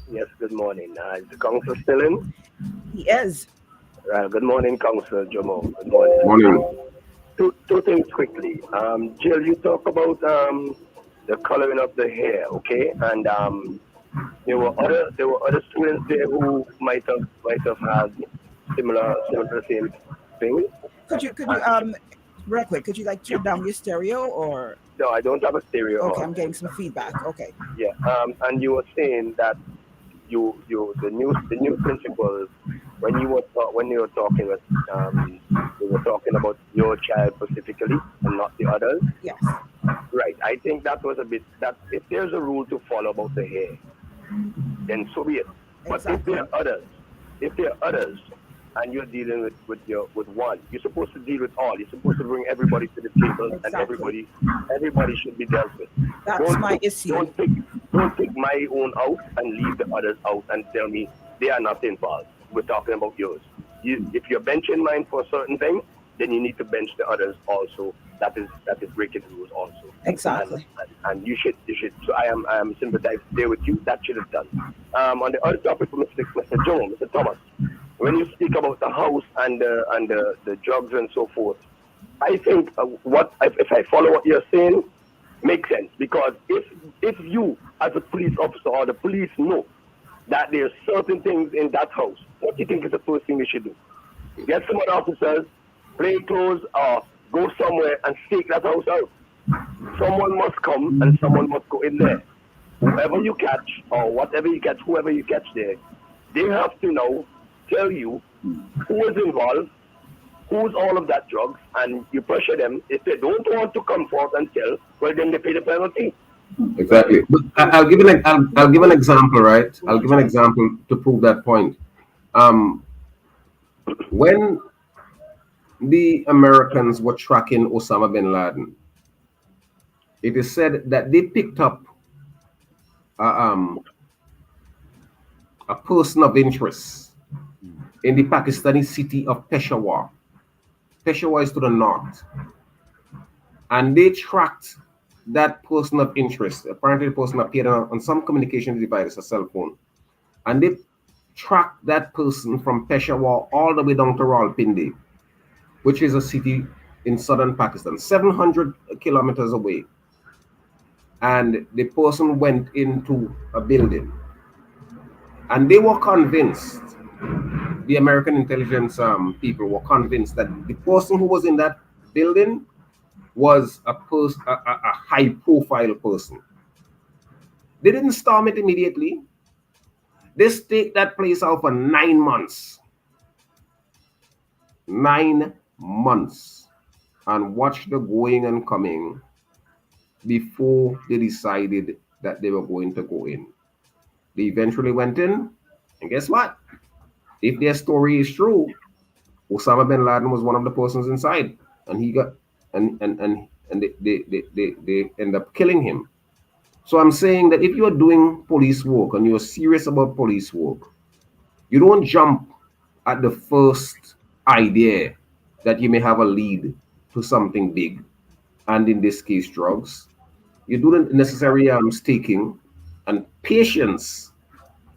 Yes, good morning. Is the council still in? He is. Good morning, Council Jomo. Good morning. Morning. Two things quickly. Jill, you talk about the coloring of the hair, okay? And there were other students there who might have had similar same thing. Could you real quick, could you like turn down your stereo or No, I don't have a stereo. Okay, on. I'm getting some feedback. Okay. Yeah. And you were saying that the new principals, when you were talking with you were talking about your child specifically and not the others. Yes. Right. I think that was a bit that if there's a rule to follow about the hair, then so be it. But Exactly. if there are others, and you're dealing with one, you're supposed to deal with all. You're supposed to bring everybody to the table, Exactly. and everybody should be dealt with. That's my issue. Don't pick my own out and leave the others out and tell me they are not involved. We're talking about yours. If you're benching mine for a certain thing, then you need to bench the others also. That is breaking the rules also. Exactly. And you should. So I am sympathized there with you. That should have done. On the other topic, Mr. Thomas, when you speak about the house and the drugs and so forth, I think if I follow what you're saying, makes sense, because if you as a police officer or the police know that there's certain things in that house, what do you think is the first thing they should do? Get some other officers, plain clothes, or go somewhere and stake that house out. Someone must come and someone must go in there. Whoever you catch or whatever you catch, whoever you catch there, they have to now tell you who is involved, who's all of that drugs, and you pressure them. If they don't want to come forth and tell, well, then they pay the penalty. Exactly. But I'll give an example, right? I'll give an example to prove that point. When the Americans were tracking Osama bin Laden, it is said that they picked up a person of interest in the Pakistani city of Peshawar. Peshawar is to the north. And they tracked that person of interest. Apparently, the person appeared on some communication device, a cell phone. And they tracked that person from Peshawar all the way down to Rawalpindi, which is a city in southern Pakistan, 700 kilometers away. And the person went into a building. And they were convinced, the American intelligence people were convinced that the person who was in that building was a high-profile person. They didn't storm it immediately. They staked that place out for 9 months. 9 months. And watched the going and coming before they decided that they were going to go in. They eventually went in, and guess what? If their story is true, Osama bin Laden was one of the persons inside, and he got and they end up killing him. So I'm saying that if you are doing police work and you're serious about police work, you don't jump at the first idea that you may have a lead to something big, and in this case, drugs. You do the necessary staking, and patience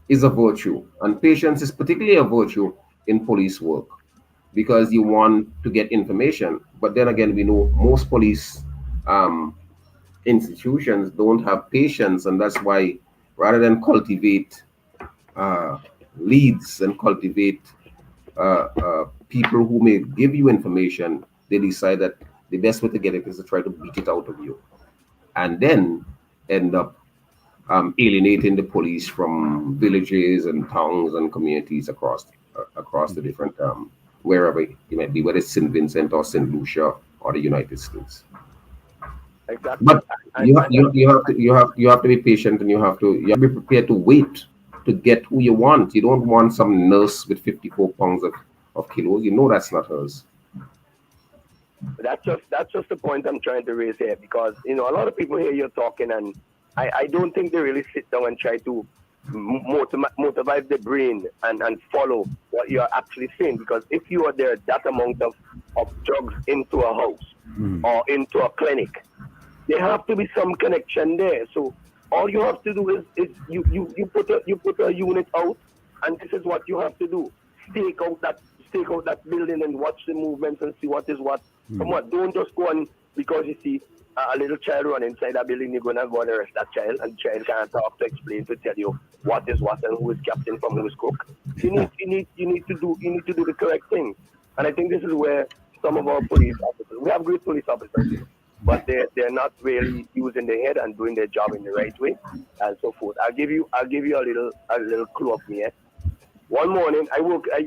is a virtue, and patience is particularly a virtue in police work, because you want to get information. But then again, we know most police institutions don't have patience, and that's why rather than cultivate leads and cultivate people who may give you information, they decide that the best way to get it is to try to beat it out of you, and then end up alienating the police from villages and towns and communities across the different wherever you might be, whether it's St. Vincent or St. Lucia or the United States. Exactly. But you have to be patient, and you have to be prepared to wait to get who you want. You don't want some nurse with 54 pounds of kilos. You know that's not hers. That's just the point I'm trying to raise here, because a lot of people hear you talking, and I don't think they really sit down and try to motivate the brain and follow what you're actually saying. Because if you are there that amount of drugs into a house or into a clinic, there have to be some connection there. So all you have to do is you put a unit out, and this is what you have to do: stake out that building and watch the movements and see what is what. Come on, don't just go on because you see a little child run inside that building, you're gonna go and arrest that child, and the child can't talk to explain to tell you what is what and who is captain from who is cook. You need to do the correct thing. And I think this is where some of our police officers, we have great police officers, but they're not really using their head and doing their job in the right way, and so forth. I'll give you a little clue of me. One morning, I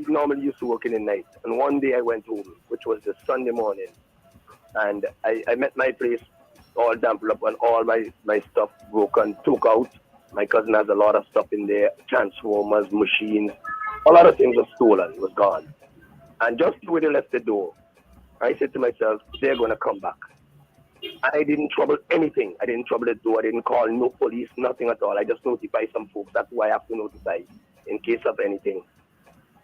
normally used to work in the night, and one day I went home, which was the Sunday morning, and I met my place all dampened up and all my stuff broken, took out. My cousin has a lot of stuff in there, transformers, machines, a lot of things were stolen, was gone. And just when they left the door, I said to myself, they're going to come back. And I didn't trouble anything. I didn't trouble the door. I didn't call no police, nothing at all. I just notified some folks. That's who I have to notify in case of anything.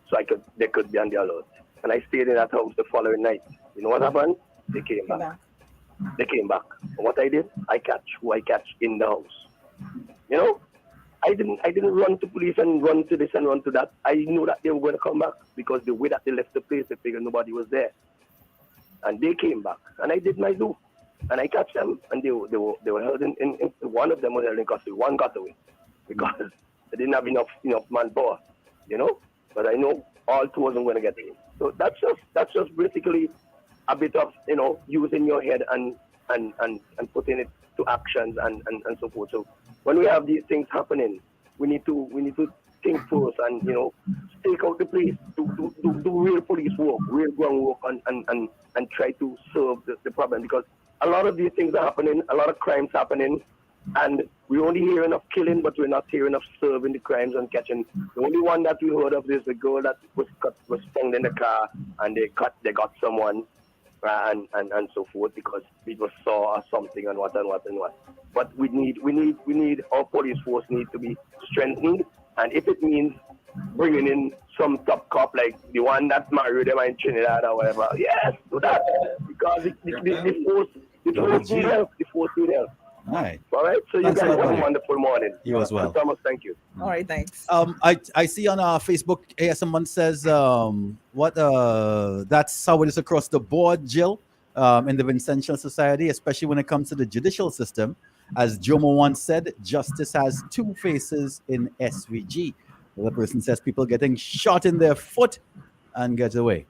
So they could be on the alert. And I stayed in that house the following night. You know what happened? They came back. They came back. And what I did, I catch who I catch in the house. You know? I didn't run to police and run to this and run to that. I knew that they were going to come back because the way that they left the place, they figured nobody was there. And they came back. And I did my do. And I catch them, and they were held in one of them was held in custody. One got away because they didn't have enough manpower, you know. But I know all two wasn't going to get away. So that's just basically a bit of using your head and putting it to actions and so forth. So when we have these things happening, we need to think first and stake out the place, do real police work, real ground work, and try to solve the problem because. A lot of these things are happening, a lot of crimes happening, and we only hearing of killing, but we're not hearing of serving the crimes and catching. The only one that we heard of is the girl that was found in the car, and they got someone, and so forth because people saw something and what. But we need our police force need to be strengthened, and if it means bringing in some top cop like the one that married them in Trinidad or whatever, yes, do that because the force need help. The force need help. All right. All right. So Thanks you guys a lot, have a buddy. wonderful morning. You as well. Thomas, thank you. All right, thanks. I see on Facebook, someone says, that's how it is across the board, Jill, in the Vincential Society, especially when it comes to the judicial system. As Jomo once said, justice has two faces in SVG. The person says people getting shot in their foot and get away.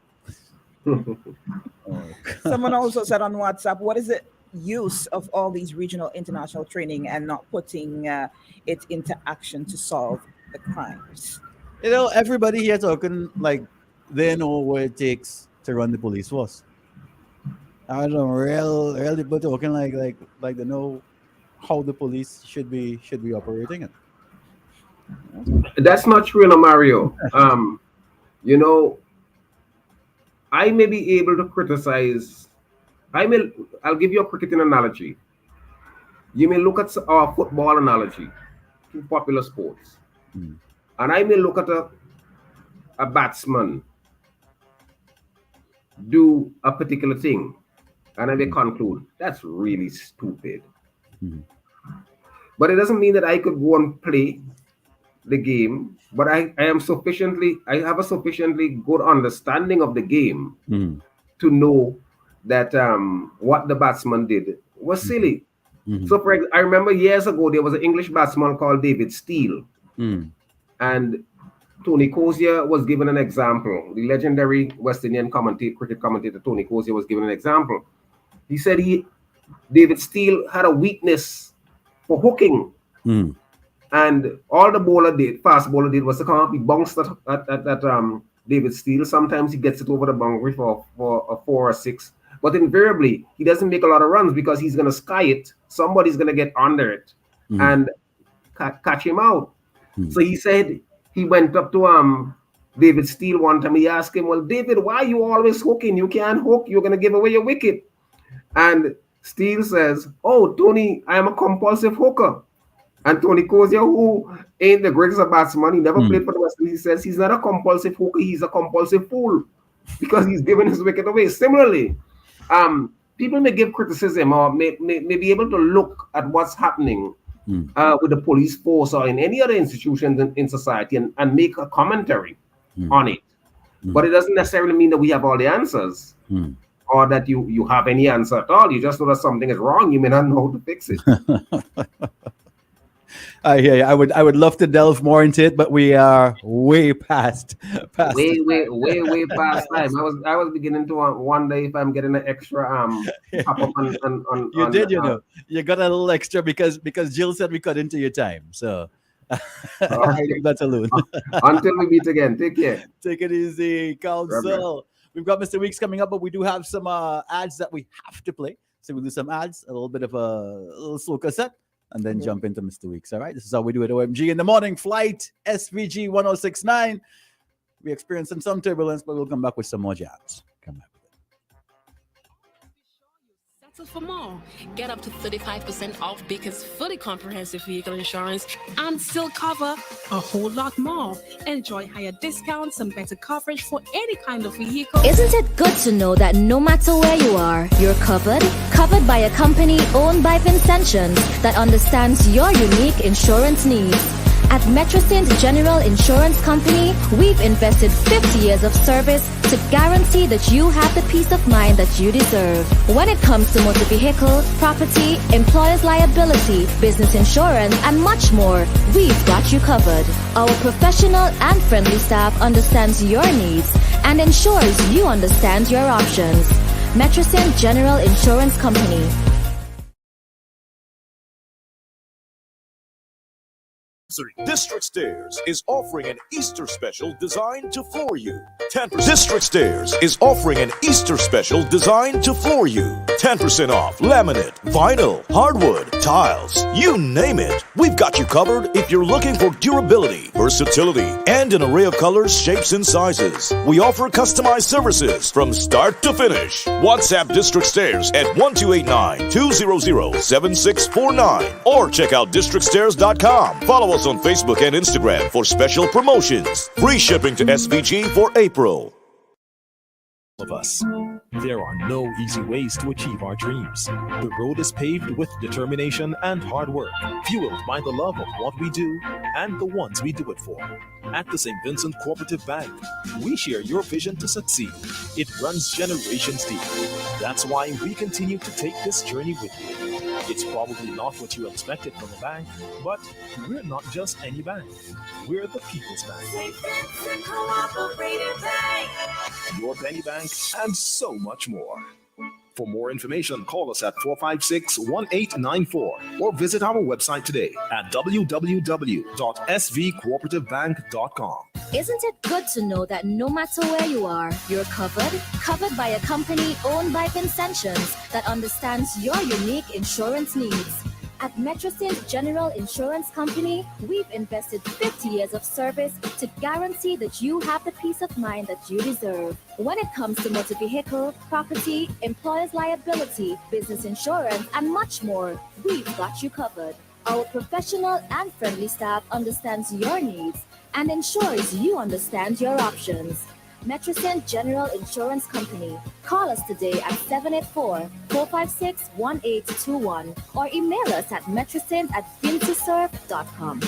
Someone also said on WhatsApp, what is the use of all these regional international training and not putting it into action to solve the crimes? Everybody here talking like they know what it takes to run the police force. I don't know, real people talking like they know how the police should be operating it. That's not true, Mario. I may be able to criticize. I'll give you a cricketing analogy. You may look at our football analogy, two popular sports, and I may look at a batsman do a particular thing, and I may conclude that's really stupid. But it doesn't mean that I could go and play the game, but I have a sufficiently good understanding of the game to know that what the batsman did was silly. So I remember years ago there was an English batsman called David Steele, and Tony Cozier was given an example. The legendary West Indian cricket commentator Tony Cozier was given an example. He said David Steele had a weakness for hooking. And all the fast bowler did was to come up, he bounced at David Steele. Sometimes he gets it over the boundary for a 4 or 6. But invariably, he doesn't make a lot of runs because he's going to sky it. Somebody's going to get under it and catch him out. So he said he went up to David Steele one time. He asked him, well, David, why are you always hooking? You can't hook. You're going to give away your wicket. And Steele says, oh, Tony, I am a compulsive hooker. And Tony Cozier, who ain't the greatest of batsmen, he never played for the West Indies, he says he's not a compulsive hooker, he's a compulsive fool because he's giving his wicket away. Similarly, people may give criticism or may be able to look at what's happening with the police force or in any other institution in society and make a commentary on it. But it doesn't necessarily mean that we have all the answers or that you have any answer at all. You just know that something is wrong. You may not know how to fix it. I hear you. I would love to delve more into it, but we are way past way past time. I was beginning to wonder if I'm getting an extra pop up on You did, you know. You got a little extra because Jill said we cut into your time. So all right. leave that alone. Until we meet again. Take care. Take it easy, Council. We've got Mr. Weeks coming up, but we do have some ads that we have to play. So we'll do some ads, a little bit of a little slow cassette, and then jump into Mr. Weeks. All right. This is how we do it. OMG in the morning flight, SVG 1069. We're experiencing some turbulence, but we'll come back with some more jams. Come back. For more, get up to 35% off Baker's fully comprehensive vehicle insurance and still cover a whole lot more. Enjoy higher discounts and better coverage for any kind of vehicle. Isn't it good to know that no matter where you are, you're covered? Covered by a company owned by Vincentians that understands your unique insurance needs. At Metrosint General Insurance Company, we've invested 50 years of service to guarantee that you have the peace of mind that you deserve. When it comes to motor vehicle, property, employer's liability, business insurance, and much more, we've got you covered. Our professional and friendly staff understands your needs and ensures you understand your options. Metrosint General Insurance Company. District Stairs is offering an Easter special designed to floor you. 10%. District Stairs is offering an Easter special designed to floor you. 10% off laminate, vinyl, hardwood, tiles, you name it. We've got you covered if you're looking for durability, versatility, and an array of colors, shapes, and sizes. We offer customized services from start to finish. WhatsApp District Stairs at 1289-200-7649 or check out districtstairs.com. Follow us on Facebook and Instagram for special promotions. Free shipping to SVG for April. Of us. There are no easy ways to achieve our dreams. The road is paved with determination and hard work, fueled by the love of what we do and the ones we do it for. At the St. Vincent Cooperative Bank, we share your vision to succeed. It runs generations deep. That's why we continue to take this journey with you. It's probably not what you expected from a bank, but we're not just any bank. We're the People's Bank. St. Vincent Cooperative Bank. Your penny bank, and so much more. For more information, call us at 456-1894 or visit our website today at www.svcooperative.bank.com. Isn't it good to know that no matter where you are, you're covered? Covered by a company owned by Vincentians that understands your unique insurance needs. At Metrosint General Insurance Company, we've invested 50 years of service to guarantee that you have the peace of mind that you deserve. When it comes to motor vehicle, property, employer's liability, business insurance, and much more, we've got you covered. Our professional and friendly staff understands your needs and ensures you understand your options. Metrosint General Insurance Company. Call us today at 784-456-1821 or email us at metrosint@fintoserve.com.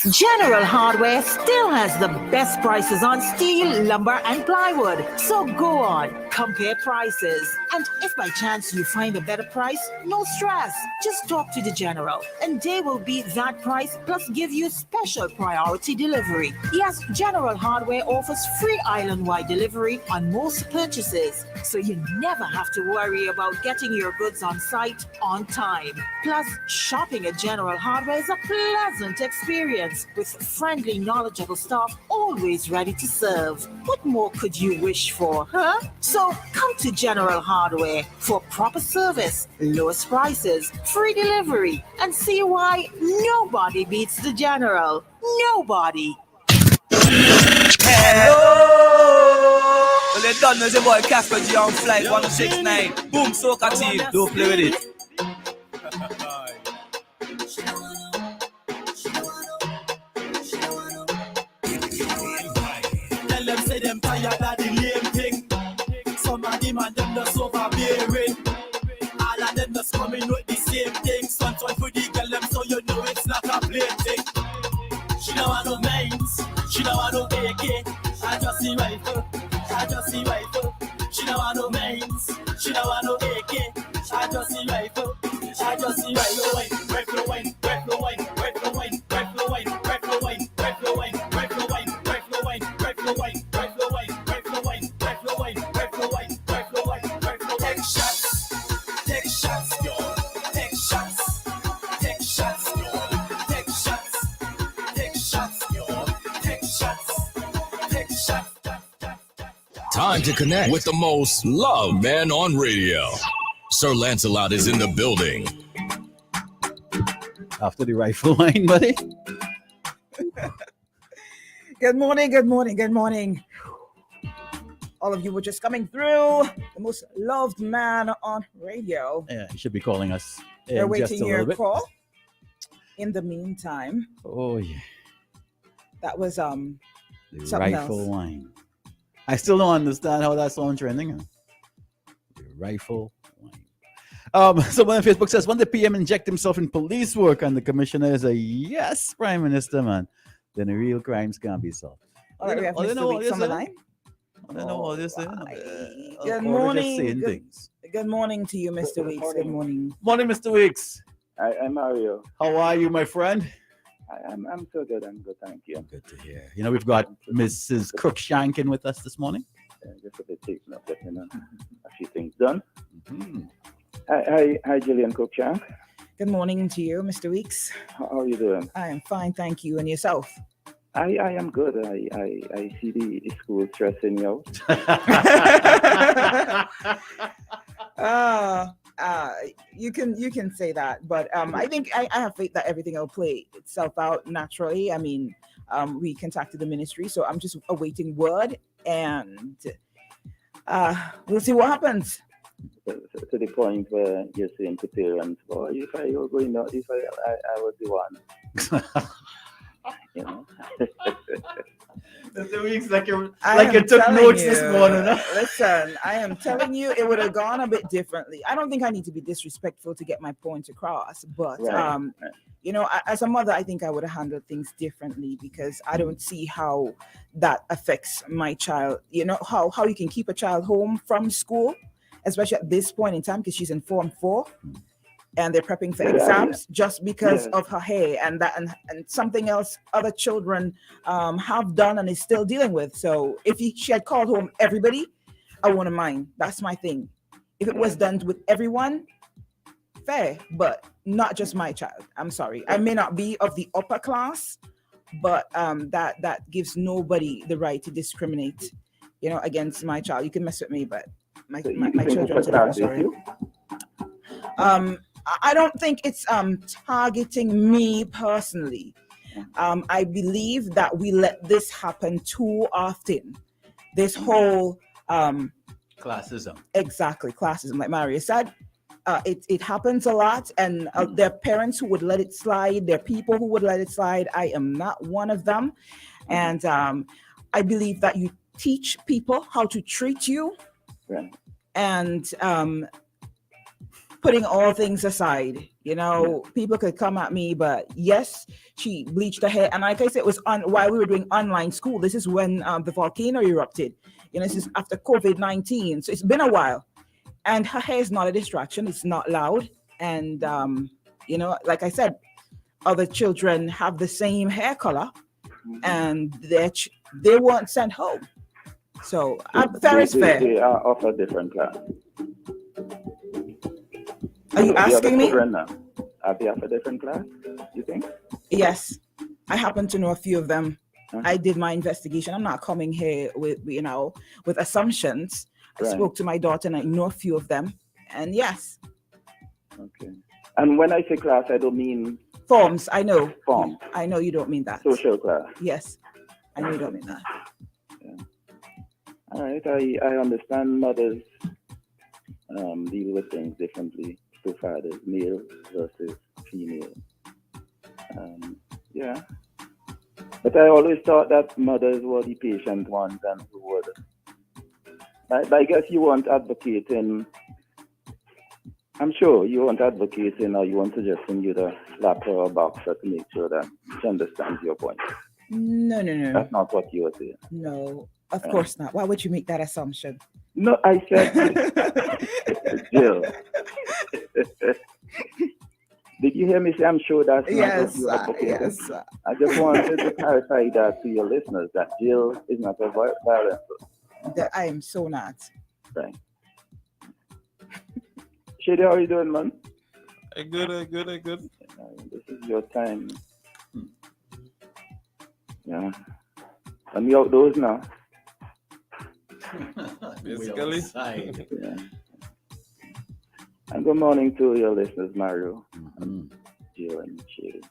General Hardware still has the best prices on steel, lumber, and plywood. So go on, compare prices. And if by chance you find a better price, no stress. Just talk to the General and they will beat that price plus give you special priority delivery. Yes, General Hardware offers free island-wide delivery on most purchases. So you never have to worry about getting your goods on site on time. Plus, shopping at General Hardware is a pleasant experience with friendly, knowledgeable staff always ready to serve. What more could you wish for, huh? So come to General Hardware for proper service, lowest prices, free delivery, and see why nobody beats the General. Nobody. Hello! Well, they done as a boy Casper G on flight 169. Boom, soca team. Don't play with it. Tell them say them tired of the lame thing. Some of them and them just overbearing. All of them just coming with the same thing. Sometimes for the girl them so you know it's not a play thing. She don't want no mains, she don't want no AK. I just see rifle, I just see rifle. She don't want no mains, she don't want no AK. I just see rifle, I just see rifle. Rifle wine. shots, yo. Take shots. Take shots, yo. Take shots. Take shots, yo. Take shots. Take shots. Time to connect with the most loved man on radio. Sir Lancelot is in the building. After the rifle wine, buddy. Good morning, good morning, good morning. All of you were just coming through. The most loved man on radio. Yeah, he should be calling us. They're in just waiting a your little bit. call. In the meantime, Oh yeah, that was the something rifle else. wine. I still don't understand how that song trending. Huh? The rifle wine. Someone on Facebook says, when the PM inject himself in police work and the commissioner is a yes, Prime Minister, man, then the real crimes can't be solved. All right, we have Mr. Weeks on the line. I don't know all this. Good morning. Good morning to you, Mr. Weeks. Good morning. Morning, Mr. Weeks. I'm Mario. How are you, my friend? I'm so good. I'm good, thank you. Good to hear. You know, we've got Mrs. Cruikshank with us this morning. Just a bit taken up, but a few things done. Mm-hmm. Hi, Jillian Cruikshank. Good morning to you, Mr. Weeks. How are you doing? I am fine, thank you. And yourself? I am good. I see the school stressing you out. You can say that, but I think I have faith that everything will play itself out naturally. I mean, we contacted the ministry, so I'm just awaiting word, and we'll see what happens. To the point where you're saying to parents, "Oh, if I were going out, if I was the one." You know. The weeks like you took notes this morning. Huh? Listen, I am telling you, it would have gone a bit differently. I don't think I need to be disrespectful to get my point across, but you know, as a mother, I think I would have handled things differently because I don't see how that affects my child. You know, how you can keep a child home from school, especially at this point in time because she's in Form 4. And they're prepping for exams just because of her hair and that and something else other children have done and is still dealing with. So if she had called home everybody, I wouldn't mind. That's my thing. If it was done with everyone, fair, but not just my child. I'm sorry. I may not be of the upper class, but that gives nobody the right to discriminate, you know, against my child. You can mess with me, but my children are sorry. I don't think it's targeting me personally. I believe that we let this happen too often. This whole classism. Exactly, classism. Like Maria said, it happens a lot, and there are parents who would let it slide. There are people who would let it slide. I am not one of them, and I believe that you teach people how to treat you, and putting all things aside, you know, people could come at me, but yes, she bleached her hair. And like I said, it was while we were doing online school. This is when the volcano erupted. You know, this is after COVID-19. So it's been a while. And her hair is not a distraction. It's not loud. And, you know, like I said, other children have the same hair color and they weren't sent home. So fair is fair. They are of a different class. Are you asking me? Are they of a different class, you think? Yes. I happen to know a few of them. I did my investigation. I'm not coming here with assumptions. I spoke to my daughter and I know a few of them. And yes. Okay. And when I say class, I don't mean... Forms, I know. Forms. I know you don't mean that. Social class. Yes. I know you don't mean that. Yeah. All right. I understand mothers deal with things differently. To fathers, male versus female. Yeah. But I always thought that mothers were the patient ones and who would. I guess you weren't advocating. I'm sure you weren't advocating or you weren't suggesting you to slap her or box her to make sure that she understands your point. No. That's not what you were saying. No, of course not. Why would you make that assumption? No, I said, Jill. Did you hear me say I'm sure that's not what you advocated? Yes. I just wanted to clarify that to your listeners, that Jill is not a violent person. That I am so not. Right. Shady, how are you doing, man? Good. This is your time. Yeah. And we outdoors now. Basically. Yeah. And good morning to your listeners, Mario, Gio, and Shady.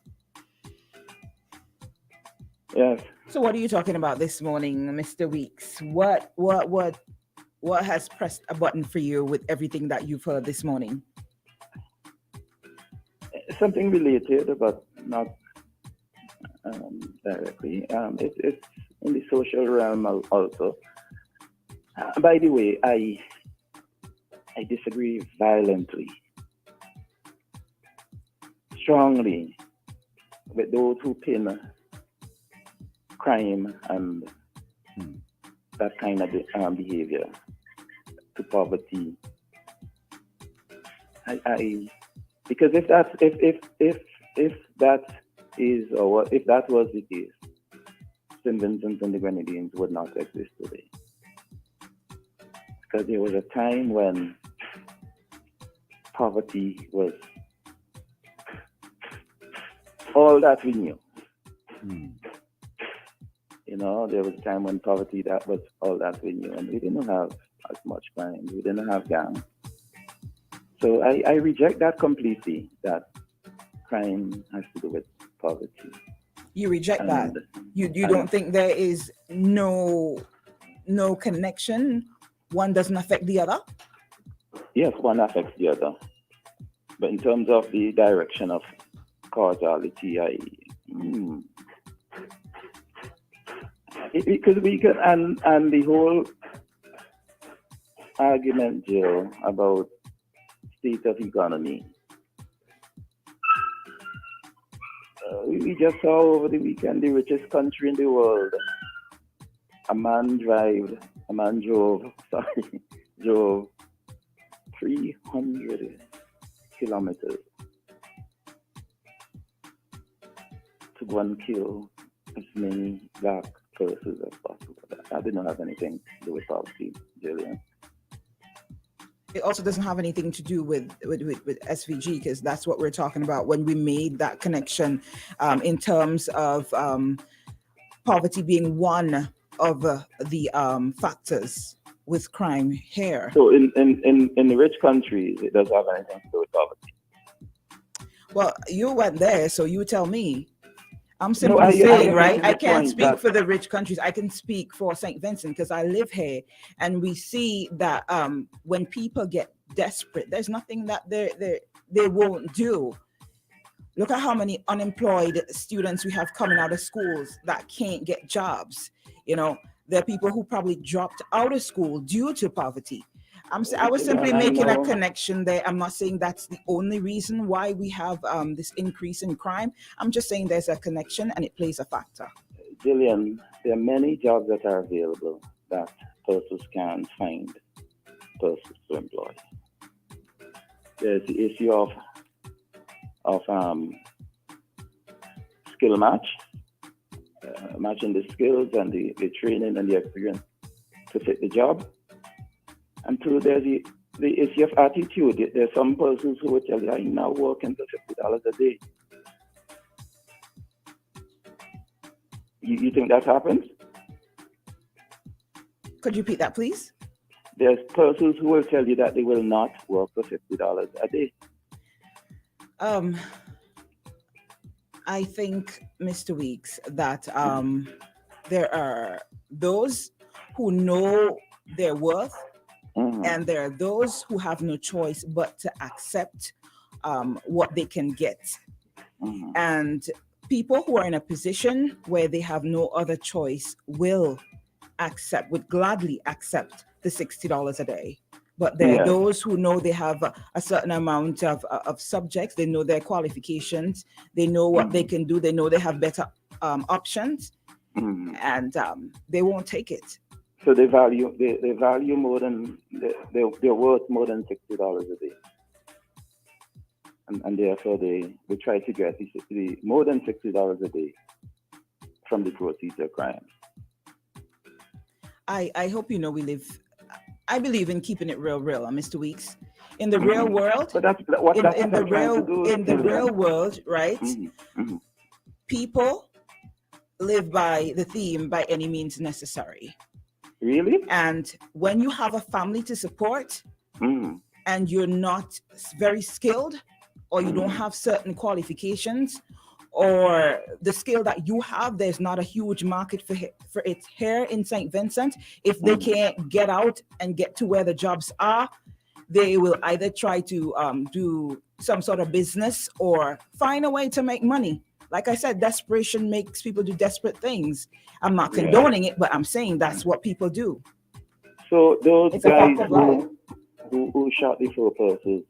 Yes. So what are you talking about this morning, Mr. Weeks? What has pressed a button for you with everything that you've heard this morning? Something related, but not directly. It's in the social realm also. By the way, I disagree violently, strongly, with those who pin crime and that kind of behavior to poverty. Because if that is, or if that was the case, St. Vincent and the Grenadines would not exist today. Because there was a time when poverty was all that we knew. You know, there was a time when poverty, that was all that we knew, and we didn't have as much crime. We didn't have gangs. So I reject that completely, that crime has to do with poverty. You reject that? You don't think there is no connection? One doesn't affect the other? Yes, one affects the other. But in terms of the direction of causality, because we can, and the whole argument, Jill, about state of economy. We just saw over the weekend the richest country in the world. A man drove 300 kilometers to go and kill as many black persons as possible. That did not have anything to do with poverty, Jillian. It also doesn't have anything to do with SVG, because that's what we're talking about when we made that connection in terms of poverty being one of the factors with crime here. So in the rich countries, it doesn't have anything to do with poverty. Well, you went there, so you tell me. I'm simply saying, right? I can't speak for the rich countries. I can speak for St. Vincent because I live here, and we see that when people get desperate, there's nothing that they won't do. Look at how many unemployed students we have coming out of schools that can't get jobs. You know, there are people who probably dropped out of school due to poverty. I was simply making a connection there. I'm not saying that's the only reason why we have this increase in crime. I'm just saying there's a connection and it plays a factor. Jillian, there are many jobs that are available that persons can find persons to employ. There's the issue of skill match, matching the skills and the training and the experience to fit the job. And two, there's the issue of attitude. There's some persons who will tell you, I'm now working for $50 a day. You think that happens? Could you repeat that, please? There's persons who will tell you that they will not work for $50 a day. I think, Mr. Weeks, that there are those who know their worth, and there are those who have no choice but to accept what they can get. And people who are in a position where they have no other choice would gladly accept the $60 a day. But there are those who know they have a certain amount of subjects, they know their qualifications, they know what they can do, they know they have better options, and they won't take it. So they value more than, they're worth more than $60 a day. And therefore they try to get the more than $60 a day from the proceeds of crime. I hope you know I believe in keeping it real, Mr. Weeks. In the real world, but that's what that's in what the I'm trying real to do. in the real world, right? People live by the theme by any means necessary. Really? And when you have a family to support and you're not very skilled, or you don't have certain qualifications, or the skill that you have, there's not a huge market for it here in St. Vincent. If they can't get out and get to where the jobs are, they will either try to do some sort of business or find a way to make money. Like I said, desperation makes people do desperate things. I'm not condoning it, but I'm saying that's what people do. So those It's a guys fact of life. who shot the 4 persons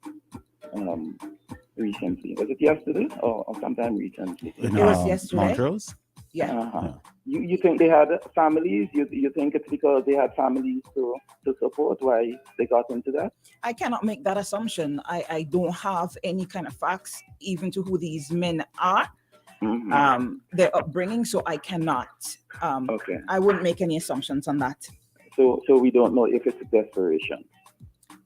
recently, was it yesterday or sometime recently? It was yesterday. Montrose? Yeah. You think they had families? You think it's because they had families to support why they got into that? I cannot make that assumption. I don't have any kind of facts even to who these men are, their upbringing, so I cannot. Okay. I wouldn't make any assumptions on that. So we don't know if it's desperation.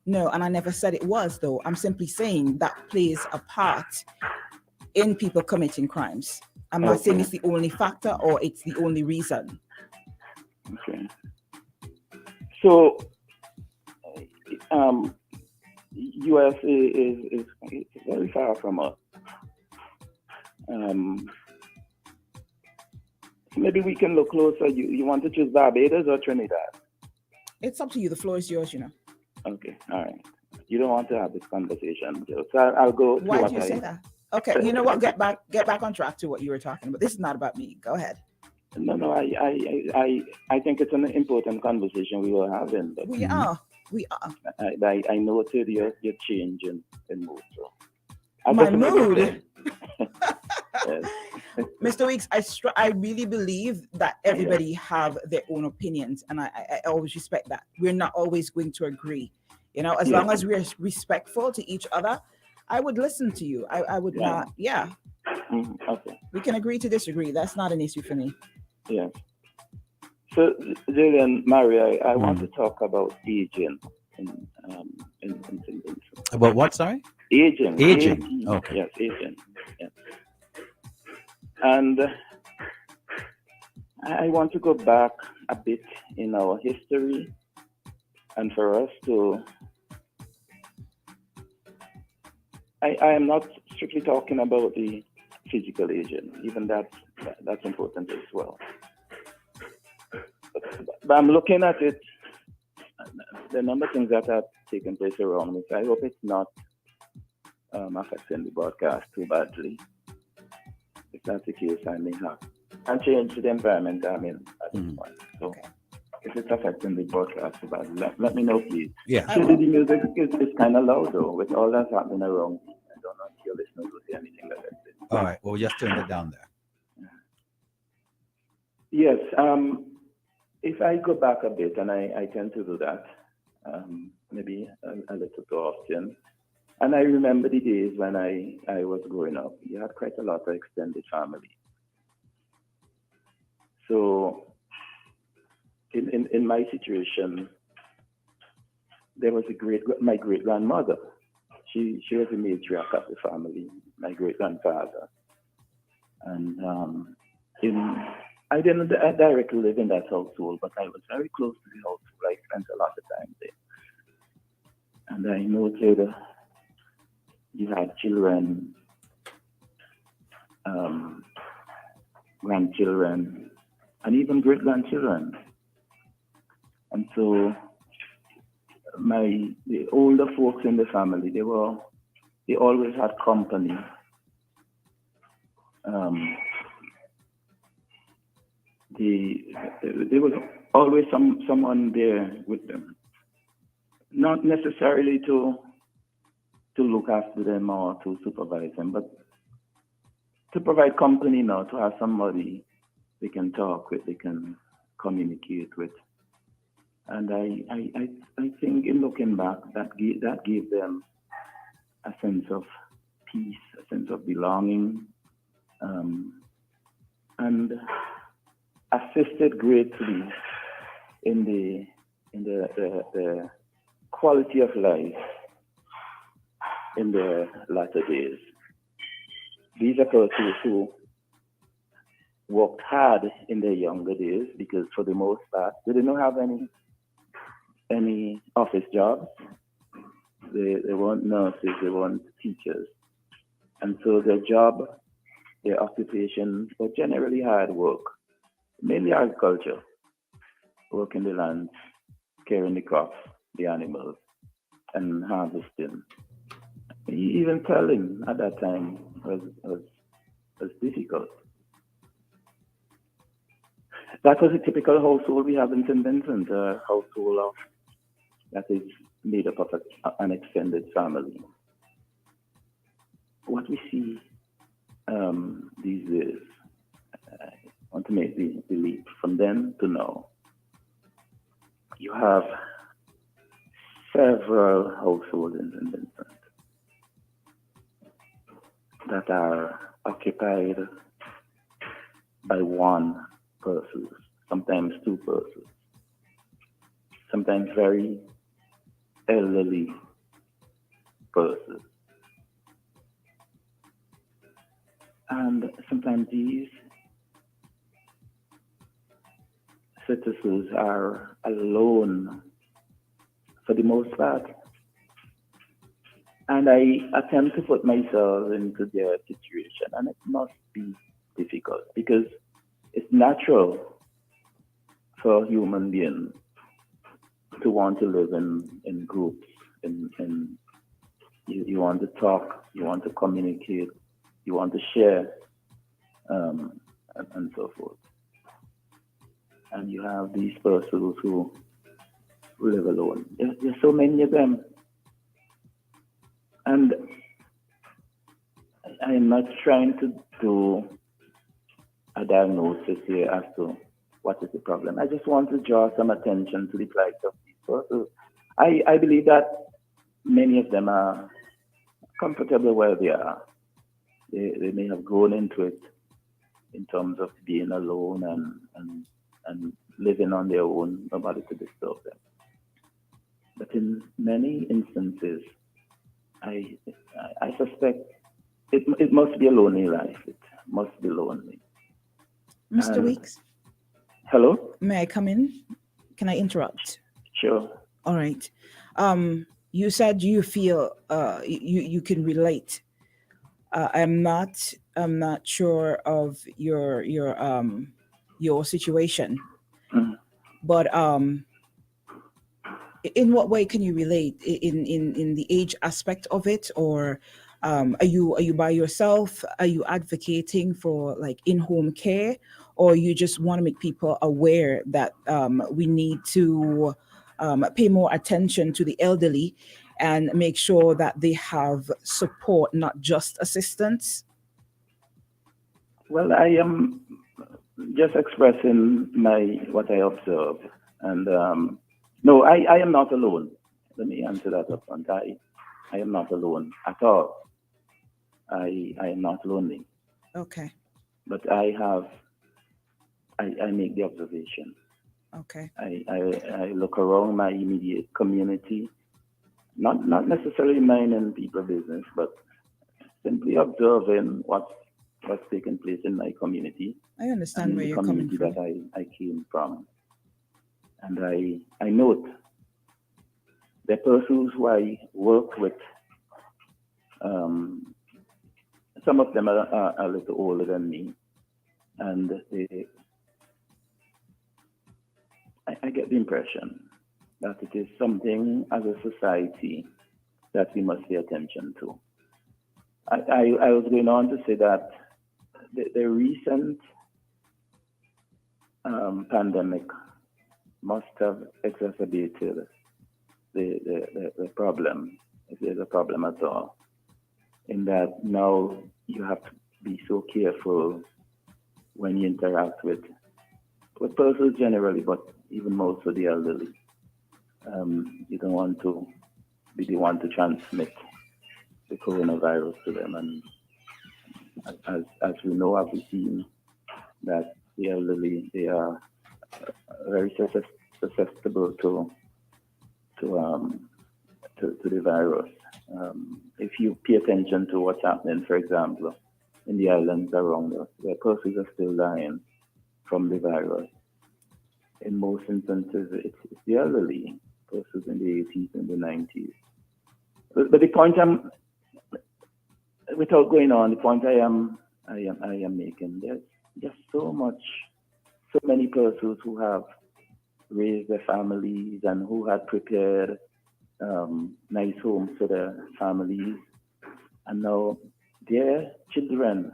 No, and I never said it was, though. I'm simply saying that plays a part in people committing crimes. I'm not saying it's the only factor or it's the only reason. Okay. So, USA is very far from us. Maybe we can look closer. You want to choose Barbados or Trinidad? It's up to you. The floor is yours, you know. Okay, all right. You don't want to have this conversation, Joe. So I'll go. Why did you say that? Okay, you know what? Get back on track to what you were talking about. This is not about me. Go ahead. No. I think it's an important conversation we were having. But We are. I noted your change in mood. So My mood. Yes. Mr. Weeks, I really believe that everybody have their own opinions, and I always respect that. We're not always going to agree. You know, as long as we're respectful to each other, I would listen to you. I would not. Yeah. Okay. We can agree to disagree. That's not an issue for me. Yes. So, Julian, Maria, I want to talk about aging in St. Vincent. About what, sorry? Aging. Okay. Yes, aging. Yes. And I want to go back a bit in our history, and for us to, I am not strictly talking about the physical aging, even that's important as well. But I'm looking at it, the number of things that have taken place around me. So I hope it's not affecting the broadcast too badly. If that's the case, I may have and change the environment I'm in at this point. So if it's affecting the broadcast too badly, let me know, please. Yeah. Actually, the music is kind of loud though, with all that's happening around me. I don't know if your listeners will see anything that I said. All right. Well, just turn it down there. Yes. If I go back a bit, and I tend to do that, maybe a little too often. And I remember the days when I was growing up. You had quite a lot of extended family. So in my situation, there was my great grandmother. She was a matriarch of the family, my great grandfather. And I didn't directly live in that household, but I was very close to the household. I spent a lot of time there. And I noted you had children, grandchildren, and even great-grandchildren. And so the older folks in the family, they always had company. There was always someone there with them, not necessarily to look after them or to supervise them, but to provide company now, to have somebody they can talk with, they can communicate with. And I think in looking back, that gave them a sense of peace, a sense of belonging, and assisted greatly in the quality of life in their latter days. These are persons who worked hard in their younger days because for the most part, they didn't have any office jobs. They weren't nurses, they weren't teachers. And so their job, their occupation was generally hard work, mainly agriculture, working the land, caring the crops, the animals, and harvesting. Even telling at that time was difficult. That was a typical household we have in St. Vincent, a household that is made up of an extended family. What we see these days, I want to make the leap from then to now. You have several households in St. Vincent that are occupied by one person, sometimes two persons, sometimes very elderly persons. And sometimes these citizens are alone for the most part. And I attempt to put myself into their situation, and it must be difficult because it's natural for a human being to want to live in groups, and you want to talk, you want to communicate, you want to share, and so forth. And you have these persons who live alone. There's so many of them. And I am not trying to do a diagnosis here as to what is the problem. I just want to draw some attention to the plight of these persons. I believe that many of them are comfortable where they are. They may have grown into it in terms of being alone and living on their own, nobody to disturb them. But in many instances, I suspect it must be a lonely life. It must be lonely. Mr. Weeks? Hello? May I come in? Can I interrupt? Sure. All right. You said you feel you can relate. I'm not sure of your situation, but in what way can you relate? In the age aspect of it, or are you by yourself? Are you advocating for like in-home care, or you just want to make people aware that we need to pay more attention to the elderly and make sure that they have support, not just assistance? Well, I am just expressing what I observe, and no, I am not alone. Let me answer that up front. I am not alone at all. I am not lonely. Okay. But I make the observation. Okay. I look around my immediate community, not necessarily minding people business, but simply observing what's taking place in my community. I understand where you're coming from. The community that I came from. And I note the persons who I work with, some of them are a little older than me, and I get the impression that it is something as a society that we must pay attention to. I was going on to say that the recent pandemic must have exacerbated the problem, if there's a problem at all, in that now you have to be so careful when you interact with persons generally, but even more so the elderly. You don't want to be the one to transmit the coronavirus to them. And as we know, have we seen that the elderly, they are very susceptible to the virus. If you pay attention to what's happening, for example, in the islands around us, where persons are still dying from the virus, in most instances, it's the elderly, persons in the 80s and the 90s. But the point without going on, the point I am making, there's just so many persons who have raised their families and who had prepared nice homes for their families, and now their children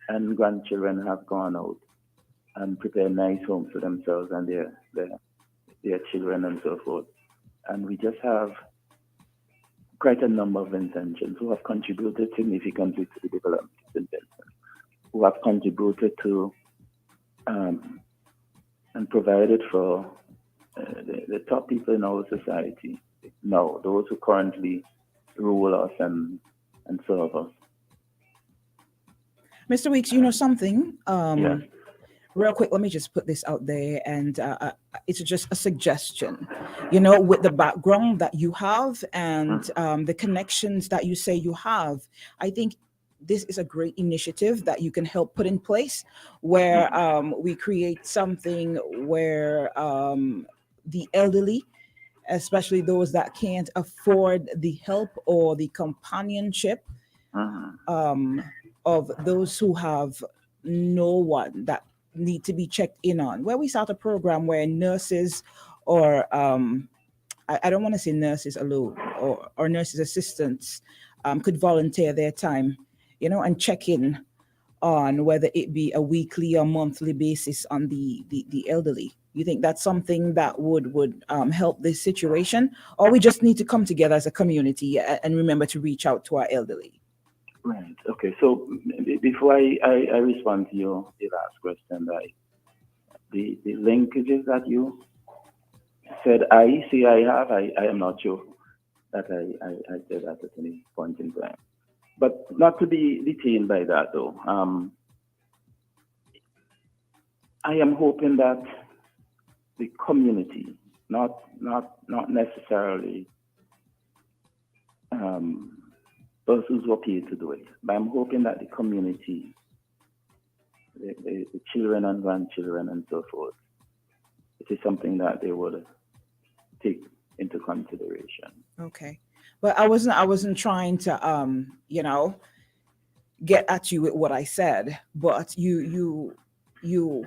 and grandchildren have gone out and prepared nice homes for themselves and their children and so forth. And we just have quite a number of intentions who have contributed significantly to the development of St. Vincent, who have contributed to and provided for the top people in our society now, those who currently rule us and serve us. Mr. Weeks, you know something? Yes. Real quick, let me just put this out there, and it's just a suggestion. You know, with the background that you have and the connections that you say you have, I think this is a great initiative that you can help put in place, where we create something where the elderly, especially those that can't afford the help or the companionship of those who have no one that need to be checked in on, where we start a program where nurses or I don't want to say nurses alone or nurses assistants could volunteer their time, you know, and check in on whether it be a weekly or monthly basis on the elderly. You think that's something that would help this situation, or we just need to come together as a community and remember to reach out to our elderly? Right. Okay. So before I respond to your last question, the linkages that you said I am not sure that I said that at any point in time. But not to be detained by that though. I am hoping that the community, not necessarily persons who are paid to do it, but I'm hoping that the community, the children and grandchildren and so forth, it is something that they would take into consideration. Okay. But I wasn't trying to you know, get at you with what I said, but you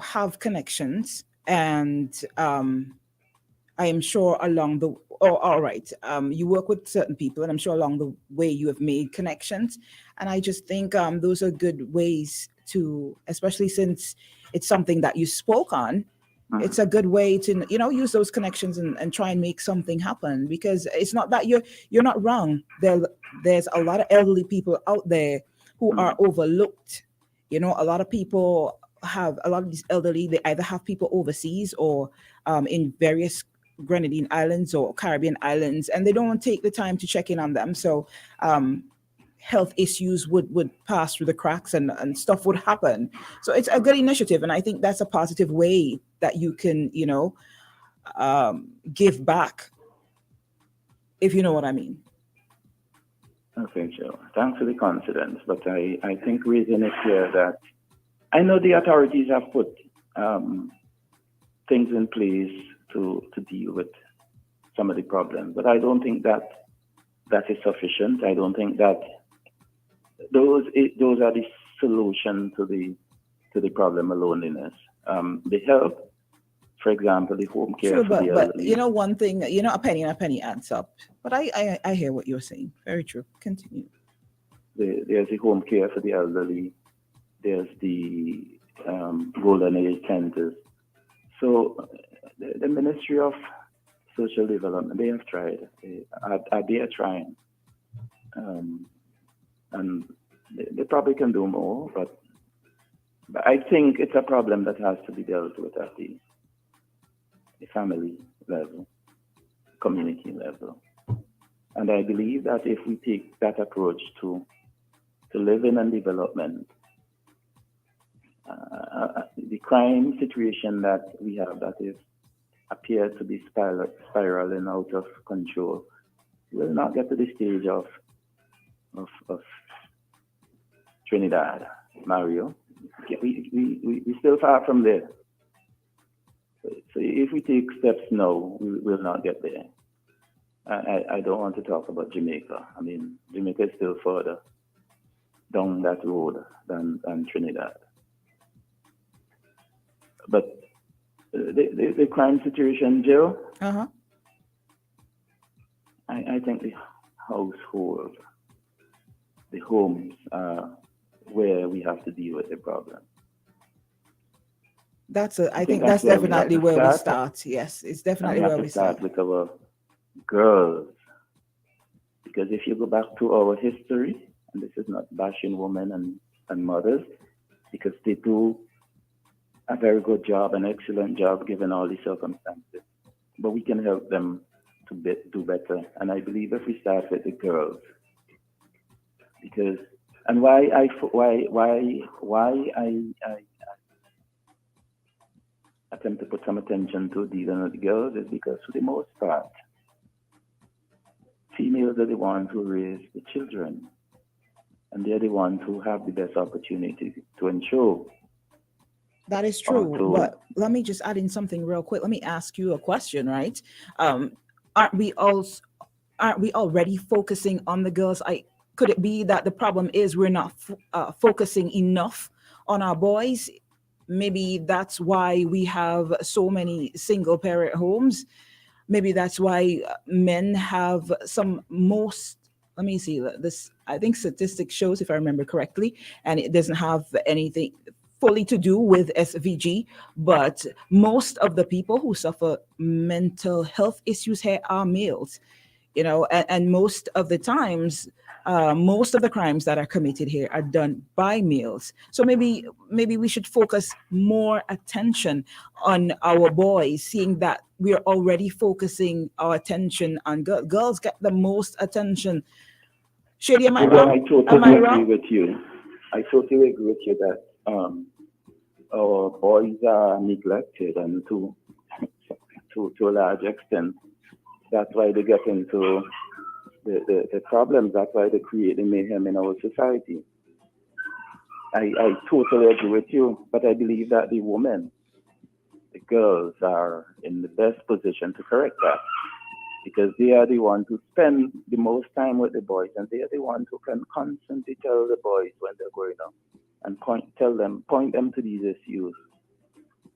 have connections, and I am sure along the all right, you work with certain people, and I'm sure along the way you have made connections, and I just think those are good ways to, especially since it's something that you spoke on. It's a good way to, you know, use those connections and try and make something happen, because it's not that you're not wrong. There's a lot of elderly people out there who are overlooked. You know, a lot of people have, a lot of these elderly, they either have people overseas or in various Grenadine islands or Caribbean islands, and they don't take the time to check in on them. So health issues would pass through the cracks and stuff would happen. So it's a good initiative, and I think that's a positive way that you can, you know, give back, if you know what I mean. Okay, Joe. Thanks for the confidence, but I think raising it here that I know the authorities have put things in place to deal with some of the problems, but I don't think that is sufficient. I don't think that those are the solution to the problem of loneliness. The help, for example, the home care True, for the elderly. but you know one thing, you know, a penny and a penny adds up. But I hear what you're saying. Very true. Continue. There's the home care for the elderly. There's the golden age centers. So the Ministry of Social Development, they have tried. They are trying. And they probably can do more, but I think it's a problem that has to be dealt with at the family level, community level. And I believe that if we take that approach to living and development, the crime situation that we have that is appears to be spiraling out of control will not get to the stage of of Trinidad, Mario. We still far from there. So if we take steps now, we will not get there. I don't want to talk about Jamaica. I mean, Jamaica is still further down that road than Trinidad. But the crime situation, Joe, I think the household, the homes are where we have to deal with the problem. I think that's definitely where we start. Yes, it's definitely where we start. With our girls. Because if you go back to our history, and this is not bashing women and mothers, because they do a very good job, an excellent job given all the circumstances. But we can help them to do better. And I believe if we start with the girls, because and why I attempt to put some attention to dealing with the girls is because for the most part, females are the ones who raise the children, and they're the ones who have the best opportunity to ensure. That is true, but let me just add in something real quick. Let me ask you a question, right? Aren't we already focusing on the girls? Could it be that the problem is we're not focusing enough on our boys? Maybe that's why we have so many single parent homes. Maybe that's why men have let me see this. I think statistics shows, if I remember correctly, and it doesn't have anything fully to do with SVG, but most of the people who suffer mental health issues here are males, and most of the times, most of the crimes that are committed here are done by males. So maybe we should focus more attention on our boys, seeing that we are already focusing our attention on girls. Girls get the most attention. Shady, am I wrong? I totally agree with you. I totally agree with you that our boys are neglected, and to a large extent, that's why they get into the problems. That's why they create the mayhem in our society. I totally agree with you, but I believe that the women, the girls, are in the best position to correct that, because they are the ones who spend the most time with the boys, and they are the ones who can constantly tell the boys when they're growing up and point them to these issues,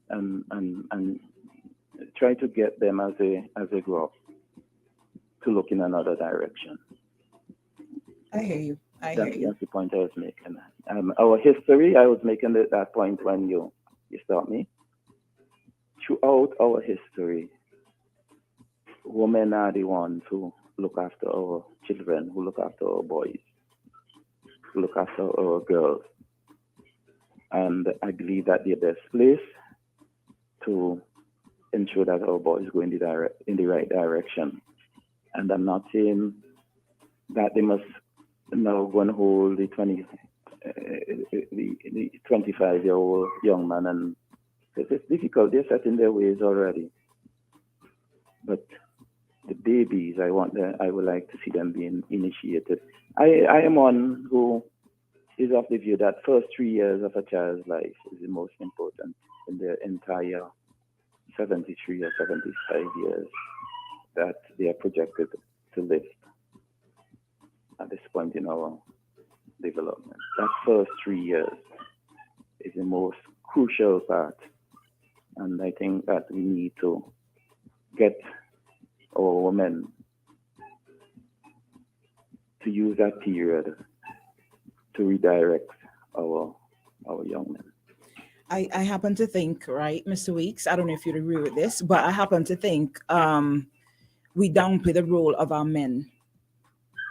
and try to get them as they grow up to look in another direction. I hear you. That's the point I was making. Our history, I was making that point when you stopped me. Throughout our history, women are the ones who look after our children, who look after our boys, who look after our girls. And I believe that they're best placed to ensure that our boys go in the right direction. And I'm not saying that they must now go and hold the 25-year-old young man, and it's difficult. They're set in their ways already. But the babies, I would like to see them being initiated. I am one who is of the view that first 3 years of a child's life is the most important in their entire 73 or 75 years that they are projected to live at this point in our development. That first 3 years is the most crucial part, and I think that we need to get our women to use that period to redirect our young men. I happen to think, right, Mr. Weeks, I don't know if you'd agree with this, but I happen to think we downplay the role of our men.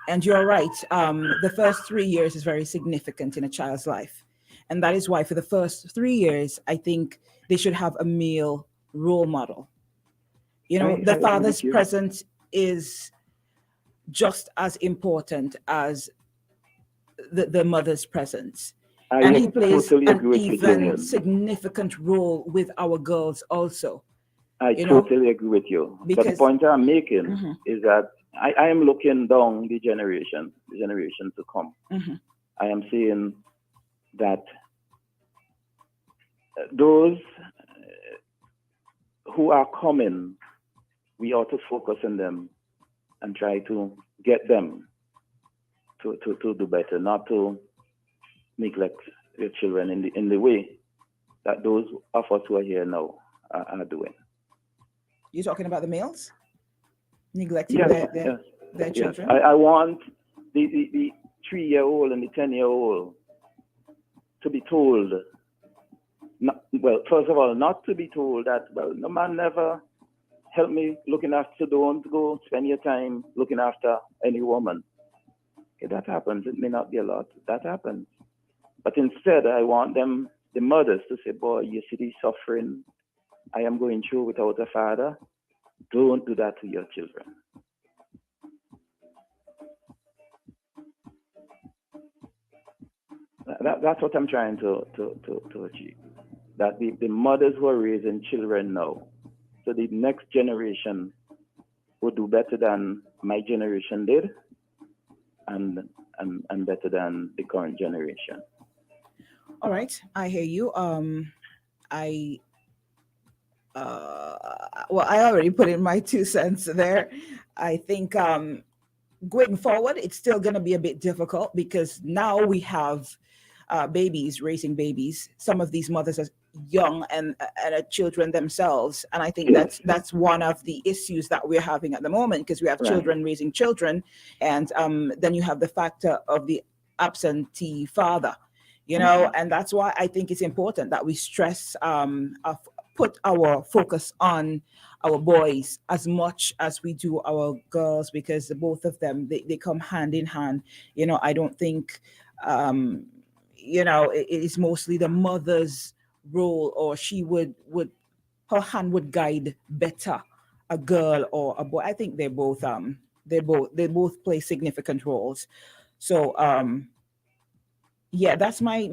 And you're right, the first 3 years is very significant in a child's life. And that is why for the first 3 years, I think they should have a male role model. The father's presence is just as important as the mother's presence. And he plays an even significant role with our girls also. I totally agree with you. But the point I'm making is that I am looking down the generation to come. Mhm. I am saying that those who are coming, we ought to focus on them and try to get them to do better, not to neglect their children in the way that those of us who are here now are doing. You're talking about the males neglecting Yes, their children? I want the 3-year-old and the 10-year-old to be told, first of all, not to be told that, no man never helped me looking after, don't go spend your time looking after any woman. Okay, that happens. It may not be a lot. That happens. But instead, I want them, the mothers, to say, boy, you see the suffering I am going through without a father. Don't do that to your children. That's what I'm trying to achieve. That the mothers who are raising children now, so the next generation will do better than my generation did, and better than the current generation. All right, I hear you. I already put in my 2 cents there. I think going forward, it's still going to be a bit difficult because now we have babies raising babies. Some of these mothers are young and children themselves, and I think that's one of the issues that we're having at the moment, because we have children raising children, and then you have the factor of the absentee father, and that's why I think it's important that we stress put our focus on our boys as much as we do our girls, because both of them, they come hand in hand. I don't think it is mostly the mother's role, or she would her hand would guide better a girl or a boy. I think they both play significant roles. So that's my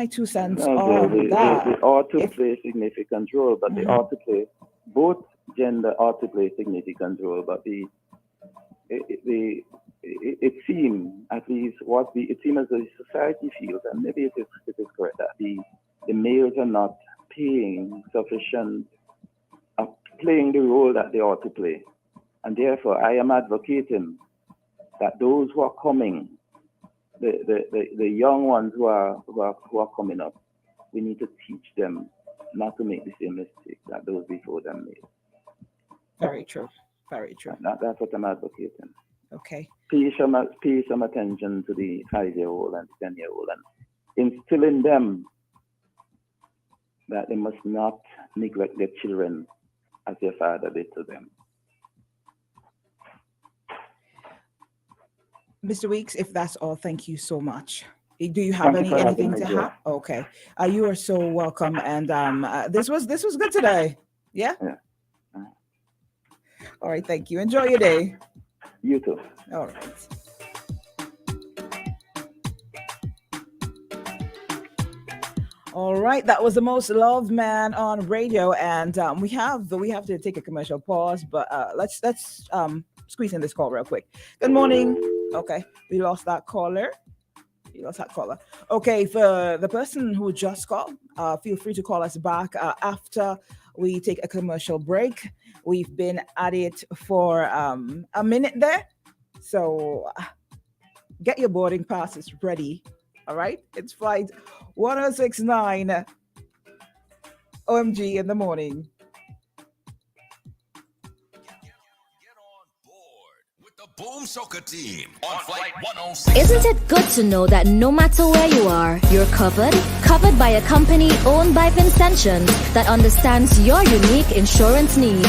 2 cents on that. They ought to play a significant role, but they ought to play, both gender ought to play a significant role, but it seems, at least it seems as the society feels, and maybe it is correct, that the males are not paying sufficient, playing the role that they ought to play. And therefore, I am advocating that those who are coming, the young ones who are coming up, we need to teach them not to make the same mistakes that those before them made. Very true. Very true. That's what I'm advocating. Okay. Pay some attention to the 5-year-old and 10-year-old, and instill in them that they must not neglect their children as their father did to them. Mr. Weeks, if that's all, thank you so much. Do you have anything to have? Okay. You are so welcome. And this was good today. Yeah? All right, thank you. Enjoy your day. You too. All right. All right, that was the most loved man on radio, and we have to take a commercial pause, but let's squeeze in this call real quick. Good morning. Okay, we lost that caller. Okay, for the person who just called, feel free to call us back after we take a commercial break. We've been at it for a minute there, so get your boarding passes ready. All right, it's flight 1069 OMG in the morning. Boom Soca Team on flight 106. Isn't it good to know that no matter where you are, you're covered? Covered by a company owned by Vincentians that understands your unique insurance needs.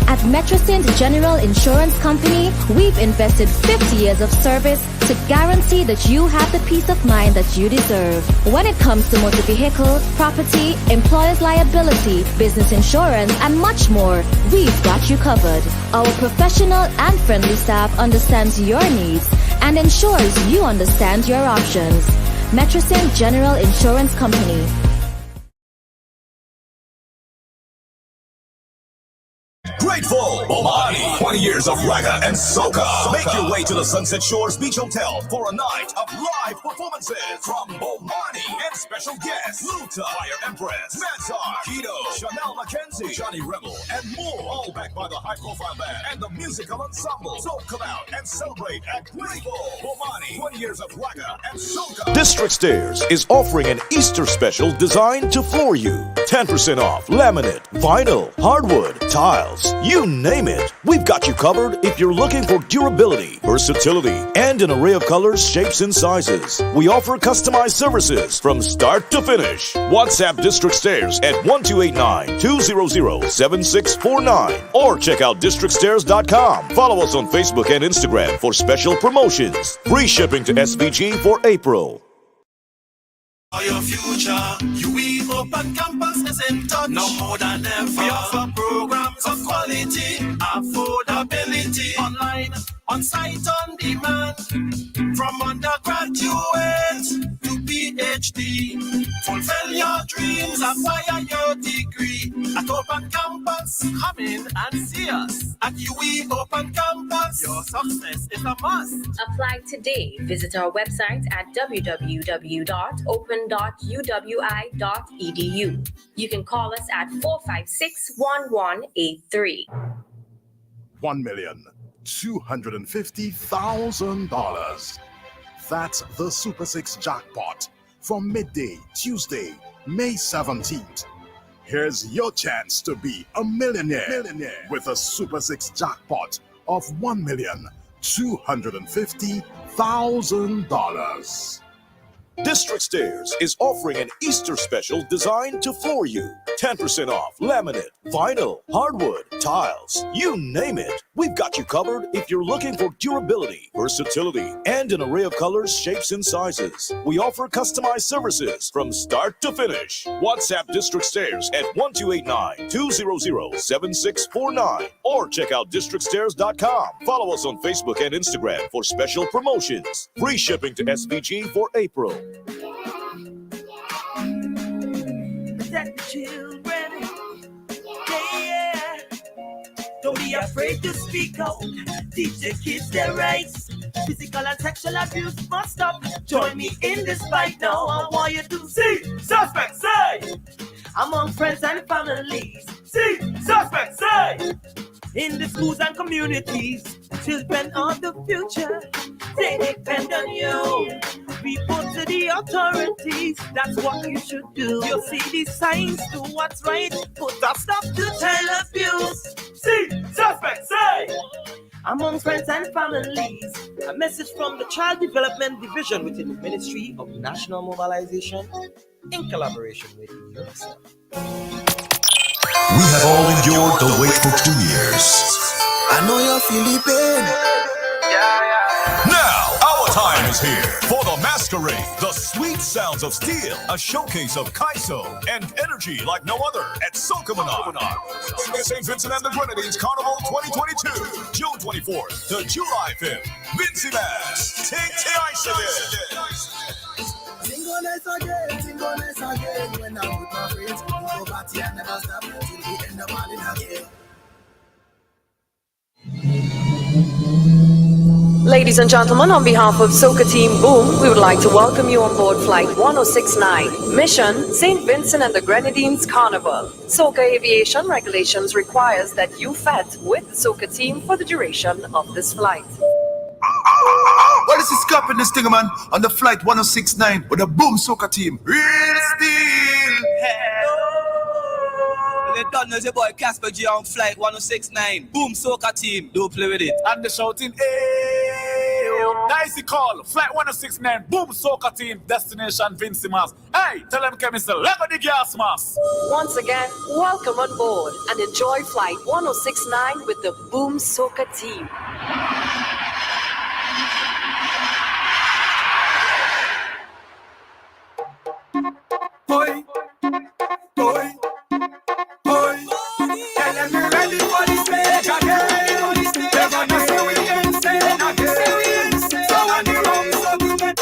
At Metrosint General Insurance Company, we've invested 50 years of service to guarantee that you have the peace of mind that you deserve. When it comes to motor vehicle, property, employer's liability, business insurance, and much more, we've got you covered. Our professional and friendly staff understands your needs and ensures you understand your options. Metrosint General Insurance Company. Grateful, Omani, years of ragga and soca. Make your way to the Sunset Shores Beach Hotel for a night of live performances from MOrninG and special guests Luta, Fire Empress, Manzar, Keto, Chanel Mackenzie, Johnny Rebel, and more. All backed by the high-profile band and the musical ensemble. So come out and celebrate at Grateful MOrninG. 20 years of ragga and soca. District Stairs is offering an Easter special designed to floor you. 10% off laminate, vinyl, hardwood, tiles, you name it. We've got you covered if you're looking for durability, versatility, and an array of colors, shapes, and sizes. We offer customized services from start to finish. WhatsApp District Stairs at 1289-200-7649 or check out districtstairs.com. Follow us on Facebook and Instagram for special promotions. Free shipping to SVG for April. For your future, UE Open Campus is in touch. No more than ever. We offer programs of quality, affordability, online, on-site, on demand. From undergraduate to PhD, fulfill your dreams, acquire your degree at Open Campus. Come in and see us at UE Open Campus. Your success is a must. Apply today. Visit our website at www.open.uwi.edu. You can call us at 456-1183. $1,250,000. That's the Super 6 jackpot from midday, Tuesday, May 17th. Here's your chance to be a millionaire with a Super 6 jackpot of $1,250,000. District Stairs is offering an Easter special designed to floor you. 10% off laminate, vinyl, hardwood, tiles, you name it. We've got you covered if you're looking for durability, versatility, and an array of colors, shapes, and sizes. We offer customized services from start to finish. WhatsApp District Stairs at 1289-200-7649 or check out districtstairs.com. Follow us on Facebook and Instagram for special promotions. Free shipping to SVG for April. Protect the children. Yeah. Don't be afraid to speak out. Teach the kids their rights. Physical and sexual abuse must stop. Join me in this fight now. I want you to see suspect side among friends and families. See suspect side in the schools and communities. Children of the future, they depend on you. Report to the authorities, that's what you should do. You see these signs, do what's right, put a stop to child abuse. See, suspect, say! Among friends and families, a message from the Child Development Division within the Ministry of National Mobilization in collaboration with UNICEF. We have all endured the wait for 2 years. I know you're feeling pain. Now, our time is here for the masquerade, the sweet sounds of steel, a showcase of Kaiso and energy like no other at Soca Monarch. St. Vincent and the Grenadines Carnival 2022, June 24th to July 5th. Vincy Mass, take the ice Singleness again, when I'm with my friends, go party and never stop till the end of morning again. Ladies and gentlemen, on behalf of Soca Team Boom, we would like to welcome you on board Flight 1069, Mission St. Vincent and the Grenadines Carnival. Soca Aviation regulations requires that you fet with the Soca Team for the duration of this flight. Well, this is Cap in this thing, man, on the Flight 1069 with the Boom Soca Team. Real steel. They done as your boy Casper G on Flight 1069. Boom Soca Team. Don't play with it. And the shouting, hey, nicey call. Flight 1069, Boom Soca Team, destination Vincy Mass. Hey, tell them come Mr. Level the gas mass. Once again, welcome on board and enjoy Flight 1069 with the Boom Soca Team. Boy, boy, boy. Tell them we're ready for the stage again. They're gonna say we ain't staying again. So when the rum's up, we get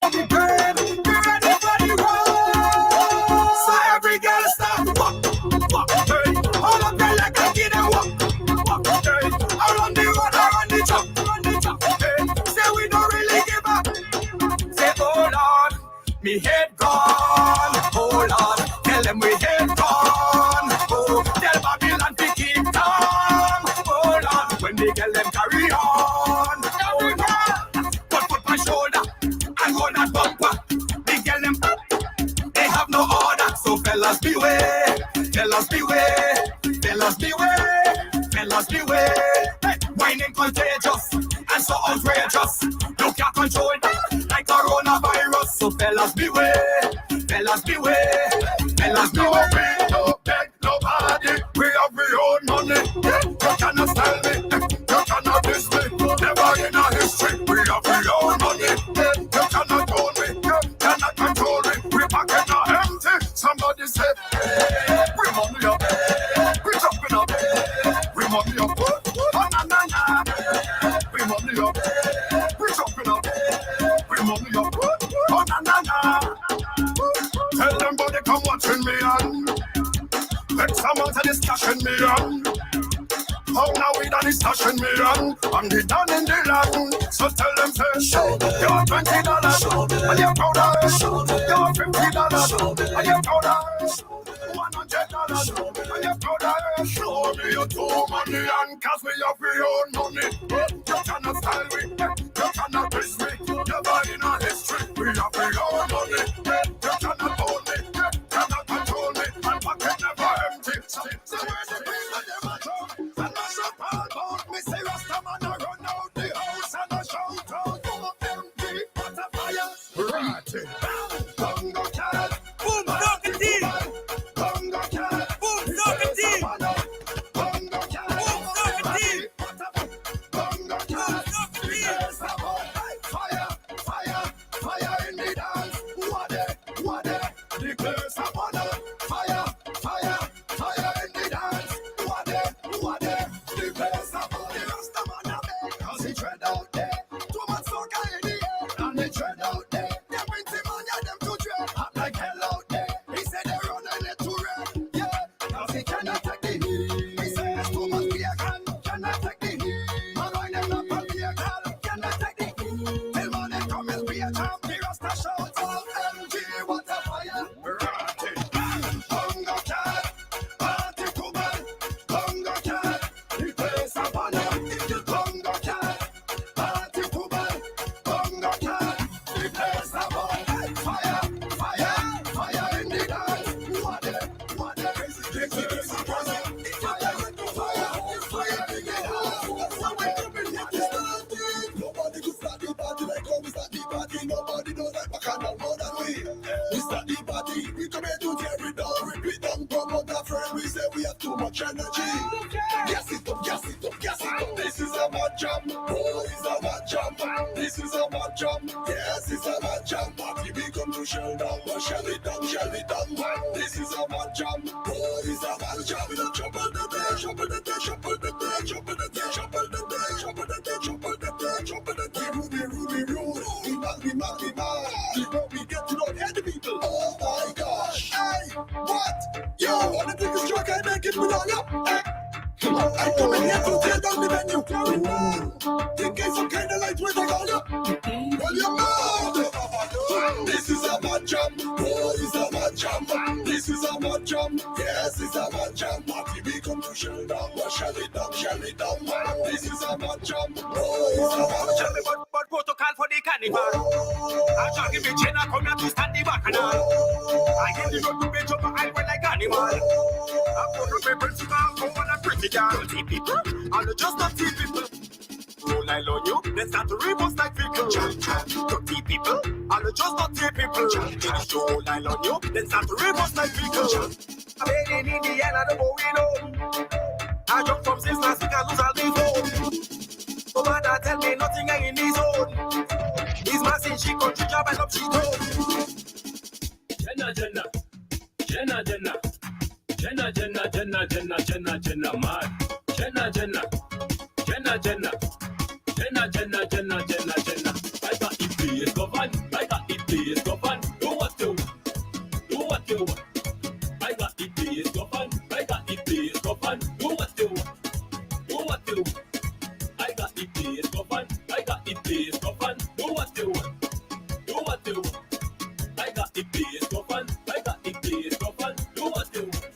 the burn. We're ready for the roll. So every girl start walk, turn. All of them like a kid and walk, turn. Around me head gone. Oh Lord, tell them we head gone. Oh, tell Babylon to keep down. Oh Lord, when they tell them carry on. Every girl, put my shoulder and hold that bumper. They tell them they have no order. So fellas beware, fellas beware, fellas beware, fellas beware. Hey, whining contagious and so outrageous. You can't control it like coronavirus. So fellas beware, fellas beware, fellas beware. We don't beg nobody. We have our own money. You cannot style me. You cannot diss me. Never in our history. We have our own money. You cannot hold me. You cannot control me. We back in our empty. Somebody say, hey, we money up. We jumping up. We money up. Oh, na, na, na. We money up. We jumping up. We money up. Oh, na, na, na. Tell them body come watching me on. Let some answer this cashing me on. How now we done is stashing me on. I'm the down in the land. So tell them say, show me. You're $20. Show me. And you're proud of it. Show me. You're $50. Show me. And you're proud of it. $100. Show me. And you're proud of it. Show me your two money and cause we have your own money. You cannot style me. You cannot diss me. Never in our history. We have your own money. You cannot hold me. You cannot control me. And pocket never empty. So where's the place that never come? And I shall all me say Rastaman a run out the house and I shout out OMG, what a fire. Ratty, Congo cat, boom, Congo team, Congo cat, boom, Congo team, Congo cat, boom, Congo team, Congo cat, there's a fire, fire, fire in the dance. What the place of honor, fire, fire, fire in the dance. What the place of honor, Rastaman a beg, cause he tread out there. Too much soca in the air, and they tread out there. They bring him on, yeah, them to dread, hot like hell out there. He said they running it too red, yeah, cause he cannot take the heat. He says too much beer cannot take the heat. Man, why them not a beer cannot take the heat. Till morning come and be a champ, the Rasta shout, OMG, what a fire. Ratty, Congo cat, party too bad, Congo cat, the place of honor. Congo cat, party too bad, Congo cat, the place of honor. Fire, fire, fire in the dance. What the place of honor. Fire, fire in the dance. So we coming here to start it. Nobody could start the party like how we start the party. Nobody knows that Bacana more than we. We start the party, we come here to tear it down, rip it down, promote our friend. We say we have too much energy. Gas it up, gas it up, gas it up. This is a bad jam. Oh, it's a bad jam. This is a bad jam. Yes, it's a bad jam. Party we come to shell down, but shell it down, shell it down. This is a bad jam. Oh, it's a bad jam. We don't jump on the day, jump on the day, jump on the day, jump on the day, jump on the day, jump on the day, jump on the day, jump on the day. Ruby. We mad. We get to know the people. Oh my gosh. Hey, what? Yo, all the biggest truck I make it with all you. I come in here to tear down the venue. Thinking some kind of light when they call you. Well, you're mad. This is a bad jam. Oh, it's a bad jam. This is a bad jam. Yes, it's a bad jam. Party we come to shell down. Shell it down. This is a bad jam. Oh, it's a bad jam. But protocol for the carnival. I shall give a chain. I come here to stand the bacchanal. I get the road to be jump. I went like animal. I'm going to be principal. Come on and pretty girl. See people. I'm just not see people. Roll I on you, then start to reverse like people. Dirty people, I'll just not see people. Finish to roll I on you, then start to reverse like people. I'm in the end, I don't go in home. I jump from since last week, I lose all the phone. No matter tell me nothing, I in his own. His massive, she country job and up she told. Jenna, mad. Jenna. I got it place govern. Do what you want. I got it place govern. Do what you want. I got it place govern. Do what you want. I got the place go fun. I got the place go fun. Do what you want.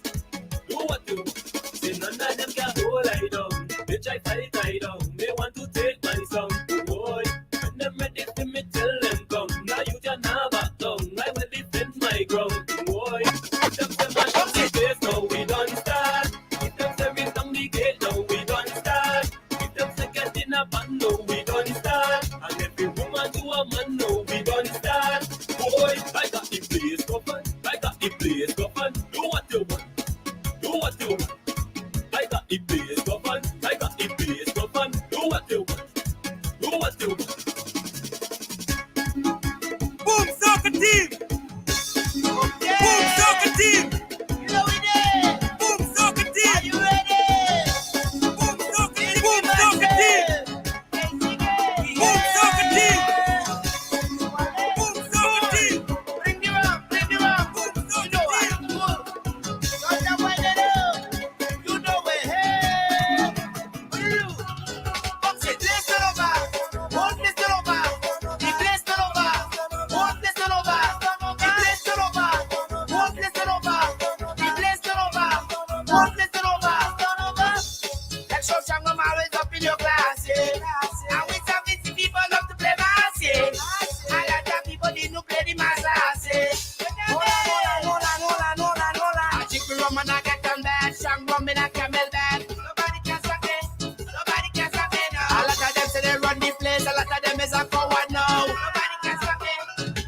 Do what you want. Say none of them can hold I down. They try fight I down. They want to take my song. Boy, when them ready for me, tell them come. Now you can have back down. I will defend my ground. Boy, them say mash up the place. Now we don't start. If them say we down the gate. Now we don't start. If them say get in a band. Now we don't start. And every woman to a man. Now we don't start. Boy, I got the place go fun. I got the place go fun. Do what you want. Do what you want. I got the place go fun. I got the place go fun. Do what you want. Do what you want. Boom soccer team. Okay. Boom soccer team. You know we there. Boom soccer team. Are you ready? Boom soccer team. Boom soccer team. Boom soccer team. Boom soccer team. Bring the round. Bring the round. Boom soccer team. Don't you want to know? You know we're here. Box it. Place it over. One place it over. The place it over. One place it over. The place it over. One place it over. The place it over. One place it over. That show Shangham always up in your class, yeah. And with some busy people love to play mass, yeah. And a lot of people didn't play the mass, yeah. Hold on. I drink the rum and I get them bad. Shang rum in a camel bag. Nobody can stop me. Nobody can stop me now. A lot of them say they run the place. A lot of them is a forward now. Nobody can stop me.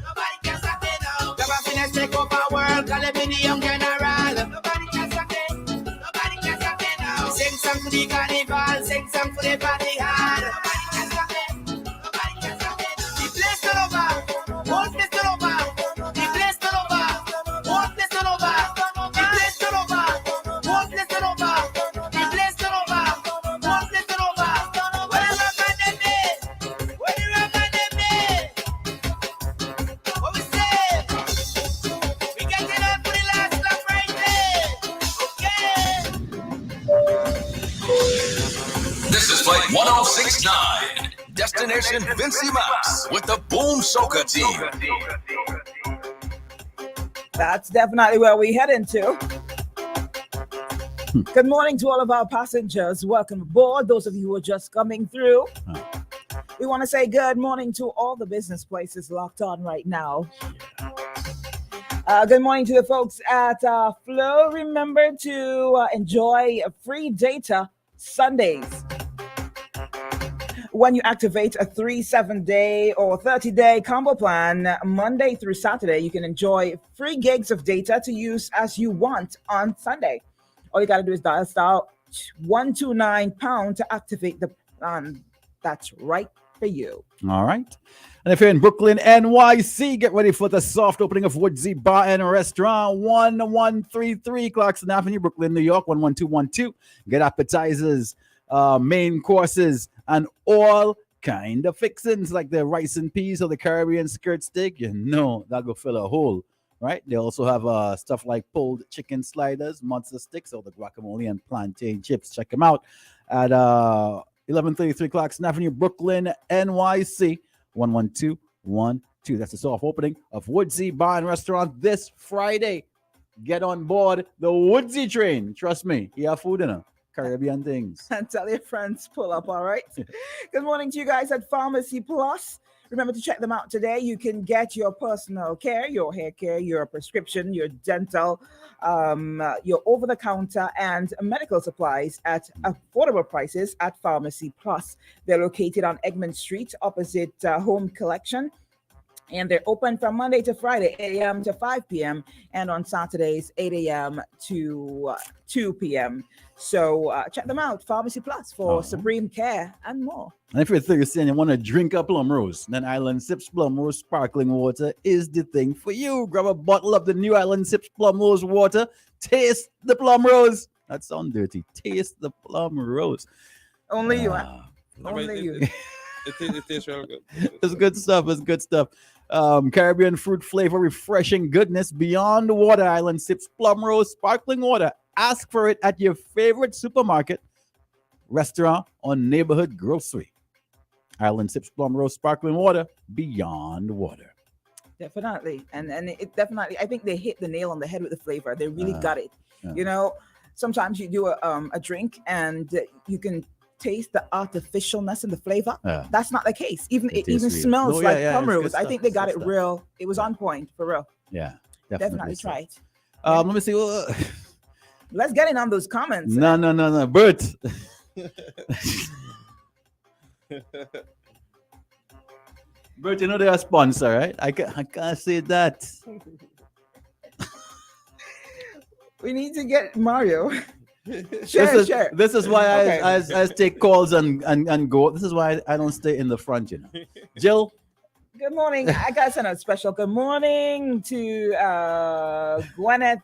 Nobody can stop me now. Them a finna take over world. Call them in the young general. Nobody can stop me. Nobody can stop me now. Sing song for the carnival. Sing song for the party hard. Nobody can stop me. Nobody can stop me. The place still over. One place still over. The place still over. One place still over. The place still over. One place still over. The place still over. One place still over. What the rock on them day? What the rock on them day? What we say? We get it up for the last lap right there. Okay. This is Flight 1069, Destination Vincy Maps with the Boom Soca team. That's definitely where we head into. Good morning to all of our passengers. Welcome aboard. Those of you who are just coming through. We want to say good morning to all the business places locked on right now. Good morning to the folks at Flow. Remember to enjoy free data Sundays. When you activate a 3-7-day or 30-day combo plan, Monday through Saturday, you can enjoy free gigs of data to use as you want on Sunday. All you got to do is dial star 129# to activate the plan that's right for you. All right. And if you're in Brooklyn, NYC, get ready for the soft opening of Woodsy Bar and Restaurant, 1133 Clarkson Avenue, Brooklyn, New York, 11212. Get appetizers, main courses, and all kind of fixings like the rice and peas or the Caribbean skirt steak. You know that'll go fill a hole, right? They also have stuff like pulled chicken sliders, monster sticks, or the guacamole and plantain chips. Check them out at 1133 Clarkson Avenue, Brooklyn, NYC, 11212. That's the soft opening of Woodsy Bar and Restaurant this Friday. Get on board the Woodsy train. Trust me, you have food in it. Caribbean things. And tell your friends, pull up, all right? Good morning to you guys at Pharmacy Plus. Remember to check them out today. You can get your personal care, your hair care, your prescription, your dental, your over-the-counter and medical supplies at affordable prices at Pharmacy Plus. They're located on Egmont Street opposite Home Collection. And they're open from Monday to Friday, 8 a.m. to 5 p.m. and on Saturdays, 8 a.m. to 2 p.m. So check them out, Pharmacy Plus, for supreme care and more. And if you're thirsty and you want to drink a plum rose, then Island Sips Plum Rose Sparkling Water is the thing for you. Grab a bottle of the new Island Sips Plum Rose Water. Taste the plum rose. That sounds dirty. Taste the plum rose. Only you. Only you. It tastes real good. It's good stuff. It's good stuff. Caribbean fruit flavor, refreshing goodness beyond water. Island Sips Plum Rose Sparkling Water. Ask for it at your favorite supermarket, restaurant, or neighborhood grocery. Island Sips Plum Rose Sparkling Water beyond water. Definitely. And it definitely, I think they hit the nail on the head with the flavor. They really got it. Yeah. You know, sometimes you do a drink and you can taste the artificialness in the flavor. Yeah. That's not the case. Even It it even tastes real. smells No, like yeah, it's Plumrose. good I stuff, think they got good it stuff. real. It was on point for real. Yeah, Definitely so. try it. Let me see. Let's get in on those comments. No, Bert. Bert, you know they're a sponsor, right? I can't say that. We need to get Mario. Share. This is why Okay. I take calls and go. This is why I don't stay in the front, you know. Jill. Good morning. I got to send a special good morning to Gwyneth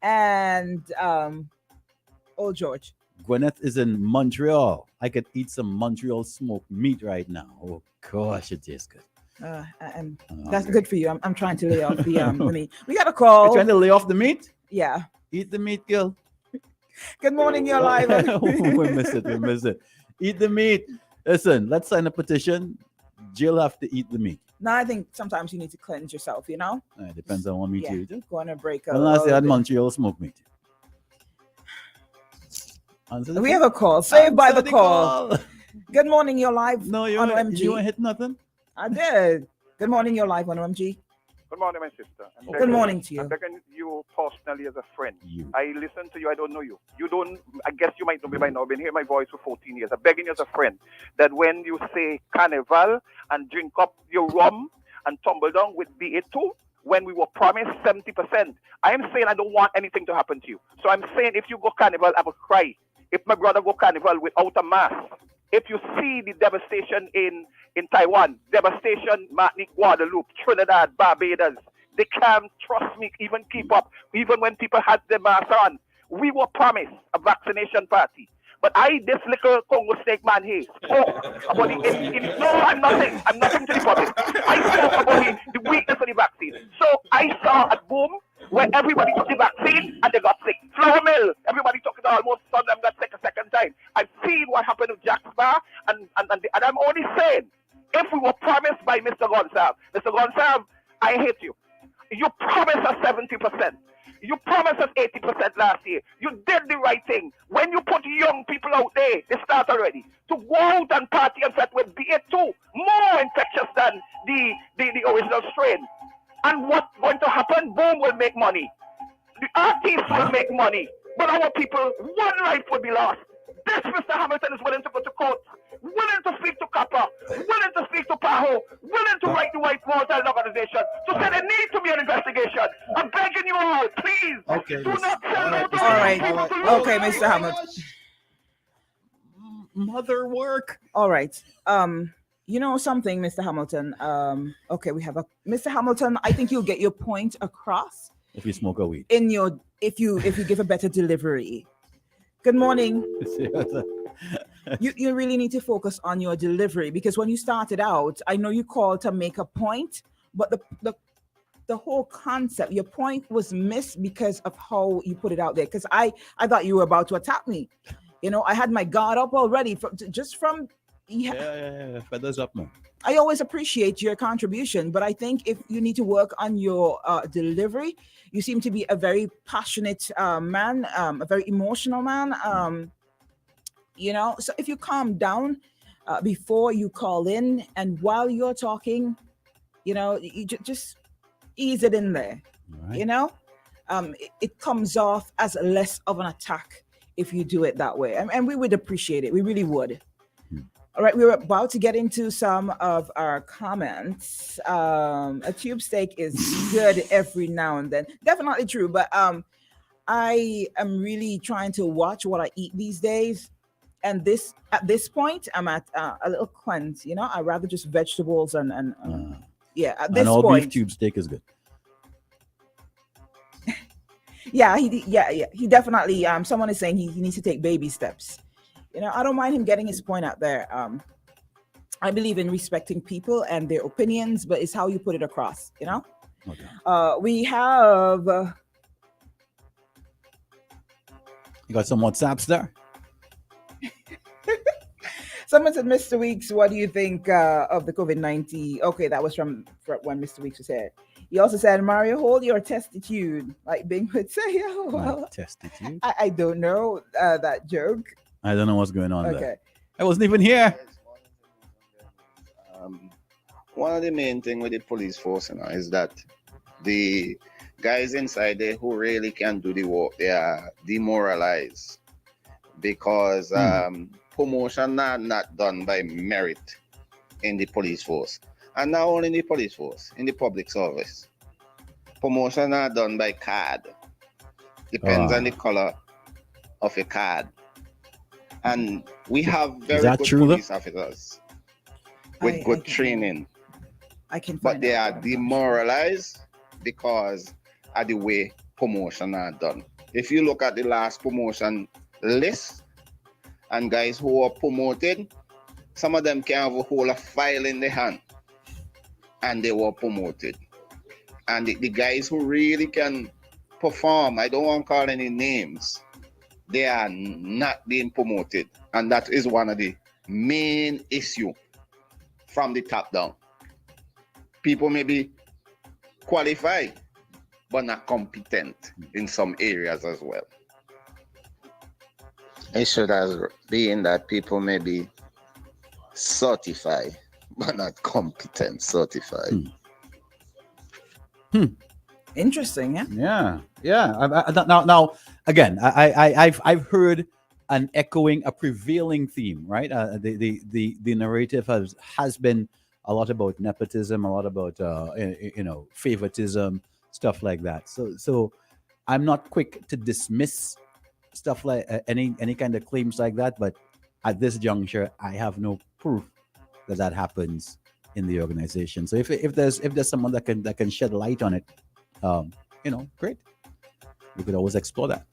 and Old George. Gwyneth is in Montreal. I could eat some Montreal smoked meat right now. Oh gosh, it tastes good. That's good for you. I'm trying to lay off the meat. We got a call. You're trying to lay off the meat? Yeah. Eat the meat, girl. Good morning, you're live. We miss it. Eat the meat. Listen, let's sign a petition. Jill have to eat the meat. No, I think sometimes you need to cleanse yourself, you know? It depends on what meat you eat. Go on a break. When last they had Montreal smoked meat? We have a call. Saved by the call. Good morning, you're live on OMG. You ain't hit nothing? I did. Good morning, you're live on OMG. Good morning, my sister. Good morning to you. I'm begging you personally as a friend. I listen to you. I don't know you. You don't. I guess you might know me by now. I've been hearing my voice for 14 years. I'm begging you as a friend that when you say carnival and drink up your rum and tumble down with BA2, when we were promised 70%, I am saying I don't want anything to happen to you. So I'm saying if you go carnival, I will cry. If my brother go carnival without a mask, if you see the devastation in Taiwan, devastation, Martinique, Guadeloupe, Trinidad, Barbados, they can't, trust me, even keep up, even when people had their masks on. We were promised a vaccination party. But this little Congo snake man here spoke about no, I'm nothing to the public. I spoke about the weakness of the vaccine. So I saw a boom where everybody took the vaccine and they got sick. Flower Mill, everybody took it almost, some of them got sick a second time. I've seen what happened with Jack's Bar, and I'm only saying, if we were promised by Mr. Gonsalve, I hate you. You promised us 70%. You promised us 80% last year. You did the right thing. When you put young people out there, they start already, to go out and party and set with BA2, more infectious than the original strain. And what's going to happen? Boom will make money. The artists will make money. But our people, one life will be lost. This Mr. Hamilton is willing to go to court, willing to speak to Kappa, willing to speak to Paho, willing to write the White Mountain Organization to say there needs to be an investigation. I'm begging you all, please. Okay. Do not sell out All right. Okay, Mr. Hamilton. Mother work. All right. You know something, Mr. Hamilton. Okay, we have Mr. Hamilton. I think you'll get your point across if you smoke a weed. If you give a better delivery. Good morning. You really need to focus on your delivery, because when you started out, I know you called to make a point, but the whole concept, your point was missed because of how you put it out there. Because I thought you were about to attack me. You know, I had my guard up already from. Yeah. Feathers up, man. I always appreciate your contribution, but I think if you need to work on your delivery, you seem to be a very passionate man, a very emotional man. You know, so if you calm down before you call in and while you're talking, you know, you just ease it in there. Right. You know, it comes off as less of an attack if you do it that way. And we would appreciate it. We really would. All right, we're about to get into some of our comments. A tube steak is good every now and then. Definitely true, but I am really trying to watch what I eat these days. And at this point, I'm at a little cleanse. You know, I'd rather just vegetables and yeah. At this and all point, beef tube steak is good. Yeah, he definitely. Someone is saying he needs to take baby steps. You know, I don't mind him getting his point out there. I believe in respecting people and their opinions, but it's how you put it across, you know? Okay. We have... you got some WhatsApps there? Someone said, Mr. Weeks, what do you think of the COVID-19? Okay, that was from when Mr. Weeks was here. He also said, Mario, hold your testitude, like Bing would say. Oh, well, testitude? I don't know that joke. I don't know what's going on Okay. there. I wasn't even here. One of the main thing with the police force is that the guys inside there who really can do the work, they are demoralized because promotion are not done by merit in the police force. And not only in the police force, in the public service. Promotion are done by card. Depends on the color of a card. And we have very good police officers with good training. But they are demoralized because of the way promotion are done. If you look at the last promotion list and guys who are promoted, some of them can have a whole file in their hand and they were promoted. And the guys who really can perform, I don't want to call any names, they are not being promoted. And that is one of the main issue from the top down. People may be qualified, but not competent in some areas as well. It should have been that people may be certified, but not competent certified. Interesting, yeah. Now, again, I've heard an echoing, a prevailing theme, right? The narrative has been a lot about nepotism, a lot about favoritism, stuff like that. So I'm not quick to dismiss stuff like any kind of claims like that, but at this juncture, I have no proof that happens in the organization. So if there's someone that can shed light on it, great. We could always explore that.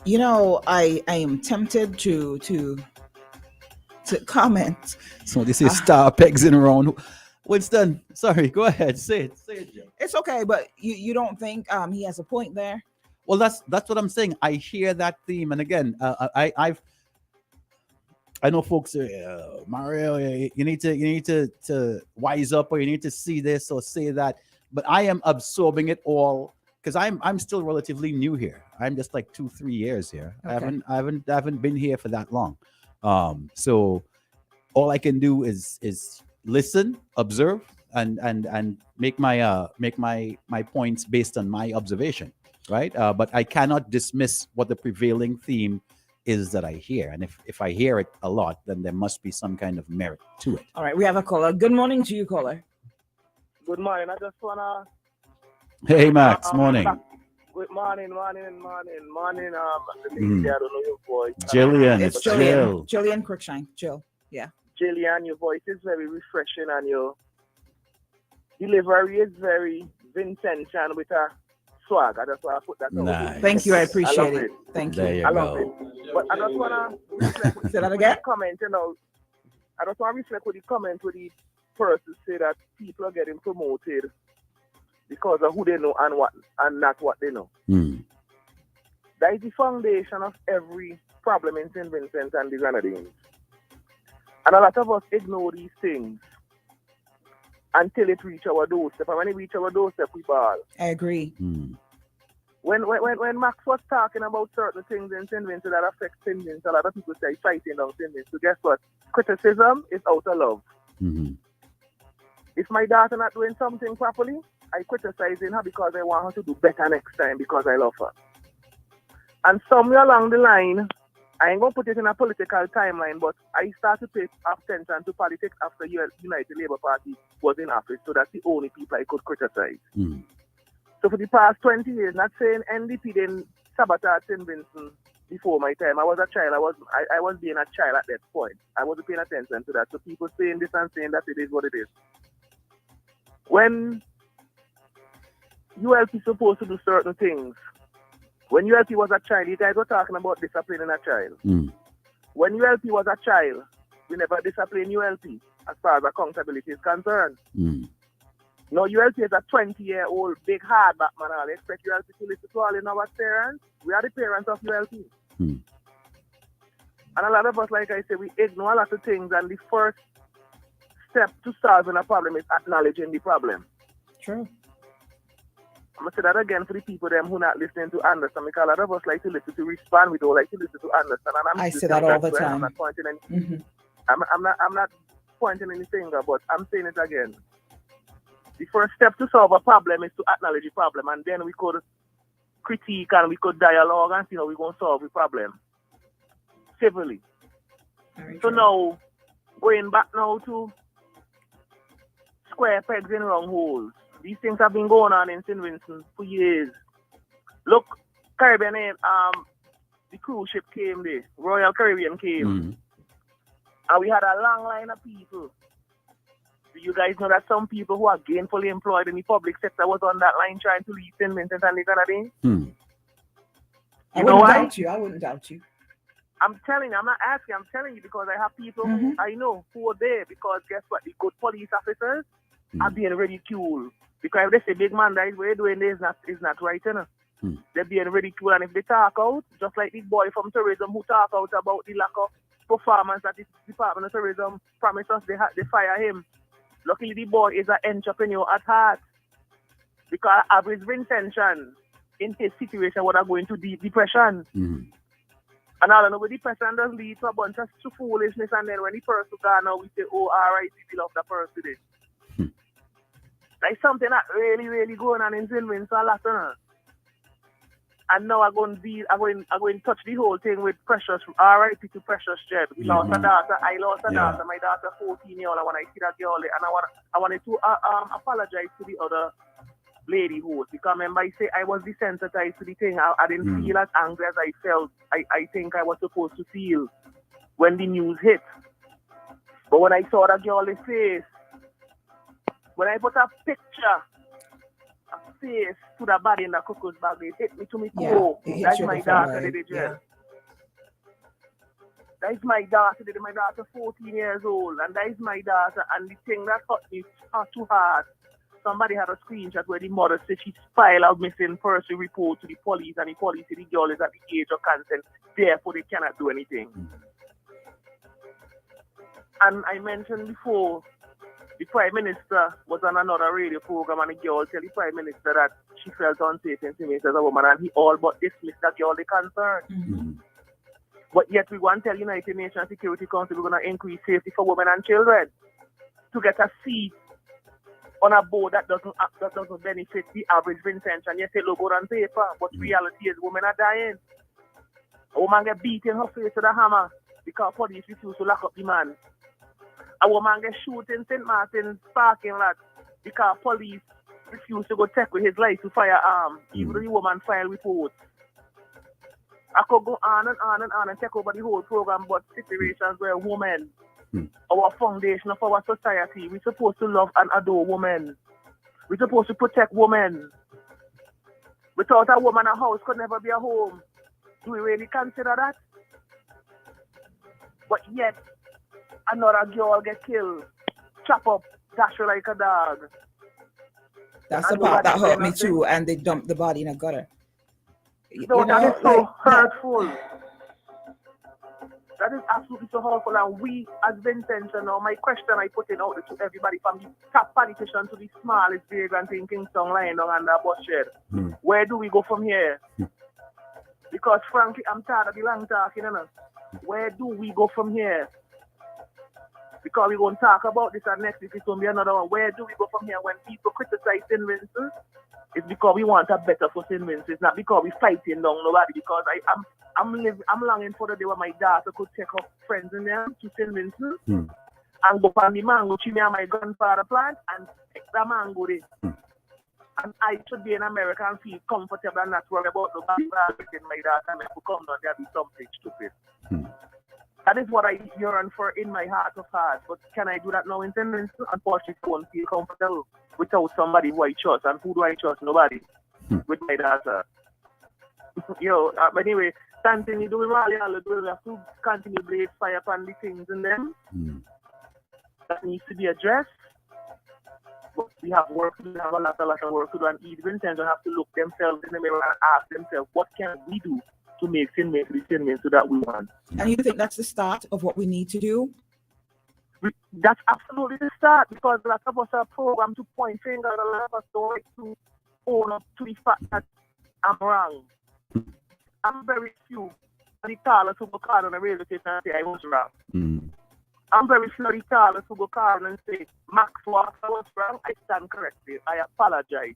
I am tempted to comment. So this is star pegs in around. Winston, sorry, go ahead. Say it, Joe. It's okay, but you don't think he has a point there? Well, that's what I'm saying. I hear that theme, and again, I know folks say, Mario, you need to wise up, or you need to see this or say that. But I am absorbing it all because I'm still relatively new here. I'm just like 2-3 years here. Okay. I haven't been here for that long. So all I can do is listen, observe, and make my points based on my observation, right? But I cannot dismiss what the prevailing theme is that I hear. And if I hear it a lot, then there must be some kind of merit to it. All right, we have a caller. Good morning to you, caller. Good morning. I just wanna. Hey, Max. Morning. Good morning. I don't know your voice. Jillian, It's Jillian. Jillian Cruikshank. Jill. Yeah. Jillian, your voice is very refreshing and your delivery is very Vincentian with a swag. I just want to put that Nice. Thank you. I appreciate love it. Thank There you. you I love go. it. But I just want to Say that again? comment, I just want to reflect with the comment with the person say that people are getting promoted because of who they know and not what they know. That is the foundation of every problem in St. Vincent and the Grenadines. And a lot of us ignore these things until it reach our doorstep. And when it reach our doorstep, we ball. I agree. When Max was talking about certain things in St. Vincent that affect St. Vincent, a lot of people say fighting down St. Vincent. So guess what? Criticism is out of love. If my daughter not doing something properly, I criticize her because I want her to do better next time because I love her. And somewhere along the line, I ain't going to put it in a political timeline, but I started to pay attention to politics after United Labour Party was in office, so that's the only people I could criticize. So for the past 20 years, not saying NDP didn't sabotage St. Vincent before my time. I was a child. I was being a child at that point. I wasn't paying attention to that. So people saying this and saying that it is what it is. When ULP is supposed to do certain things, when ULP was a child, you guys were talking about disciplining a child. When ULP was a child, we never disciplined ULP as far as accountability is concerned. Now ULP is a 20-year-old big hardback man. I expect ULP to listen to all in our parents. We are the parents of ULP. And a lot of us, like I said, we ignore a lot of things, and the first step to solving a problem is acknowledging the problem. True. I'm going to say that again for the people them who not listening to understand, because a lot of us like to listen to respond, we don't like to listen to understand. And I say that all the time. I'm not pointing any, Mhm. I'm not pointing any finger, but I'm saying it again. The first step to solve a problem is to acknowledge the problem, and then we could critique and we could dialogue and see how we're going to solve the problem civilly. So now, going back now to square pegs in round holes. These things have been going on in St. Vincent for years. Look, Caribbean, the cruise ship came there, Royal Caribbean came, and we had a long line of people. Do you guys know that some people who are gainfully employed in the public sector was on that line trying to leave St. Vincent and Grenadines? I wouldn't doubt you. I wouldn't doubt you. I'm telling you, I'm not asking, I'm telling you because I have people who I know who are there, because guess what? The good police officers are being ridiculed. Because if they say, big man, that is what you're doing there is not right, you know? They're being ridiculed, and if they talk out, just like the boy from tourism who talk out about the lack of performance that the Department of Tourism promised us, they fire him. Luckily, the boy is an entrepreneur at heart, because average intention in his situation would have going to depression. And I don't know, but depression does lead to a bunch of foolishness, and then when the person gone now, we say, oh, all right, we love the person today. Like something that really, really going on in St. Vincent a lot, and now I'm going to touch the whole thing with Precious, R.I.P. to Precious Jed. We lost a daughter. I lost a daughter. My daughter 14-year-old. And when I see that girl, and I wanted to apologize to the other lady host, because remember I say I was desensitized to the thing. I didn't feel as angry as I felt. I think I was supposed to feel when the news hit. But when I saw that girl's face, when I put a picture, a face to the body in the cockroach bag, it hit me to me core. That's my daughter, did it, That's my daughter, did it. My daughter 14 years old, and that is my daughter. And the thing that hurt me too hard, somebody had a screenshot where the mother said she filed a missing person report to the police, and the police said the girl is at the age of consent, therefore they cannot do anything. And I mentioned before, the Prime Minister was on another radio program, and the girl tell the Prime Minister that she felt unsafe in St. as a woman, and he all but dismissed that girl the concern. But yet we want to tell United Nations Security Council we're going to increase safety for women and children to get a seat on a board that doesn't benefit the average intention. Yes, it look good on paper, but reality is women are dying. A woman get beaten her face with a hammer because police refuse to lock up the man. A woman get shot in St. Martin's parking lot because police refuse to go check with his license firearm, even though the woman filed reports. I could go on and on and on and take over the whole program, but situations where women, our foundation of our society, we're supposed to love and adore women. We're supposed to protect women. Without a woman, a house could never be a home. Do we really consider that? But yet, another girl get killed, chop up, dash her like a dog. That's the part that hurt me too, and they dumped the body in a gutter. No, that is so hurtful. That is absolutely so hurtful. And we, as Vincent, my question I put in out to everybody, from the top politician to the smallest vagrant in Kingston lying down under a bus shed. Where do we go from here? Because frankly, I'm tired of the long talking, Where do we go from here? Because we're going to talk about this, and next week it's going to be another one. Where do we go from here? When people criticize St. Vincent, it's because we want a better for St. Vincent. It's not because we're fighting down nobody. Because I'm longing for the day when my daughter could take her friends in there to St. Vincent and go on the mango tree and my grandfather plant and take the mango there. And I should be in America and feel comfortable and not worry about nobody getting my daughter and if we come down there be something stupid. That is what I yearn for in my heart of hearts. But can I do that now in St. Vincent? Unfortunately, I won't feel comfortable without somebody who I trust. And who do I trust? Nobody. With my daughter. But anyway, continue doing what you do. We have to continue blaze fire upon the things in them. That needs to be addressed. But we have work to do. We have a lot of work to do. And even Vincent have to look themselves in the mirror and ask themselves, what can we do to make St. Vincent that we want. And you think that's the start of what we need to do? That's absolutely the start, because a lot of us are programmed to point fingers, and a lot of us don't like to own up to the fact that I'm wrong. I'm very few the callers who go call on the radio station and say I was wrong. I'm very few the callers who go call and say, Max, what I was wrong, I stand corrected. I apologize.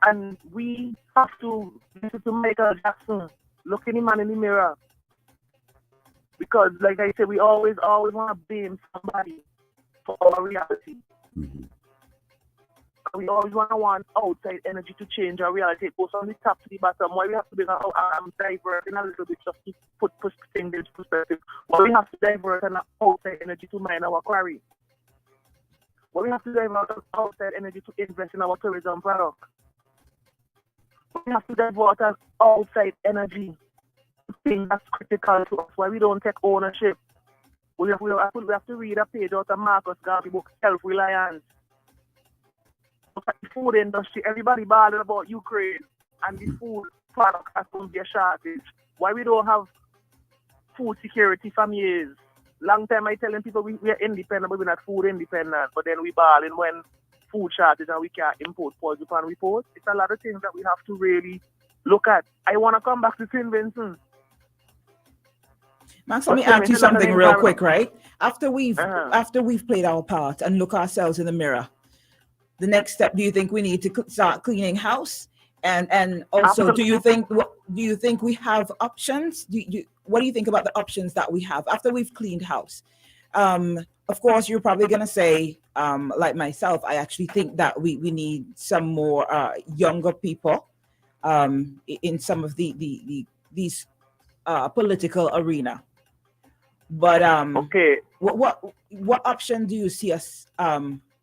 And we have to listen to Michael Jackson, looking him man in the mirror. Because, like I said, we always want to blame somebody for our reality. We always want outside energy to change our reality. It goes from the top to the bottom. Why we have to be diverting a little bit just to put things into perspective. Why we have to divert an outside energy to mine our quarry. Why we have to divert outside energy to invest in our tourism product. We have to divert an outside energy to things that's critical to us. Why we don't take ownership. We have to read a page out of Marcus Garvey book, Self-Reliance. The food industry, everybody bothered about Ukraine and the food product has going to be a shortage. Why we don't have food security from years? Long time I telling people we are independent, but we're not food independent. But then we balling when food shortage and we can't import poison upon report. It's a lot of things that we have to really look at. I want to come back to St. Vincent. Max, let me ask you something real quick, right? After we've played our part and look ourselves in the mirror, the next step, do you think we need to start cleaning house? And also, do you think we have options? What do you think about the options that we have after we've cleaned house? Of course, you're probably gonna say, like myself, I actually think that we need some more younger people in some of these political arena. But okay, what option do you see us?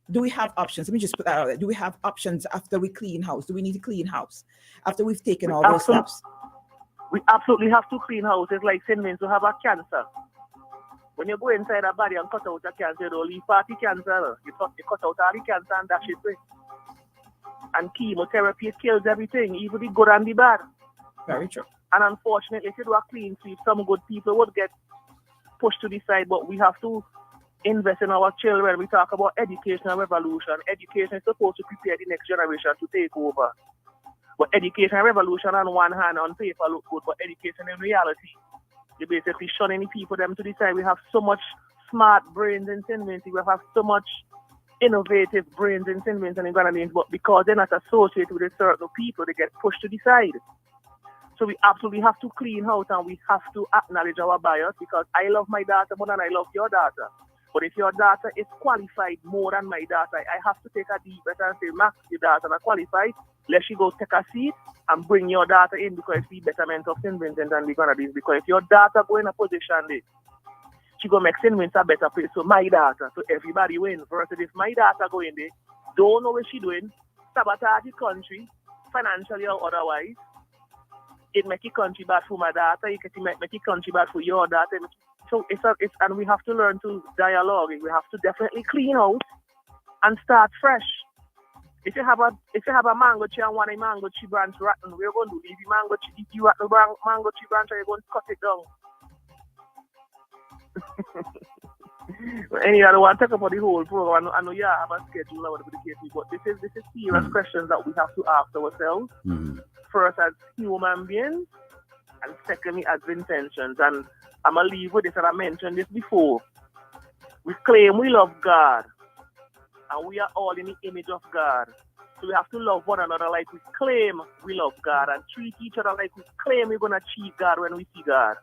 Do we have options? Let me just put that out there. Do we have options after we clean house? Do we need to clean house after we've taken all those steps? We absolutely have to clean house. It's like St. Vincent to have a cancer. When you go inside a body and cut out a cancer, you don't leave party cancer. You cut out all the cancer and dash it away. And chemotherapy kills everything, even the good and the bad. Very true. And unfortunately, if you do a clean sweep, some good people would get pushed to the side, but we have to invest in our children. We talk about educational revolution. Education is supposed to prepare the next generation to take over. But education revolution on one hand, on paper look good, but education in reality, you basically shunning the people them to the side. We have so much smart brains in St. Vincent. We have so much innovative brains in St. Vincent and Grenadines, but because they're not associated with a certain people, they get pushed to the side. So we absolutely have to clean house and we have to acknowledge our bias, because I love my daughter more than I love your daughter. But if your daughter is qualified more than my daughter, I have to take a deep breath and say, Max, your daughter not qualified. Let she go take a seat and bring your daughter in, because it's the betterment of St. Vincent and the Grenadines. Because if your daughter go in a position there, she go make St. Vincent a better place. So my daughter, so everybody win. Versus if my daughter go in there, don't know what she doing, sabotage the country, financially or otherwise, it make the country bad for my daughter, it make the country bad for your daughter. So it's and we have to learn to dialogue. We have to definitely clean out and start fresh. If you have a mango tree and one a mango tree branch rotten, we're going to leave the mango tree. If you at the mango tree branch, you're going to cut it down. But anyway, I don't want to talk about the whole program. I know you have a schedule or whatever the case is, but this is serious questions that we have to ask ourselves. First, as human beings, and secondly, as intentions. And I'm going to leave with this, and I mentioned this before. We claim we love God, and we are all in the image of God. So we have to love one another like we claim we love God, and treat each other like we claim we're going to achieve God when we see God.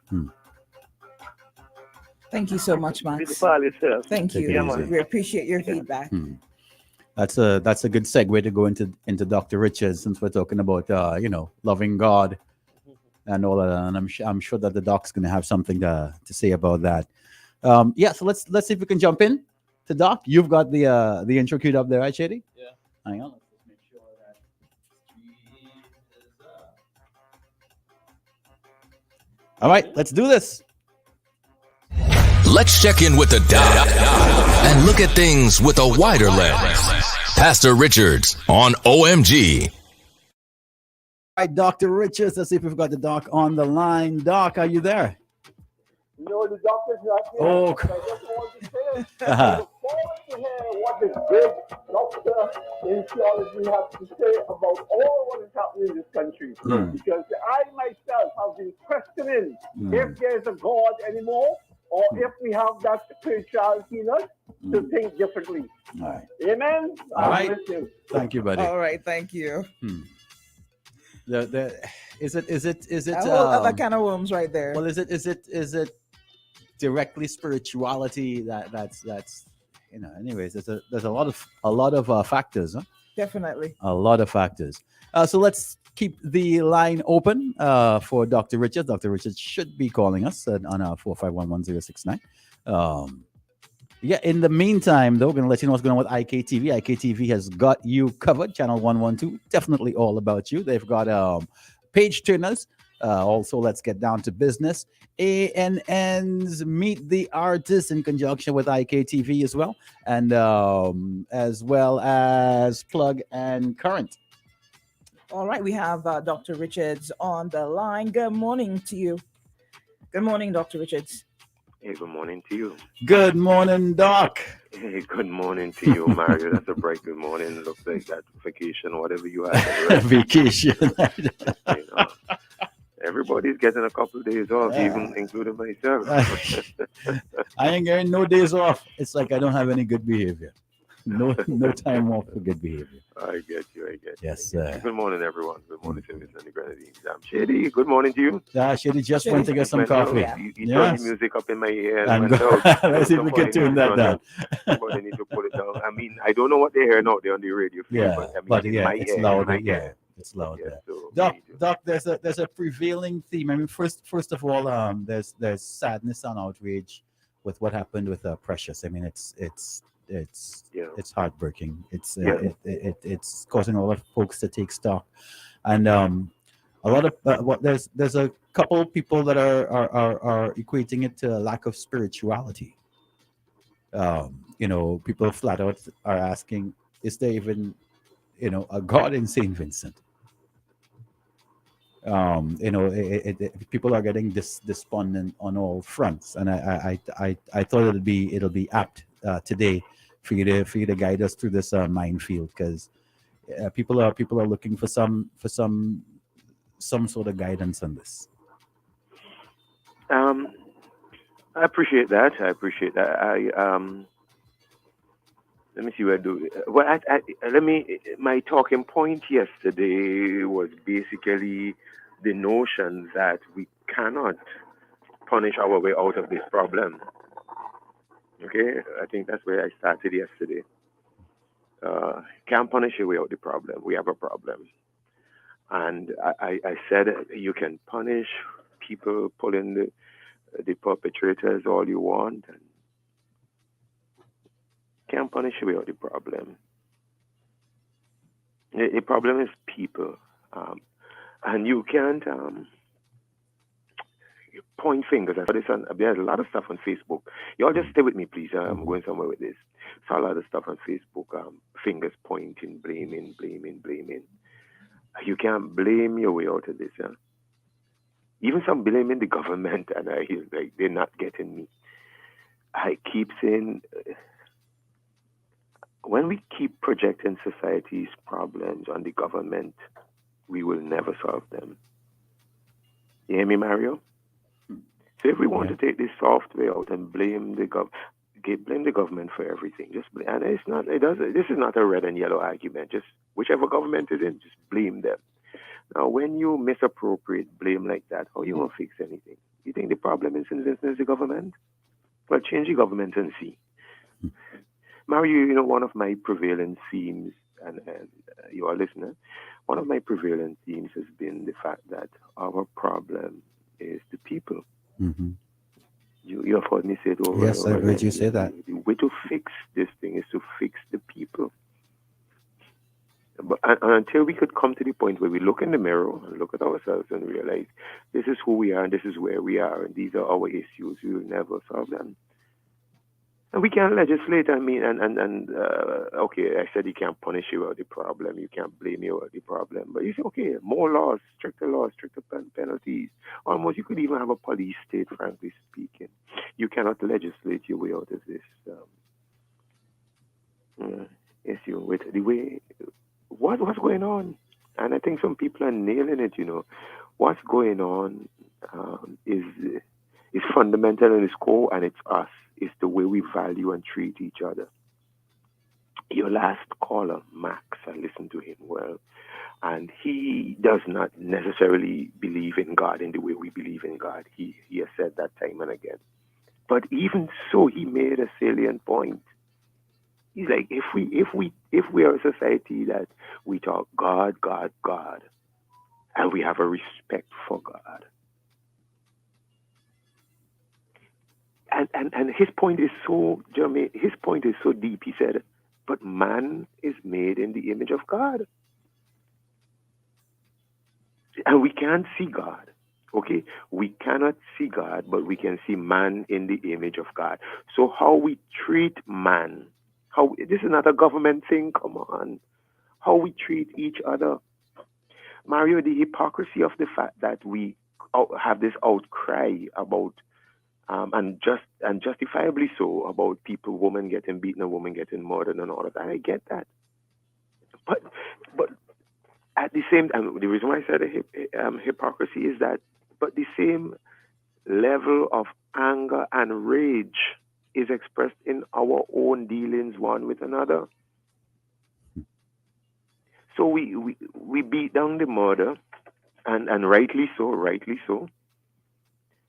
Thank you so much, Max. Thank you. We appreciate your feedback. That's a good segue to go into Dr. Richards, since we're talking about loving God and all that. And I'm sure that the doc's going to have something to say about that. So let's see if we can jump in to Doc. You've got the intro queued up there, right, Shady? Yeah. Hang on. Let's just make sure that she is All right, let's do this. Let's check in with the doc and look at things with a wider lens. Pastor Richards on OMG. right, Dr. Richards. Let's see if we've got the doc on the line. Doc, are you there? No, the doctor's not here. Oh, But I just want to say, Uh-huh. I look forward to hearing what the great doctor in theology has to say about all what is happening in this country. Because I myself have been questioning if there's a God anymore, or if we have that spirituality in us to think differently. All right. Amen. All right. Listening. Thank you, buddy. All right, thank you. Is it A whole other kind of worms right there. Well, is it directly spirituality that's anyways, there's a lot of factors, huh? Definitely. A lot of factors. So let's keep the line open for Dr. Richards. Dr. Richards should be calling us on 4511069. Yeah, in the meantime, though, we're going to let you know what's going on with IKTV. IKTV has got you covered. Channel 112, definitely all about you. They've got page turners. Also, let's get down to business. ANN's Meet the Artist in conjunction with IKTV as well. And as well as Plug and Current. All right, we have Dr. Richards on the line. Good morning to you. Good morning, Dr. Richards. Hey, good morning to you. Good morning, Doc. Hey, good morning to you, Mario. That's a bright good morning. Looks like that vacation, whatever you had. Right? Vacation. Everybody's getting a couple of days off, even including myself. I ain't getting no days off. It's like I don't have any good behavior. No time off for good behavior. I get you. Yes, sir. Good morning, everyone. Good morning to Vincent and the Grenadines. I'm Shady. Good morning to you. Shady just went to get some coffee. You turned the music up in my ear. And let's see if we can tune that down. Somebody need to put it down. I mean, I don't know what they're hearing out there on the radio. But it's loud. It's loud. Doc, there's a prevailing theme. I mean, first of all, there's sadness and outrage with what happened with Precious. I mean, it's heartbreaking. It's causing a lot of folks to take stock, and a lot of there's a couple of people that are equating it to a lack of spirituality. People flat out are asking, is there even a God in Saint Vincent? People are getting despondent on all fronts, and I thought it'll be apt today for you to guide us through this minefield, because people are looking for some sort of guidance on this. I appreciate that. Let me see what I do. Well, my talking point yesterday was basically the notion that we cannot punish our way out of this problem. Okay, I think that's where I started yesterday. Can't punish your way out of the problem. We have a problem. And I said you can punish people pulling the perpetrators all you want, and can't punish your way out of the problem. The problem is people. And you can't point fingers. There's a lot of stuff on Facebook. Y'all just stay with me, please. I'm going somewhere with this. Saw a lot of stuff on Facebook. Fingers pointing, blaming. You can't blame your way out of this. Even some blaming the government, and I hear like they're not getting me. I keep saying, when we keep projecting society's problems on the government, we will never solve them. You hear me, Mario? So if we want to take this soft way out and blame the government for everything, and it's not. This is not a red and yellow argument. Just whichever government is in, just blame them. Now, when you misappropriate blame like that, how you gonna fix anything? You think the problem is in the government? Well, change the government and see. Mario, one of my prevalent themes, and you are listening. One of my prevalent themes has been the fact that our problem is the people. Mm-hmm. You have heard me say it over. Yes, I heard you say that. The way to fix this thing is to fix the people. But until we could come to the point where we look in the mirror and look at ourselves and realize this is who we are and this is where we are and these are our issues, we will never solve them. And we can't legislate. I mean, okay, I said you can't punish you about the problem. You can't blame you about the problem. But you say, okay, more laws, stricter penalties. Almost, you could even have a police state, frankly speaking. You cannot legislate your way out of this issue with the way, what's going on? And I think some people are nailing it, What's going on is fundamental in its core, and it's us. It's the way we value and treat each other. Your last caller, Max, I listened to him well, and he does not necessarily believe in God in the way we believe in God. He has said that time and again. But even so, he made a salient point. He's like, if we are a society that we talk God, God, God, and we have a respect for God, and his point is so, Jeremy, his point is so deep. He said, but man is made in the image of God. And we can't see God. Okay? We cannot see God, but we can see man in the image of God. So how we treat man, this is not a government thing, come on. How we treat each other. Mario, the hypocrisy of the fact that we have this outcry about and justifiably so, about women getting beaten and women getting murdered and all of that. I get that, but at the same time, the reason why I said hypocrisy is that, but the same level of anger and rage is expressed in our own dealings one with another. So we beat down the murder, and rightly so.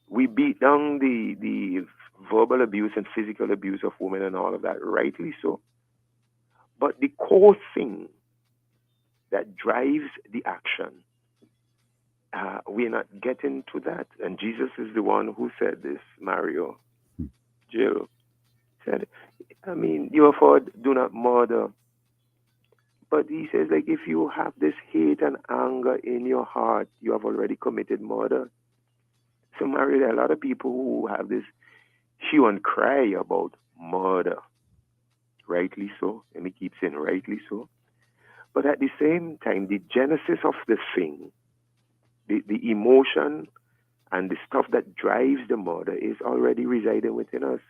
We beat down the verbal abuse and physical abuse of women and all of that, rightly so. But the core thing that drives the action, we're not getting to that. And Jesus is the one who said this, Mario. Jill said, I mean, you afford, do not murder. But he says, like, if you have this hate and anger in your heart, you have already committed murder. So, Mario, there are a lot of people who have this hue and cry about murder. Rightly so. And he keeps saying rightly so. But at the same time, the genesis of the thing, the emotion and the stuff that drives the murder is already residing within us.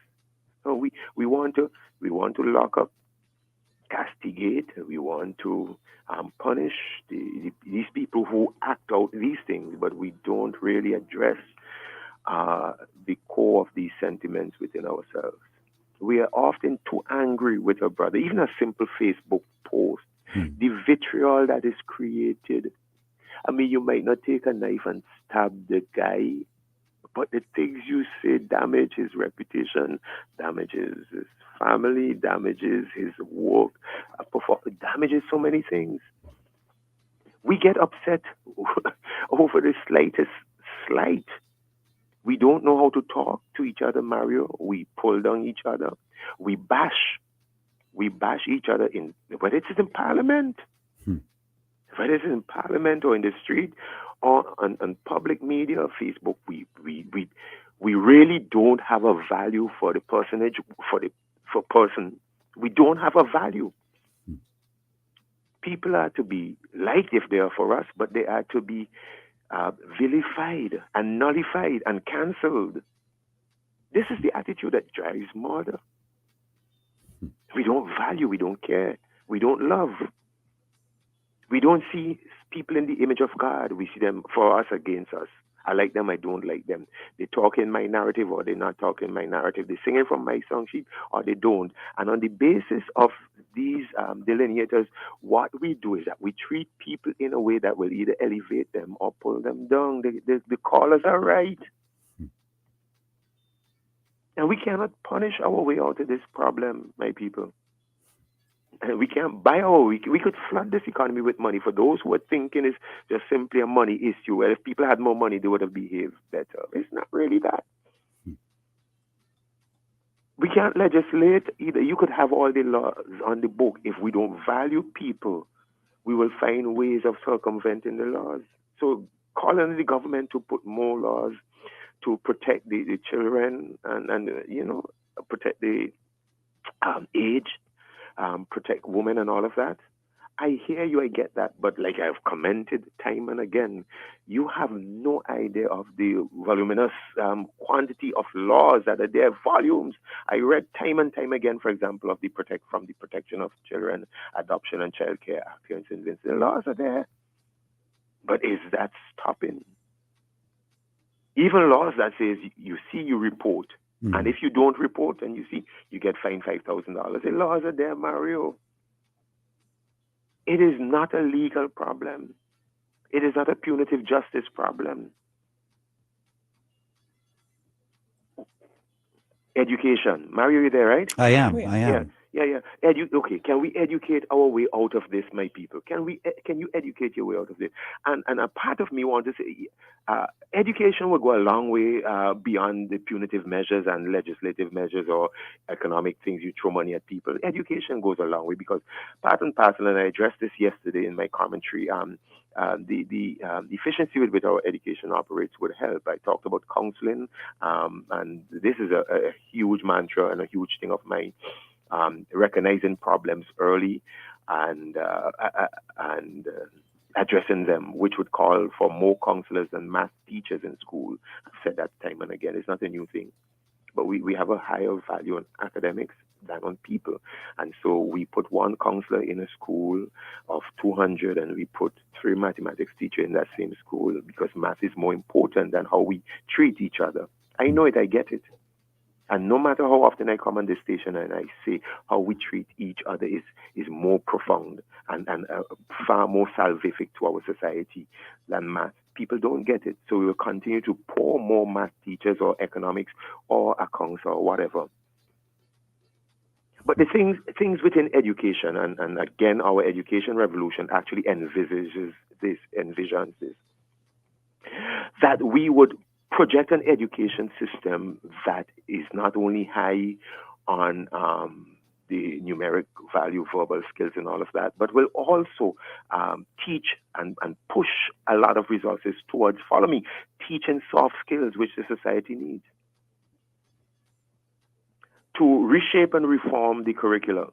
So we want to lock up, castigate. We want to punish these people who act out these things, but we don't really address the core of these sentiments within ourselves. We are often too angry with our brother. Even a simple Facebook post, the vitriol that is created. I mean, you might not take a knife and stab the guy, but the things you say damage his reputation, damages his family, damages his work, damages so many things. We get upset over the slightest slight. We don't know how to talk to each other, Mario. We pull down each other. We bash each other, whether it's in Parliament, whether it's in Parliament or in the street or on public media, Facebook. We really don't have a value for the personage, for person. We don't have a value. People are to be liked if they are for us, but they are to be vilified and nullified and cancelled. This is the attitude that drives murder. We don't value, we don't care, we don't love. We don't see people in the image of God. We see them for us, against us. I like them, I don't like them. They talk in my narrative or they're not talking my narrative. They sing it from my song sheet or they don't. And on the basis of these delineators, what we do is that we treat people in a way that will either elevate them or pull them down. The callers are right. And we cannot punish our way out of this problem, my people. And we can't buy our way. We could flood this economy with money. For those who are thinking it's just simply a money issue, well, if people had more money, they would have behaved better. It's not really that. We can't legislate either. You could have all the laws on the book. If we don't value people, we will find ways of circumventing the laws. So call on the government to put more laws to protect the children and protect the age, protect women and all of that. I hear you, I get that, but like I've commented time and again, you have no idea of the voluminous quantity of laws that are there, volumes. I read time and time again, for example, of the Protection of Children, Adoption and Child Care Act here in St. Vincent. The laws are there, but is that stopping? Even laws that says you see, you report, and if you don't report and you see, you get fined $5,000. The laws are there, Mario. It is not a legal problem. It is not a punitive justice problem. Education. Mario, you there, right? I am. Yeah. Okay, can we educate our way out of this, my people? Can you educate your way out of this? And a part of me wants to say, education will go a long way beyond the punitive measures and legislative measures or economic things you throw money at people. Education goes a long way because part and parcel, and I addressed this yesterday in my commentary, the efficiency with which our education operates would help. I talked about counseling, and this is a huge mantra and a huge thing of mine. Recognizing problems early and addressing them, which would call for more counselors and math teachers in school. I've said that time and again. It's not a new thing. But we have a higher value on academics than on people. And so we put one counselor in a school of 200 and we put 3 mathematics teachers in that same school because math is more important than how we treat each other. I know it, I get it. And no matter how often I come on this station and I say how we treat each other is more profound and far more salvific to our society than math. People don't get it. So we will continue to pour more math teachers or economics or accounts or whatever. But the things within education, and again, our education revolution actually envisions this, that we would project an education system that is not only high on the numeric value, verbal skills and all of that, but will also teach and push a lot of resources towards, follow me, teaching soft skills which the society needs. To reshape and reform the curricula,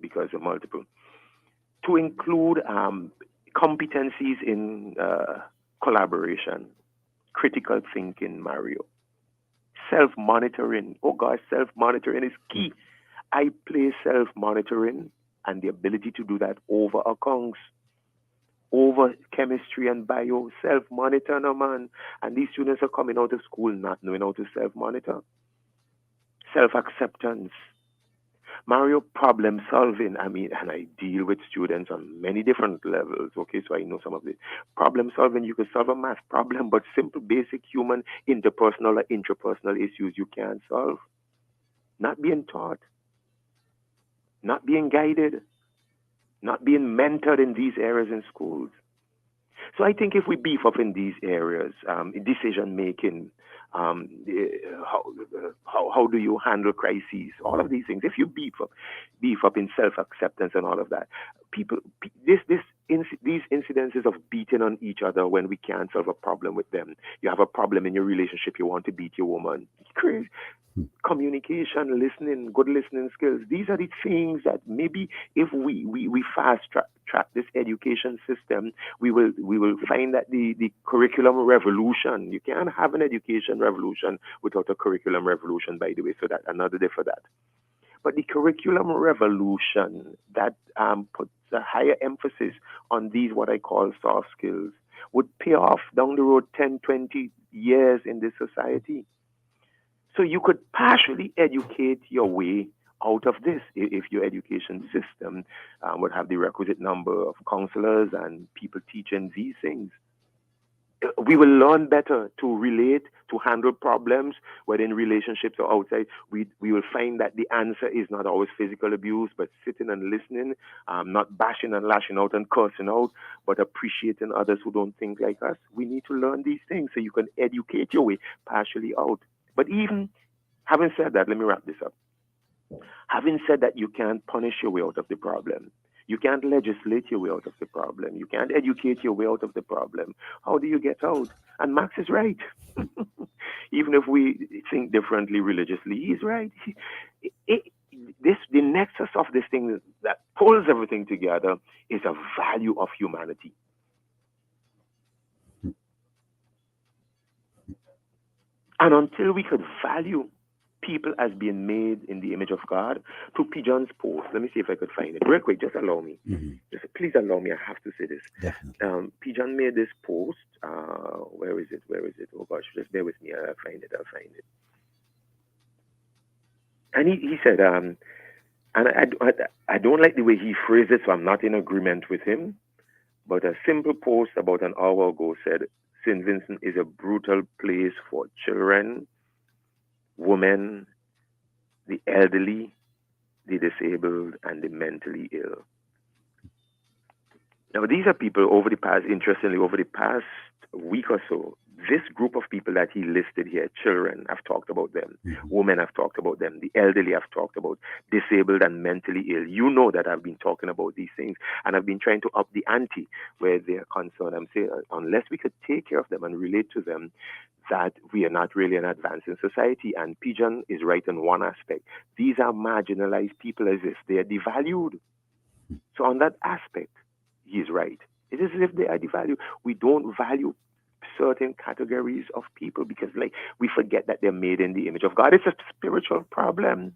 because they're multiple, to include competencies in collaboration, critical thinking, Mario. Self-monitoring. Oh gosh, self-monitoring is key. I place self-monitoring and the ability to do that over accounts, over chemistry and bio. Self-monitor, no man. And these students are coming out of school not knowing how to self-monitor. Self-acceptance. Mario, problem solving. I mean, and I deal with students on many different levels. Okay, so I know some of the problem solving. You can solve a math problem, but simple, basic human, interpersonal or intrapersonal issues you can't solve. Not being taught, not being guided, not being mentored in these areas in schools. So I think if we beef up in these areas, decision making, how do you handle crises, all of these things. If you beef up in self-acceptance and all of that, these incidences of beating on each other when we can't solve a problem with them. You have a problem in your relationship, you want to beat your woman. It's crazy. Communication, listening, good listening skills. These are the things that maybe if we fast track this education system, we will find that the curriculum revolution. You can't have an education revolution without a curriculum revolution, by the way. So that another day for that. But the curriculum revolution that puts a higher emphasis on these what I call soft skills would pay off down the road 10, 20 years in this society. So you could partially educate your way out of this if your education system would have the requisite number of counselors and people teaching these things. We will learn better to relate, to handle problems, whether in relationships or outside. We will find that the answer is not always physical abuse, but sitting and listening, not bashing and lashing out and cursing out, but appreciating others who don't think like us. We need to learn these things so you can educate your way partially out. But even having said that, let me wrap this up. Having said that, you can't punish your way out of the problem. You can't legislate your way out of the problem. You can't educate your way out of the problem. How do you get out? And Max is right. Even if we think differently religiously, he's right. The nexus of this thing that pulls everything together is a value of humanity. And until we could value people as being made in the image of God, to Pigeon's post, let me see if I could find it real quick. Just allow me. Please allow me. I have to say this. Definitely. Pigeon made this post. Where is it? Oh gosh, just bear with me. I'll find it. And he said, and I don't like the way he phrased it, so I'm not in agreement with him. But a simple post about an hour ago said, St. Vincent is a brutal place for children, women, the elderly, the disabled, and the mentally ill. Now, these are people over the past week or so, this group of people that he listed here, children, I've talked about them, women, I've talked about them, the elderly, I've talked about, disabled and mentally ill. You know that I've been talking about these things, and I've been trying to up the ante where they're concerned. I'm saying, unless we could take care of them and relate to them, that we are not really an advancing society. And Pigeon is right in one aspect. These are marginalized people as if they are devalued. So on that aspect, he's right. It is as if they are devalued. We don't value certain categories of people because we forget that they're made in the image of God. It's a spiritual problem.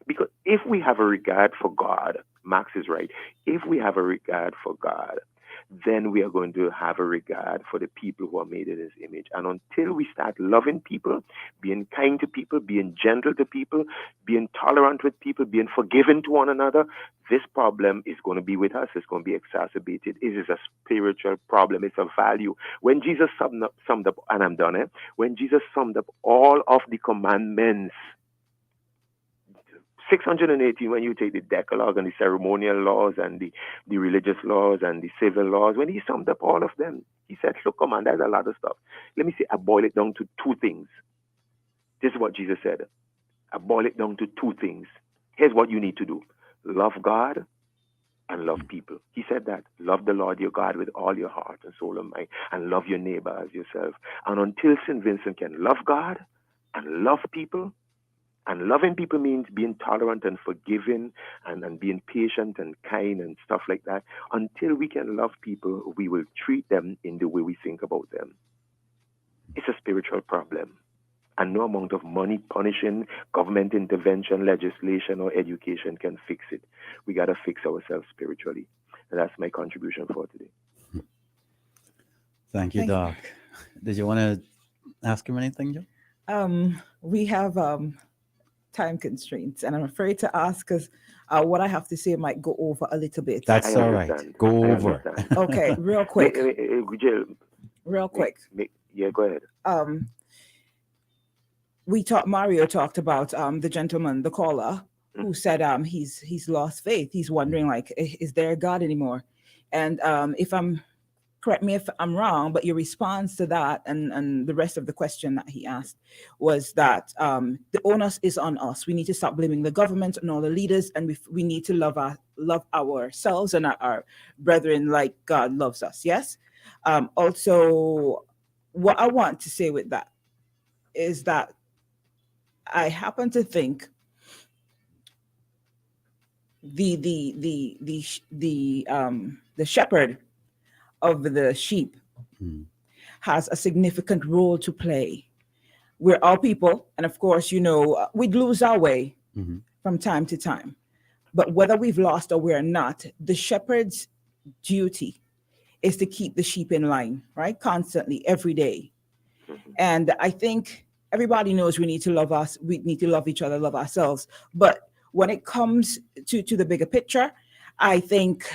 Because if we have a regard for God, Max is right, if we have a regard for God, then we are going to have a regard for the people who are made in his image. And until we start loving people, being kind to people, being gentle to people, being tolerant with people, being forgiving to one another, this problem is going to be with us. It's going to be exacerbated. It is a spiritual problem. It's a value. When Jesus summed up, and I'm done, when Jesus summed up all of the commandments, 618, when you take the Decalogue and the ceremonial laws and the religious laws and the civil laws, when he summed up all of them, he said, look, come on, there's a lot of stuff. Let me say, I boil it down to two things. This is what Jesus said. I boil it down to two things. Here's what you need to do. Love God and love people. He said that. Love the Lord your God with all your heart and soul and mind, and love your neighbor as yourself. And until St. Vincent can love God and love people, and loving people means being tolerant and forgiving and being patient and kind and stuff like that. Until we can love people, we will treat them in the way we think about them. It's a spiritual problem. And no amount of money, punishing, government intervention, legislation, or education can fix it. We got to fix ourselves spiritually. And that's my contribution for today. Thank you, Doc. Did you want to ask him anything, Joe? We have time constraints, and I'm afraid to ask because what I have to say might go over a little bit. That's all right. Go over. Okay, real quick. Real quick. Yeah, go ahead. Mario talked about the gentleman, the caller, who said he's lost faith. He's wondering, is there a God anymore? And correct me if I'm wrong, but your response to that and the rest of the question that he asked was that the onus is on us. We need to stop blaming the government and all the leaders, and we need to love ourselves and our brethren like God loves us. Yes. Also, what I want to say with that is that I happen to think the shepherd of the sheep has a significant role to play. We're all people, and of course, we'd lose our way from time to time. But whether we've lost or we're not, the shepherd's duty is to keep the sheep in line, right? Constantly, every day. And I think everybody knows we need to love us. We need to love each other, love ourselves. But when it comes to the bigger picture, I think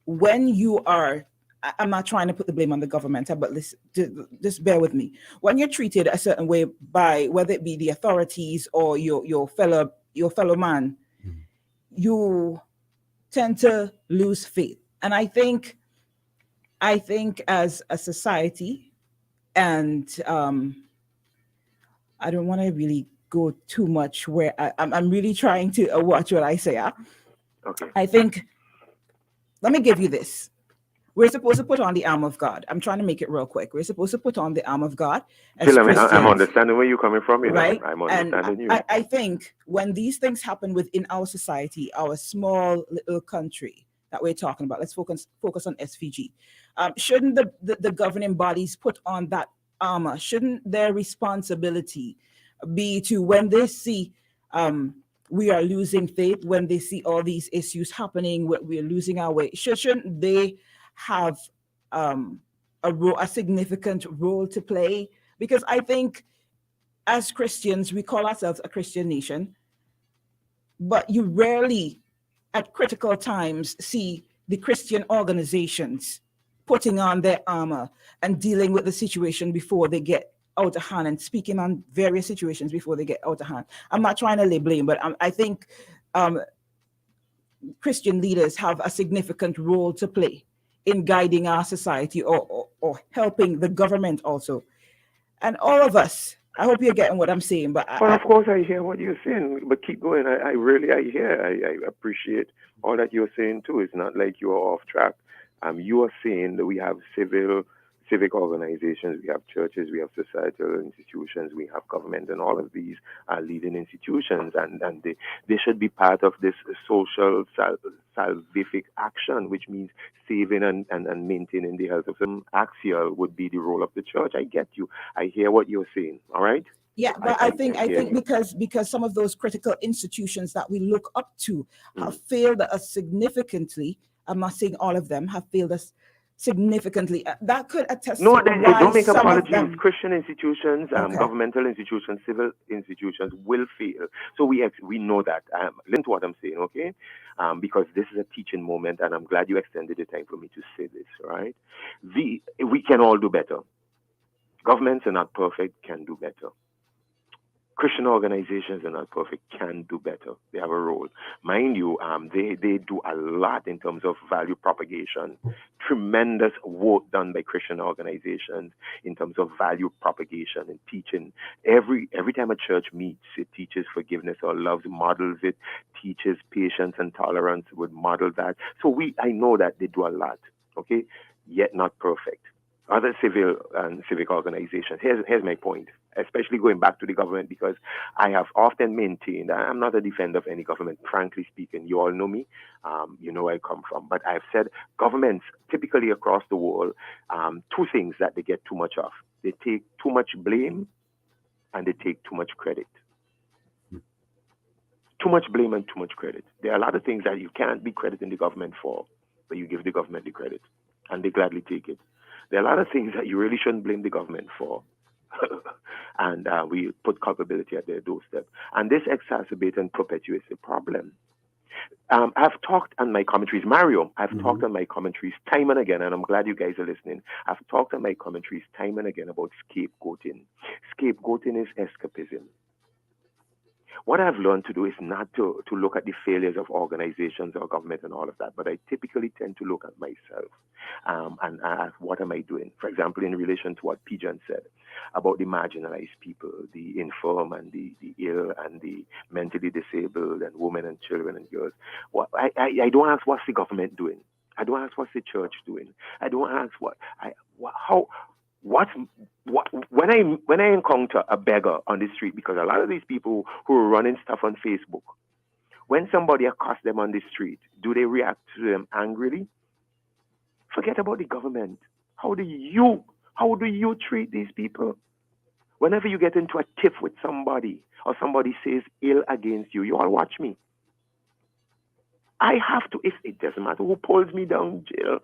when you are, I'm not trying to put the blame on the government, but listen, just bear with me. When you're treated a certain way by whether it be the authorities or your fellow man, you tend to lose faith. And I think as a society, and I don't want to really go too much where I'm really trying to watch what I say. Okay. I think, let me give you this. we're supposed to put on the arm of God. I'm trying to make it real quick. We're supposed to put on the arm of God as Jill, Christians. I'm understanding where you're coming from, right? I'm understanding you. I think when these things happen within our society, our small little country that we're talking about, let's focus on SVG. Shouldn't the governing bodies put on that armor? Shouldn't their responsibility be to, when they see we are losing faith, when they see all these issues happening, we're losing our way, shouldn't they have a significant role to play? Because I think as Christians, we call ourselves a Christian nation, but you rarely at critical times see the Christian organizations putting on their armor and dealing with the situation before they get out of hand and speaking on various situations before they get out of hand. I'm not trying to lay blame, but I think Christian leaders have a significant role to play in guiding our society or helping the government also. And all of us, I hope you're getting what I'm saying. But well, of course, I hear what you're saying, but keep going. I appreciate all that you're saying too. It's not like you're off track. You are saying that we have civic organizations, we have churches, we have societal institutions, we have government, and all of these are leading institutions, and they should be part of this social salvific action, which means saving and maintaining the health of them. Axial would be the role of the church. I get you. I hear what you're saying. All right. Yeah, but I think because some of those critical institutions that we look up to have failed us significantly. I'm not saying all of them have failed us significantly. That could attest to they don't make apologies. Christian institutions, governmental institutions, civil institutions will fail. So we know that. Listen to what I'm saying, okay? Because this is a teaching moment, and I'm glad you extended the time for me to say this, right? We can all do better. Governments are not perfect, can do better. Christian organizations are not perfect, can do better. They have a role. Mind you, they do a lot in terms of value propagation. Tremendous work done by Christian organizations in terms of value propagation and teaching. Every time a church meets, it teaches forgiveness or love, models it, teaches patience and tolerance, would model that. So I know that they do a lot, okay? Yet not perfect. Other civil and civic organizations. Here's my point, especially going back to the government, because I have often maintained, I'm not a defender of any government, frankly speaking. You all know me. You know where I come from. But I've said governments, typically across the world, two things that they get too much of. They take too much blame and they take too much credit. Too much blame and too much credit. There are a lot of things that you can't be crediting the government for, but you give the government the credit, and they gladly take it. There are a lot of things that you really shouldn't blame the government for. And we put culpability at their doorstep. And this exacerbates and perpetuates the problem. I've talked on my commentaries, Mario, talked on my commentaries time and again, and I'm glad you guys are listening. I've talked on my commentaries time and again about scapegoating. Scapegoating is escapism. What I've learned to do is not to look at the failures of organizations or government and all of that, but I typically tend to look at myself and ask, what am I doing? For example, in relation to what Pigeon said about the marginalized people, the infirm and the ill and the mentally disabled and women and children and girls. I don't ask what's the government doing. I don't ask what's the church doing. I don't ask when I encounter a beggar on the street, because a lot of these people who are running stuff on Facebook, when somebody accosts them on the street, do they react to them angrily? Forget about the government. How do you treat these people? Whenever you get into a tiff with somebody or somebody says ill against you, you all watch me. I have to, if it doesn't matter who pulls me down, Jill,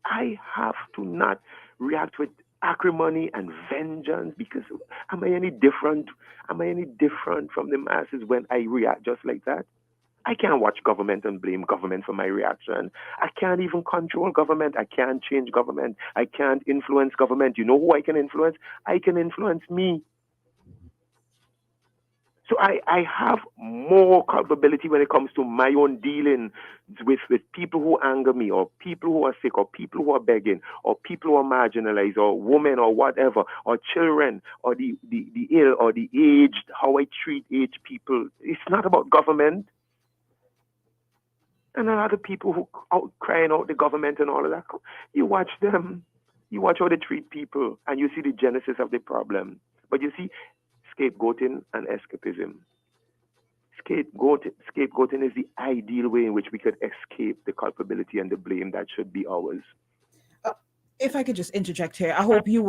I have to not react with acrimony and vengeance, because am I any different from the masses when I react just like that? I can't watch government and blame government for my reaction. I can't even control government. I can't change government. I can't influence government. You know who I can influence? I can influence me. So I have more culpability when it comes to my own dealing with people who anger me, or people who are sick, or people who are begging, or people who are marginalized, or women, or whatever, or children, or the ill, or the aged, how I treat aged people. It's not about government. And a lot of people who out crying out the government and all of that, you watch them, you watch how they treat people, and you see the genesis of the problem. But you see, scapegoating and escapism. Scapegoating is the ideal way in which we could escape the culpability and the blame that should be ours. If I could just interject here, I hope you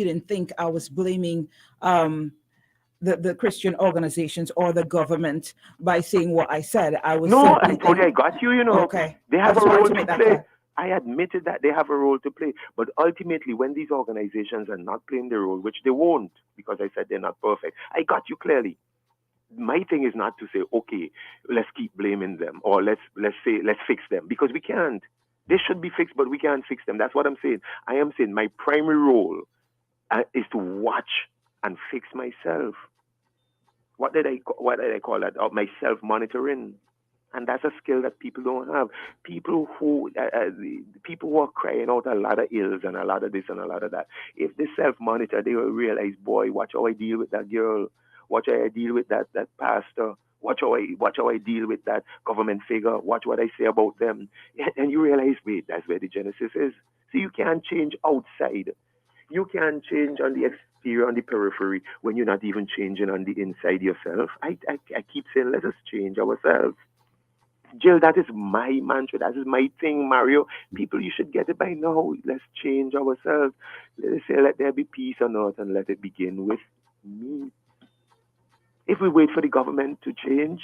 didn't think I was blaming the Christian organizations or the government by saying what I said. I was I told you I got you, Okay. They have a role to play. Clear. I admitted that they have a role to play. But ultimately, when these organizations are not playing their role, which they won't, because I said they're not perfect, I got you clearly. My thing is not to say, okay, let's keep blaming them, or let's fix them, because we can't. They should be fixed, but we can't fix them. That's what I'm saying. I am saying my primary role is to watch and fix myself. What did I call that? My self-monitoring. And that's a skill that people don't have. People who are crying out a lot of ills and a lot of this and a lot of that. If they self-monitor, they will realize, boy, watch how I deal with that girl. Watch how I deal with that pastor. Watch how I deal with that government figure. Watch what I say about them. And you realize, wait, that's where the genesis is. So you can't change outside. You can't change on the exterior, on the periphery, when you're not even changing on the inside yourself. I keep saying, let us change ourselves. Jill, that is my mantra. That is my thing, Mario. People, you should get it by now. Let's change ourselves. Let's say, let there be peace on earth, and let it begin with me. If we wait for the government to change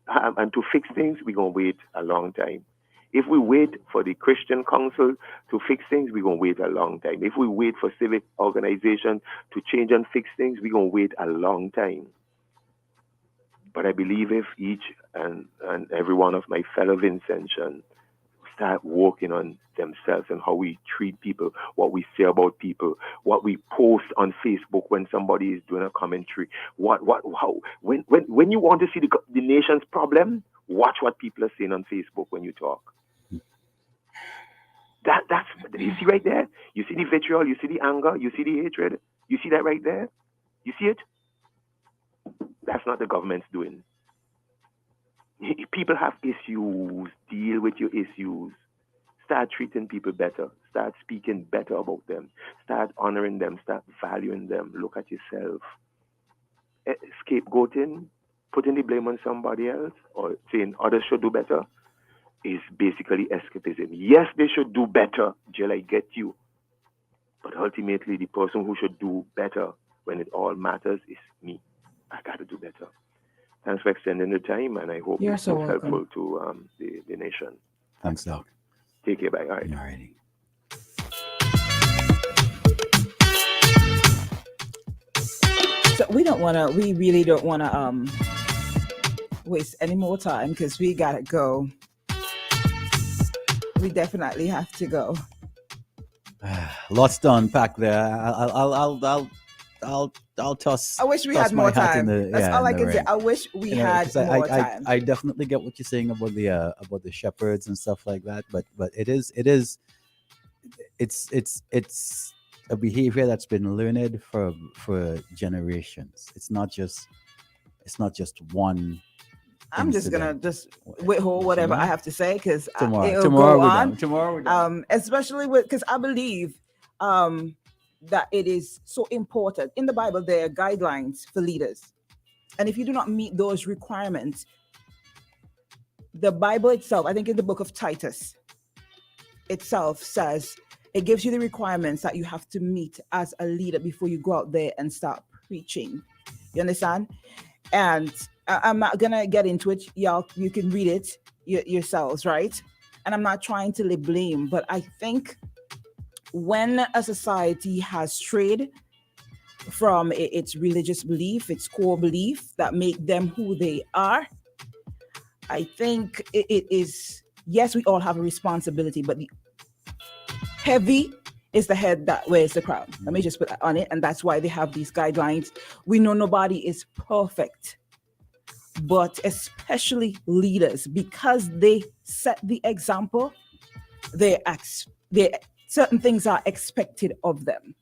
and to fix things, we're going to wait a long time. If we wait for the Christian Council to fix things, we're going to wait a long time. If we wait for civic organizations to change and fix things, we're going to wait a long time. But I believe if each and every one of my fellow Vincentians start working on themselves and how we treat people, what we say about people, what we post on Facebook when somebody is doing a commentary, when you want to see the nation's problem, watch what people are saying on Facebook when you talk. That's you see right there. You see the vitriol, you see the anger, you see the hatred. You see that right there. You see it. That's not the government's doing. People have issues. Deal with your issues. Start treating people better. Start speaking better about them. Start honoring them. Start valuing them. Look at yourself. Scapegoating, putting the blame on somebody else, or saying others should do better, is basically escapism. Yes, they should do better, Jill, I get you. But ultimately, the person who should do better when it all matters is me. I got to do better. Thanks for extending the time, and I hope this was helpful to the nation. Thanks, Doc. Take care, bye. All right. Alrighty. So we really don't want to waste any more time, because we got to go. We definitely have to go. Lots to unpack there. I'll toss. I wish we had more time. That's all I can say. I wish we had more time. I definitely get what you're saying about the shepherds and stuff like that. But it's a behavior that's been learned for generations. It's not just one. I'm just gonna withhold whatever I have to say, because tomorrow we're done. Especially because I believe that it is so important. In the Bible, there are guidelines for leaders, and if you do not meet those requirements, the Bible itself, I think in the book of Titus itself, says it gives you the requirements that you have to meet as a leader before you go out there and start preaching. You understand? And I'm not gonna get into it. Y'all, you can read it yourselves, right? And I'm not trying to lay blame, but I think when a society has strayed from its religious belief, its core belief that make them who they are, I think it is, yes, we all have a responsibility, but the heavy is the head that wears the crown. Let me just put that on it. And that's why they have these guidelines. We know nobody is perfect, but especially leaders, because they set the example, certain things are expected of them.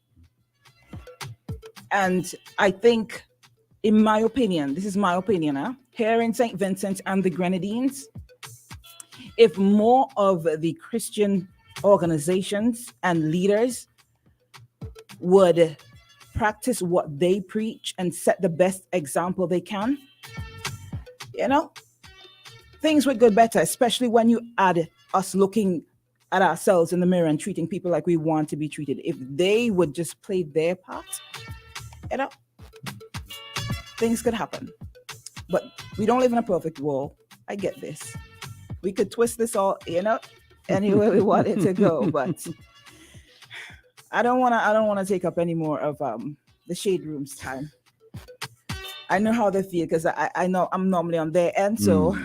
And I think, in my opinion, this is my opinion, here in St. Vincent and the Grenadines, if more of the Christian organizations and leaders would practice what they preach and set the best example they can, things would go better, especially when you add us looking at ourselves in the mirror and treating people like we want to be treated. If they would just play their part, things could happen. But we don't live in a perfect world. I get this. We could twist this all, any way we want it to go. But I don't want to take up any more of the Shade Room's time. I know how they feel because I know I'm normally on their end. So,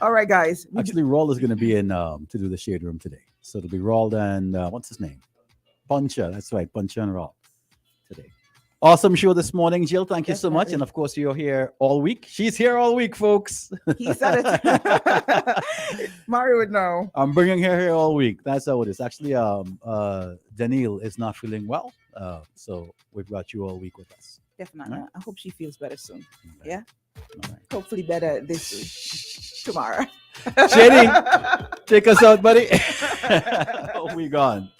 all right, guys. Actually, Rawl is going to be in to do the Shade Room today. So it'll be Rawl and what's his name? Puncha. That's right, Puncha and Rawl today. Awesome show this morning, Jill. Thank you so much. And of course, you're here all week. She's here all week, folks. He said it. Mario would know. I'm bringing her here all week. That's how it is. Actually, Danielle is not feeling well. So we've got you all week with us. Definitely. Right. I hope she feels better soon. Okay. Yeah. All right. Hopefully better this week. Tomorrow. Shady, take us out, buddy. We gone.